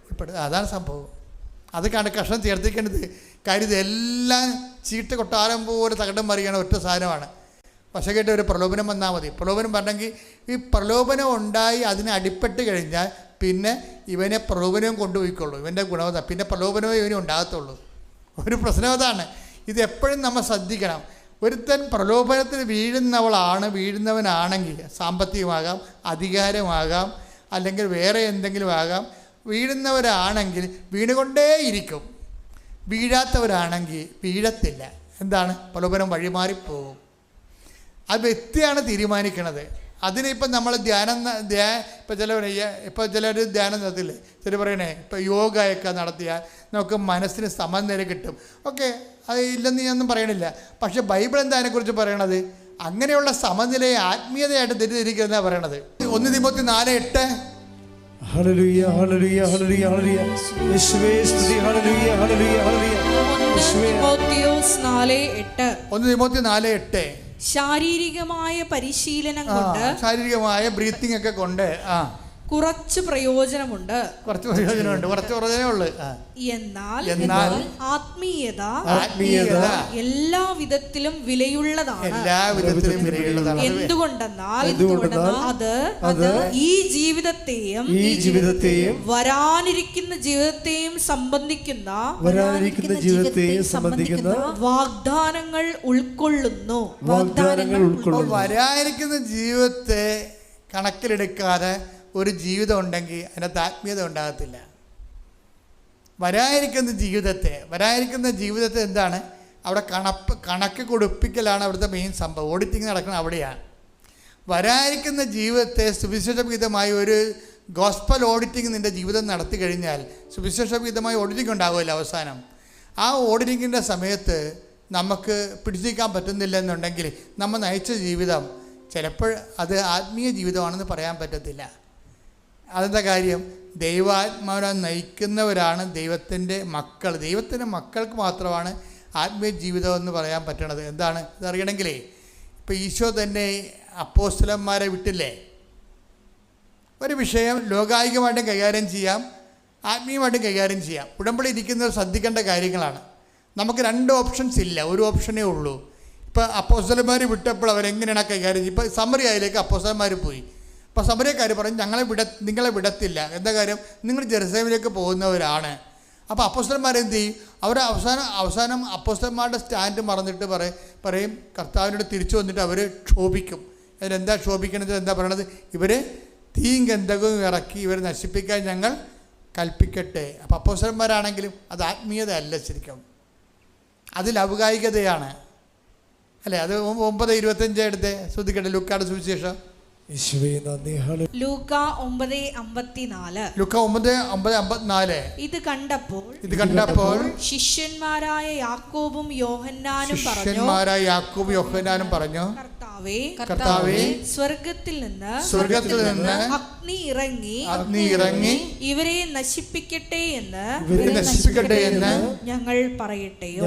B: ഉൾപ്പെടുത്തുക. അതാണ് സംഭവം. അതൊക്കെയാണ് കഷ്ണം ചേർത്തിക്കേണ്ടത്. കാര്യം ഇതെല്ലാം ചീട്ട് കൊട്ടാരം പോലെ തകടം മറിയണ ഒറ്റ സാധനമാണ്. പക്ഷേ കേട്ട് ഒരു പ്രലോഭനം വന്നാൽ മതി. പ്രലോഭനം പറഞ്ഞെങ്കിൽ ഈ പ്രലോഭനം ഉണ്ടായി അതിനെ അടിപ്പെട്ട് കഴിഞ്ഞാൽ പിന്നെ ഇവനെ പ്രലോഭനവും കൊണ്ടുപോയിക്കൊള്ളൂ. ഇവൻ്റെ ഗുണവത പിന്നെ പ്രലോഭനമേ ഇവനും ഉണ്ടാകത്തുള്ളൂ. ഒരു പ്രശ്നം അതാണ്. ഇതെപ്പോഴും നമ്മൾ ശ്രദ്ധിക്കണം. ഒരുത്തൻ പ്രലോഭനത്തിൽ വീഴുന്നവനാണെങ്കിൽ സാമ്പത്തികമാകാം, അധികാരമാകാം, അല്ലെങ്കിൽ വേറെ എന്തെങ്കിലും ആകാം, വീഴുന്നവരാണെങ്കിൽ വീണുകൊണ്ടേയിരിക്കും. വീഴാത്തവരാണെങ്കിൽ വീഴത്തില്ല. എന്താണ്? പ്രലോഭനം വഴിമാറിപ്പോകും. അത് വ്യക്തിയാണ് തീരുമാനിക്കണത്. അതിനിപ്പം നമ്മൾ ഇപ്പോൾ ചിലർ ധ്യാനം നടത്തില്ലേ, ചില പറയണേ ഇപ്പോൾ യോഗയൊക്കെ നടത്തിയാൽ നമുക്ക് മനസ്സിന് സമനില കിട്ടും. ഓക്കെ, അത് ഇല്ലെന്ന് ഞാനൊന്നും പറയണില്ല. പക്ഷെ ബൈബിൾ എന്താ അതിനെക്കുറിച്ച് പറയണത്? അങ്ങനെയുള്ള സമനിലയെ ആത്മീയതയായിട്ട് തെറ്റിദ്ധരിക്കുന്നതാണ് പറയണത്. 1 Timothy 4:8
C: hallelujah hallelujah hallelujah hallelujah യേശുവേ സ്തുതി ഹല്ലേലൂയ ഹല്ലേലൂയ ഹല്ലേലൂയ
B: 1 തിമോത്തി 4:8
A: ശാരീരികമായ പരിശീലനം കൊണ്ട്,
B: ശാരീരികമായ ബ്രീത്തിങ് ഒക്കെ കൊണ്ട്
A: കുറച്ച് പ്രയോജനമുണ്ട്. കുറച്ച്
B: പ്രയോജനമേ ഉള്ളൂ.
A: എന്നാൽ ആത്മീയത എല്ലാ വിധത്തിലും വിലയുള്ളതാണ്. എന്തുകൊണ്ടെന്നാൽ അത് ഈ ജീവിതത്തെയും വരാനിരിക്കുന്ന ജീവിതത്തെയും സംബന്ധിക്കുന്ന വാഗ്ദാനങ്ങൾ ഉൾക്കൊള്ളുന്നു.
B: വരാനിരിക്കുന്ന ജീവിതത്തെ കണക്കിലെടുക്കാതെ ഒരു ജീവിതം ഉണ്ടെങ്കിൽ അതിനകത്ത് ആത്മീയത ഉണ്ടാകത്തില്ല. വരാനിരിക്കുന്ന ജീവിതത്തെ എന്താണ്? അവിടെ കണക്ക് കൊടുപ്പിക്കലാണ് അവിടുത്തെ മെയിൻ സംഭവം. ഓഡിറ്റിങ് നടക്കുന്നത് അവിടെയാണ്. വരാനിരിക്കുന്ന ജീവിതത്തെ സുവിശേഷവിഹിതമായ ഒരു ഗോസ്പൽ ഓഡിറ്റിങ് നിൻ്റെ ജീവിതം നടത്തി കഴിഞ്ഞാൽ സുവിശേഷവിഹിതമായ ഓഡിറ്റിങ് ഉണ്ടാകുമല്ലോ അവസാനം. ആ ഓഡിറ്റിങ്ങിൻ്റെ സമയത്ത് നമുക്ക് പിടിച്ചിരിക്കാൻ പറ്റുന്നില്ല എന്നുണ്ടെങ്കിൽ നമ്മൾ നയിച്ച ജീവിതം ചിലപ്പോൾ അത് ആത്മീയ ജീവിതമാണെന്ന് പറയാൻ പറ്റത്തില്ല. അതെന്താ കാര്യം? ദൈവാത്മാവിനെ നയിക്കുന്നവരാണ് ദൈവത്തിൻ്റെ മക്കൾ. ദൈവത്തിൻ്റെ മക്കൾക്ക് മാത്രമാണ് ആത്മീയ ജീവിതം എന്ന് പറയാൻ പറ്റണത്. എന്താണ് ഇതറിയണമെങ്കിലേ, ഇപ്പോൾ ഈശോ തന്നെ അപ്പോസ്തലന്മാരെ വിട്ടില്ലേ? ഒരു വിഷയം ലോകായികമായിട്ടും കൈകാര്യം ചെയ്യാം, ആത്മീയമായിട്ടും കൈകാര്യം ചെയ്യാം. ഉടമ്പടി ഇരിക്കുന്നവർ ശ്രദ്ധിക്കേണ്ട കാര്യങ്ങളാണ്. നമുക്ക് 2 ഓപ്ഷൻസ് ഇല്ല, ഒരു ഓപ്ഷനേ ഉള്ളൂ. ഇപ്പോൾ അപ്പോസ്തലന്മാർ വിട്ടപ്പോൾ അവരെങ്ങനെയാണ് കൈകാര്യം ചെയ്യുക? ഇപ്പോൾ സമറിയയിലേക്ക് അപ്പോസ്തലന്മാർ പോയി. അപ്പോൾ സമറിയക്കാർ പറഞ്ഞു നിങ്ങളെ വിടത്തില്ല. എന്താ കാര്യം? നിങ്ങൾ ജെറുസലേമിലേക്ക് പോകുന്നവരാണ്. അപ്പോൾ അപ്പോസ്തലന്മാരെന്ത് ചെയ്യും? അവർ അവസാനം അപ്പോസ്തലന്മാരുടെ സ്റ്റാൻഡ് മറന്നിട്ട് പറയും കർത്താവിനോട് തിരിച്ചു വന്നിട്ട് അവർ ക്ഷോഭിക്കും. അതിലെന്താ ക്ഷോഭിക്കണത്? എന്താ പറയണത്? ഇവർ തീയും ഗന്ധകവും ഇറക്കി ഇവർ നശിപ്പിക്കാൻ ഞങ്ങൾ കൽപ്പിക്കട്ടെ. അപ്പോൾ അപ്പോസ്തലന്മാരാണെങ്കിലും അത് ആത്മീയത അല്ല, ശരിക്കും അത് ലൗകികതയാണ് അല്ലേ? അത് 9:25 എടുത്ത് ശ്രദ്ധിക്കട്ടെ. ലൂക്കായുടെ സുവിശേഷം
A: ലൂക്ക 9:54.
B: ലൂക്ക 9:54.
A: ഇത് കണ്ടപ്പോൾ ശിഷ്യന്മാരായ യാക്കോബും യോഹന്നാനും പറഞ്ഞു, കർത്താവേ, സ്വർഗത്തിൽ നിന്ന് അഗ്നി ഇറങ്ങി ഇവരെ നശിപ്പിക്കട്ടെ എന്ന് ഞങ്ങൾ പറയട്ടെയോ?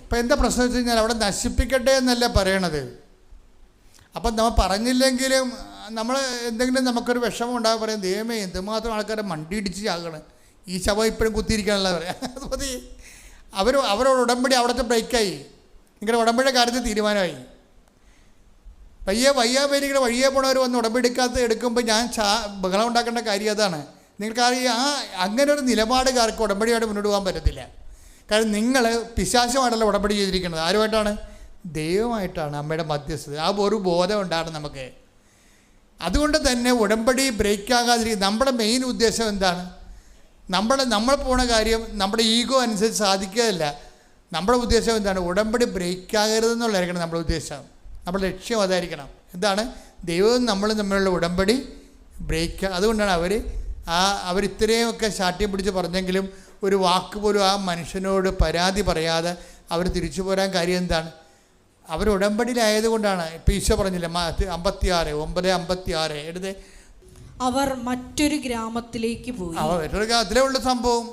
B: ഇപ്പം എന്താ പ്രശ്നം വെച്ച് കഴിഞ്ഞാൽ അവിടെ നശിപ്പിക്കട്ടെ എന്നല്ല പറയണത്. അപ്പം നമ്മൾ പറഞ്ഞില്ലെങ്കിലും നമ്മൾ എന്തെങ്കിലും നമുക്കൊരു വിഷമം ഉണ്ടാകും, പറയും ദൈവമേ എന്തുമാത്രം ആൾക്കാരെ മണ്ടിയിടിച്ച് ചാകണം, ഈ ശവം ഇപ്പോഴും കുത്തിയിരിക്കാനുള്ള പറയാം. അത് മതി. അവരോട് ഉടമ്പടി അവിടുത്തെ ബ്രേക്കായി, നിങ്ങളുടെ ഉടമ്പടിയുടെ കാര്യത്തിൽ തീരുമാനമായി. വയ്യാവേലിയുടെ വഴിയെ പോണവർ വന്ന് ഉടമ്പടിക്കാത്ത എടുക്കുമ്പോൾ ഞാൻ ബഹളം ഉണ്ടാക്കേണ്ട കാര്യം അതാണ്. നിങ്ങൾക്കറിയാം, അങ്ങനെ ഒരു നിലപാടുകാർക്ക് ഉടമ്പടിയായിട്ട് മുന്നോട്ട് പോകാൻ പറ്റത്തില്ല. കാരണം നിങ്ങൾ പിശാചുമായിട്ടല്ല ഉടമ്പടി ചെയ്തിരിക്കുന്നത്. ആരുമായിട്ടാണ്? ദൈവമായിട്ടാണ്, അമ്മയുടെ മധ്യസ്ഥത. ആ ഒരു ബോധം ഉണ്ടാണ് നമുക്ക്. അതുകൊണ്ട് തന്നെ ഉടമ്പടി ബ്രേക്കാകാതിരിക്കും. നമ്മുടെ മെയിൻ ഉദ്ദേശം എന്താണ്? നമ്മൾ പോണ കാര്യം നമ്മുടെ ഈഗോ അനുസരിച്ച് സാധിക്കുകയല്ല. നമ്മുടെ ഉദ്ദേശം എന്താണ്? ഉടമ്പടി ബ്രേക്കാകരുതെന്നുള്ളതായിരിക്കണം നമ്മുടെ ഉദ്ദേശം. നമ്മുടെ ലക്ഷ്യം അതായിരിക്കണം. എന്താണ്? ദൈവവും നമ്മളും തമ്മിലുള്ള ഉടമ്പടി ബ്രേക്ക്. അതുകൊണ്ടാണ് അവർ ഇത്രയുമൊക്കെ ശാഠ്യം പിടിച്ച് പറഞ്ഞെങ്കിലും ഒരു വാക്ക് പോലും ആ മനുഷ്യനോട് പരാതി പറയാതെ അവർ തിരിച്ചു പോരാൻ കാര്യം എന്താണ്? അവർ ഉടമ്പടിയിലായതുകൊണ്ടാണ്. ഇപ്പം ഈശോ പറഞ്ഞില്ല 9:56 എടുത്ത്,
A: അവർ മറ്റൊരു ഗ്രാമത്തിലേക്ക് പോയി.
B: മറ്റൊരു ഗ്രാമത്തിലേ ഉള്ള സംഭവം.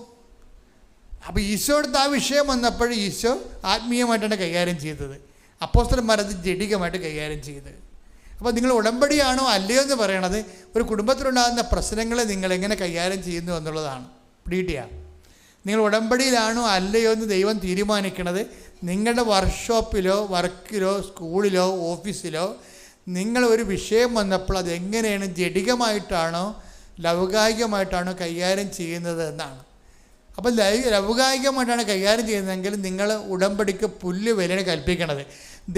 B: അപ്പോൾ ഈശോ എടുത്ത് ആ വിഷയം വന്നപ്പോൾ ഈശോ ആത്മീയമായിട്ടാണ് കൈകാര്യം ചെയ്തത്. അപ്പോസ്തലന്മാരത് ജഡികമായിട്ട് കൈകാര്യം ചെയ്തത്. അപ്പോൾ നിങ്ങൾ ഉടമ്പടിയാണോ അല്ലയോ എന്ന് പറയണത് ഒരു കുടുംബത്തിലുണ്ടാകുന്ന പ്രശ്നങ്ങളെ നിങ്ങൾ എങ്ങനെ കൈകാര്യം ചെയ്യുന്നു എന്നുള്ളതാണ്. പിടികിട്ടിയാ? നിങ്ങൾ ഉടമ്പടിയിലാണോ അല്ലയോ എന്ന് ദൈവം തീരുമാനിക്കണത് നിങ്ങളുടെ വർക്ക്ഷോപ്പിലോ വർക്കിലോ സ്കൂളിലോ ഓഫീസിലോ നിങ്ങൾ ഒരു വിഷയം വന്നപ്പോൾ അതെങ്ങനെയാണ് ജഡികമായിട്ടാണോ ലൗകികമായിട്ടാണോ കൈകാര്യം ചെയ്യുന്നത് എന്നാണ്. അപ്പം ലൗകികമായിട്ടാണ് കൈകാര്യം ചെയ്യുന്നതെങ്കിൽ നിങ്ങൾ ഉടമ്പടിക്ക് പുല്ലുവില കൽപ്പിക്കണത്.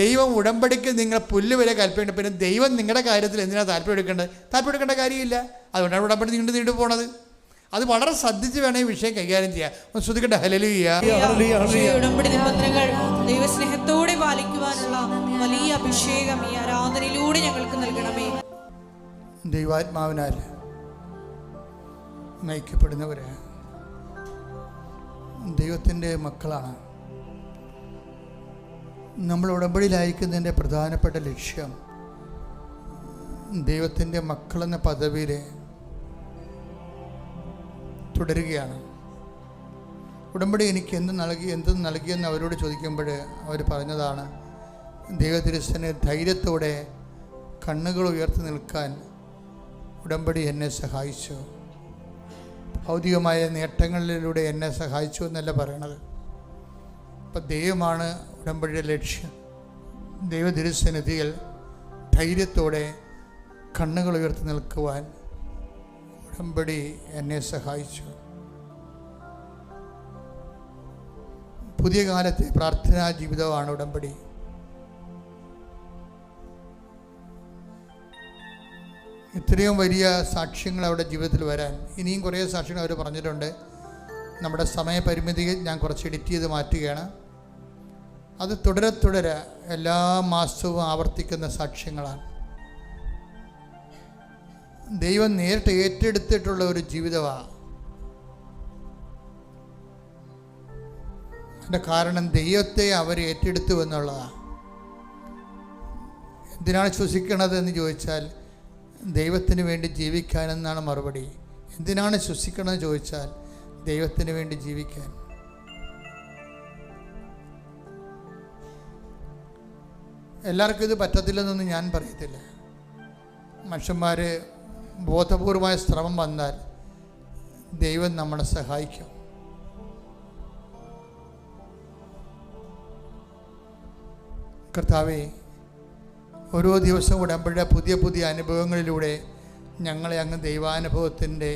B: ദൈവം ഉടമ്പടിക്ക് നിങ്ങൾ പുല്ലുവില കൽപ്പിക്കേണ്ടത്. പിന്നെ ദൈവം നിങ്ങളുടെ കാര്യത്തിൽ എന്തിനാണ് താല്പര്യം എടുക്കേണ്ട കാര്യമില്ല. അതുകൊണ്ടാണ് ഉടമ്പടി നീണ്ടു പോണത്. അത് വളരെ ശ്രദ്ധിച്ച് വേണം ഈ വിഷയം കൈകാര്യം ചെയ്യാൻ. ശ്രദ്ധിക്കട്ടെ. ഹല്ലേലൂയ.
A: ഉടമ്പടി നിബന്ധനകൾ ദൈവസ്നേഹത്തോടെ പാലിക്കുവാനുള്ള വലിയ അഭിഷേകം ഈ ആരാധനയിലൂടെ ഞങ്ങൾക്ക് നൽകണമേ.
B: ദൈവാത്മാവിനാൽ നയിക്കപ്പെടുന്നവര് ദൈവത്തിൻ്റെ മക്കളാണ്. നമ്മൾ ഉടമ്പടിയിലായിരിക്കുന്നതിൻ്റെ പ്രധാനപ്പെട്ട ലക്ഷ്യം ദൈവത്തിൻ്റെ മക്കളെന്ന പദവിയിൽ തുടരുകയാണ്. ഉടമ്പടി എനിക്ക് എന്ത് നൽകിയെന്ന് അവരോട് ചോദിക്കുമ്പോൾ അവർ പറഞ്ഞതാണ്, ദൈവതിരുസനെ ധൈര്യത്തോടെ കണ്ണുകൾ ഉയർത്തി നിൽക്കാൻ ഉടമ്പടി എന്നെ സഹായിച്ചു. ഭൗതികമായ നേട്ടങ്ങളിലൂടെ എന്നെ സഹായിച്ചു എന്നല്ല പറയണത്. അപ്പം ദൈവമാണ് ഉടമ്പടിയുടെ ലക്ഷ്യം. ദൈവതിരുസന്നിധിയിൽ ധൈര്യത്തോടെ കണ്ണുകൾ ഉയർത്തി നിൽക്കുവാൻ ഉടമ്പടി എന്നെ സഹായിച്ചു. പുതിയ കാലത്തെ പ്രാർത്ഥനാ ജീവിതമാണ് ഉടമ്പടി. ഇത്രയും വലിയ സാക്ഷ്യങ്ങൾ അവരുടെ ജീവിതത്തിൽ വരാൻ ഇനിയും കുറേ സാക്ഷ്യങ്ങൾ അവർ പറഞ്ഞിട്ടുണ്ട്. നമ്മുടെ സമയപരിമിതി ഞാൻ കുറച്ച് എഡിറ്റ് ചെയ്ത് മാറ്റുകയാണ്. അത് തുടരെ എല്ലാ മാസവും ആവർത്തിക്കുന്ന സാക്ഷ്യങ്ങളാണ്. ദൈവം നേരിട്ട് ഏറ്റെടുത്തിട്ടുള്ള ഒരു ജീവിതമാണ്. അതിൻ്റെ കാരണം ദൈവത്തെ അവർ ഏറ്റെടുത്തു എന്നുള്ളതാണ്. എന്തിനാണ് ശ്വസിക്കണത് എന്ന് ചോദിച്ചാൽ ദൈവത്തിന് വേണ്ടി ജീവിക്കാനെന്നാണ് മറുപടി. എന്തിനാണ് ശ്വസിക്കണമെന്ന് ചോദിച്ചാൽ ദൈവത്തിന് വേണ്ടി ജീവിക്കാൻ. എല്ലാവർക്കും ഇത് പറ്റത്തില്ലെന്നൊന്നും ഞാൻ പറയത്തില്ല. മനുഷ്യന്മാർ ബോധപൂർവമായ ശ്രമം വന്നാൽ ദൈവം നമ്മളെ സഹായിക്കും. കർത്താവേ, ഓരോ ദിവസവും ഉടമ്പടിയുടെ പുതിയ അനുഭവങ്ങളിലൂടെ ഞങ്ങളെ അങ്ങ് ദൈവാനുഭവത്തിൻ്റെ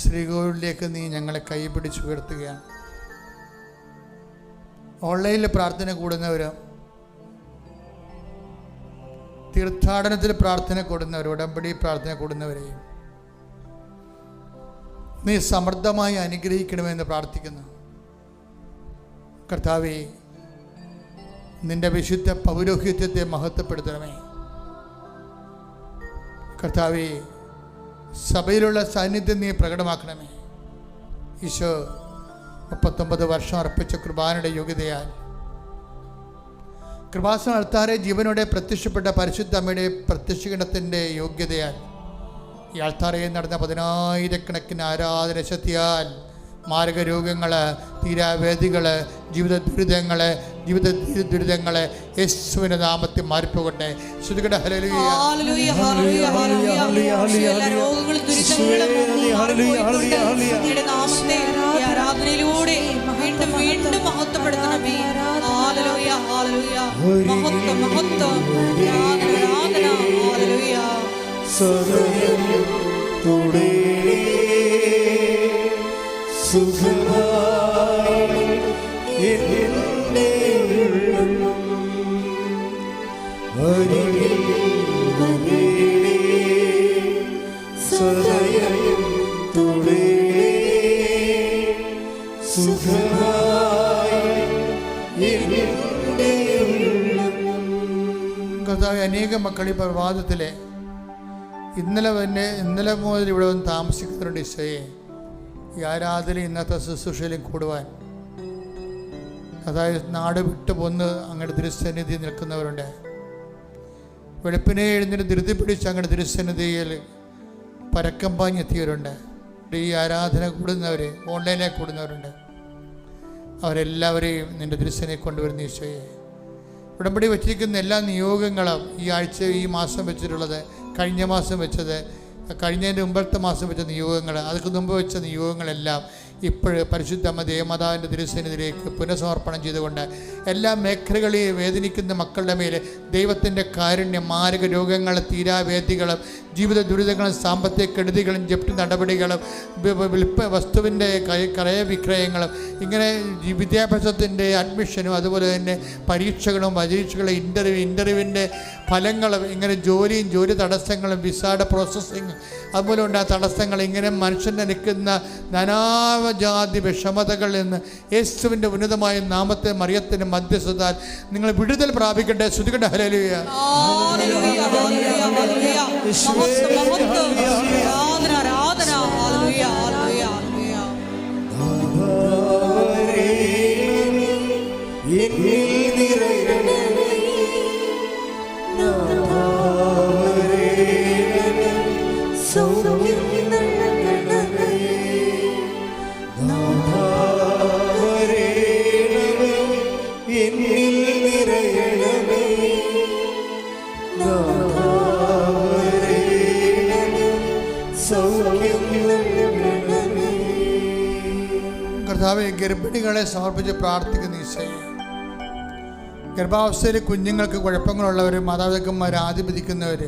B: ശ്രീകോവിലേക്ക് നീ ഞങ്ങളെ കൈപിടിച്ച് ഉയർത്തുകയാണ്. ഓൺലൈനിൽ പ്രാർത്ഥന കൂടുന്നവരും തീർത്ഥാടനത്തിൽ പ്രാർത്ഥന കൂടുന്നവരും ഉടമ്പടി പ്രാർത്ഥന കൂടുന്നവരെയും നീ സമൃദ്ധമായി അനുഗ്രഹിക്കണമെന്ന് പ്രാർത്ഥിക്കുന്നു. കർത്താവേ, നിന്റെ വിശുദ്ധ പൗരോഹിത്യത്തെ മഹത്വപ്പെടുത്തണമേ. കർത്താവേ, സഭയിലുള്ള സാന്നിധ്യം നീ പ്രകടമാക്കണമേ. ഈശോ 39 വർഷം അർപ്പിച്ച കൃപാനയുടെ യോഗ്യതയാൽ കൃപാസന അൾത്താരെ ജീവനോടെ പ്രത്യക്ഷപ്പെട്ട പരിശുദ്ധ അമ്മയുടെ പ്രത്യക്ഷീകരണത്തിൻ്റെ യോഗ്യതയാൽ ഈ അൾത്താരയിൽ നടന്ന 10,000-കണക്കിന് ആരാധന ശക്തിയാൽ മാരക രോഗങ്ങൾ, തീരാവേദികൾ, ജീവിത ദുരിതങ്ങൾ യേശുവിന്റെ നാമത്തിൽ മാറിപ്പോകട്ടെ. ശ്രുതികട ഹല്ലേലൂയ.
A: Hallelujah, hallelujah, hallelujah. എല്ലാ രോഗങ്ങളും ദുരിതങ്ങളും അങ്ങയുടെ നാമത്തെ ഈ ആരാധനയിലൂടെ വീണ്ടും വീണ്ടും മഹത്വപ്പെടുത്തണമേ. Hallelujah, hallelujah. മഹത്വം, മഹത്വം, ആരാധന, ആരാധന. ഹല്ലേലൂയ.
C: സദയത്തോടെ സുഖമായി എന്നെ അരികിൽ വരേണേ. സദയത്തോടെ സുഖമായി എന്നെ.
B: കർത്താവേ, അനേകം മക്കൾ ഈ പ്രഭാതത്തിലെ ഇന്നലെ മുതൽ ഇവിടെ വന്ന് താമസിക്കുന്നുണ്ട്. ഈശോയെ, ഈ ആരാധന ഇന്നത്തെ ശുശ്രൂഷയിലും കൂടുവാൻ, അതായത് നാട് വിട്ടു പോന്ന് അങ്ങയുടെ തിരുസന്നിധി നിൽക്കുന്നവരുണ്ട്. വെളുപ്പിനെ എഴുന്നേറ്റ് ധൃതി പിടിച്ച് അങ്ങയുടെ തിരുസന്നിധിയിൽ പരക്കം പാഞ്ഞെത്തിയവരുണ്ട്. ഈ ആരാധന കൂടുന്നവർ, ഓൺലൈനിൽ കൂടുന്നവരുണ്ട്. അവരെല്ലാവരെയും നിൻ്റെ തിരുസന്നിധിയിൽ കൊണ്ടുവരുന്ന ഈശോയെ, ഉടമ്പടി വച്ചിരിക്കുന്ന എല്ലാ നിയോഗങ്ങളും ഈ ആഴ്ച, ഈ മാസം വെച്ചിട്ടുള്ളത്, കഴിഞ്ഞ മാസം വെച്ചത്, കഴിഞ്ഞതിൻ്റെ മുമ്പത്തെ മാസം വെച്ച നിയോഗങ്ങൾ, അതിന് മുമ്പ് വെച്ച നിയോഗങ്ങളെല്ലാം ഇപ്പോൾ പരിശുദ്ധ ദേവമാതാവിൻ്റെ തിരുസന്നിധിയിലേക്ക് പുനഃസമർപ്പണം ചെയ്തുകൊണ്ട് എല്ലാ മേഖലകളിൽ വേദനിക്കുന്ന മക്കളുടെ മേൽ ദൈവത്തിൻ്റെ കാരുണ്യം, മാരക രോഗങ്ങൾ, തീരാവേദികളും, ജീവിത ദുരിതങ്ങളും, സാമ്പത്തിക കെടുതികളും, ജപ്തി നടപടികളും, വസ്തുവിൻ്റെ ക്രയവിക്രയങ്ങളും, ഇങ്ങനെ വിദ്യാഭ്യാസത്തിൻ്റെ അഡ്മിഷനും, അതുപോലെ തന്നെ പരീക്ഷകളും ഇൻ്റർവ്യൂവിൻ്റെ ഫലങ്ങളും, ഇങ്ങനെ ജോലി തടസ്സങ്ങളും, വിസയുടെ പ്രോസസ്സിങ്, അതുപോലെ ഉണ്ടായ തടസ്സങ്ങൾ, ഇങ്ങനെ മനുഷ്യനെ നിൽക്കുന്ന നാനാജാതി വിഷമതകളിൽ നിന്ന് യേശുവിൻ്റെ ഉന്നതമായ നാമത്തെ മറിയത്തിൻ്റെ മധ്യസ്ഥതാൽ നിങ്ങൾ വിടുതൽ പ്രാപിക്കട്ടെ. ശ്രുതികട്ടെ. ഹല്ലേലൂയ. കർത്താവേ, ഗർഭിണികളെ സമർപ്പിച്ച് പ്രാർത്ഥിക്കുന്ന ഈശോയെ, ഗർഭാവസ്ഥയിൽ കുഞ്ഞുങ്ങൾക്ക് കുഴപ്പങ്ങളുള്ളവർ, മാതാപിതാക്കന്മാർ ആധിപതിക്കുന്നവർ,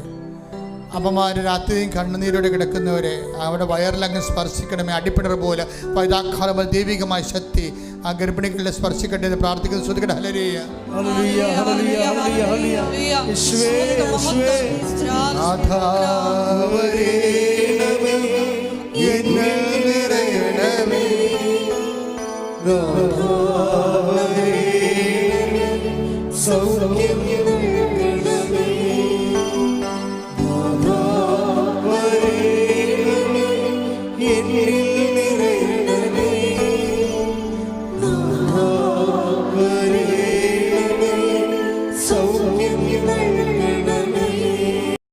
B: അമ്മമാർ രാത്രിയും കണ്ണുനീരോടെ കിടക്കുന്നവരെ അവിടെ വയറിലങ്ങ് സ്പർശിക്കണമേ. അടിപ്പിണർ പോലെ പൈതാക്കാലം ദൈവികമായ ശക്തി ആ ഗർഭിണികളെ സ്പർശിക്കട്ടെ എന്ന് പ്രാർത്ഥിക്കുന്നു. ശ്രുതികട്ടെ. ഹല്ലേലൂയ.
C: Oh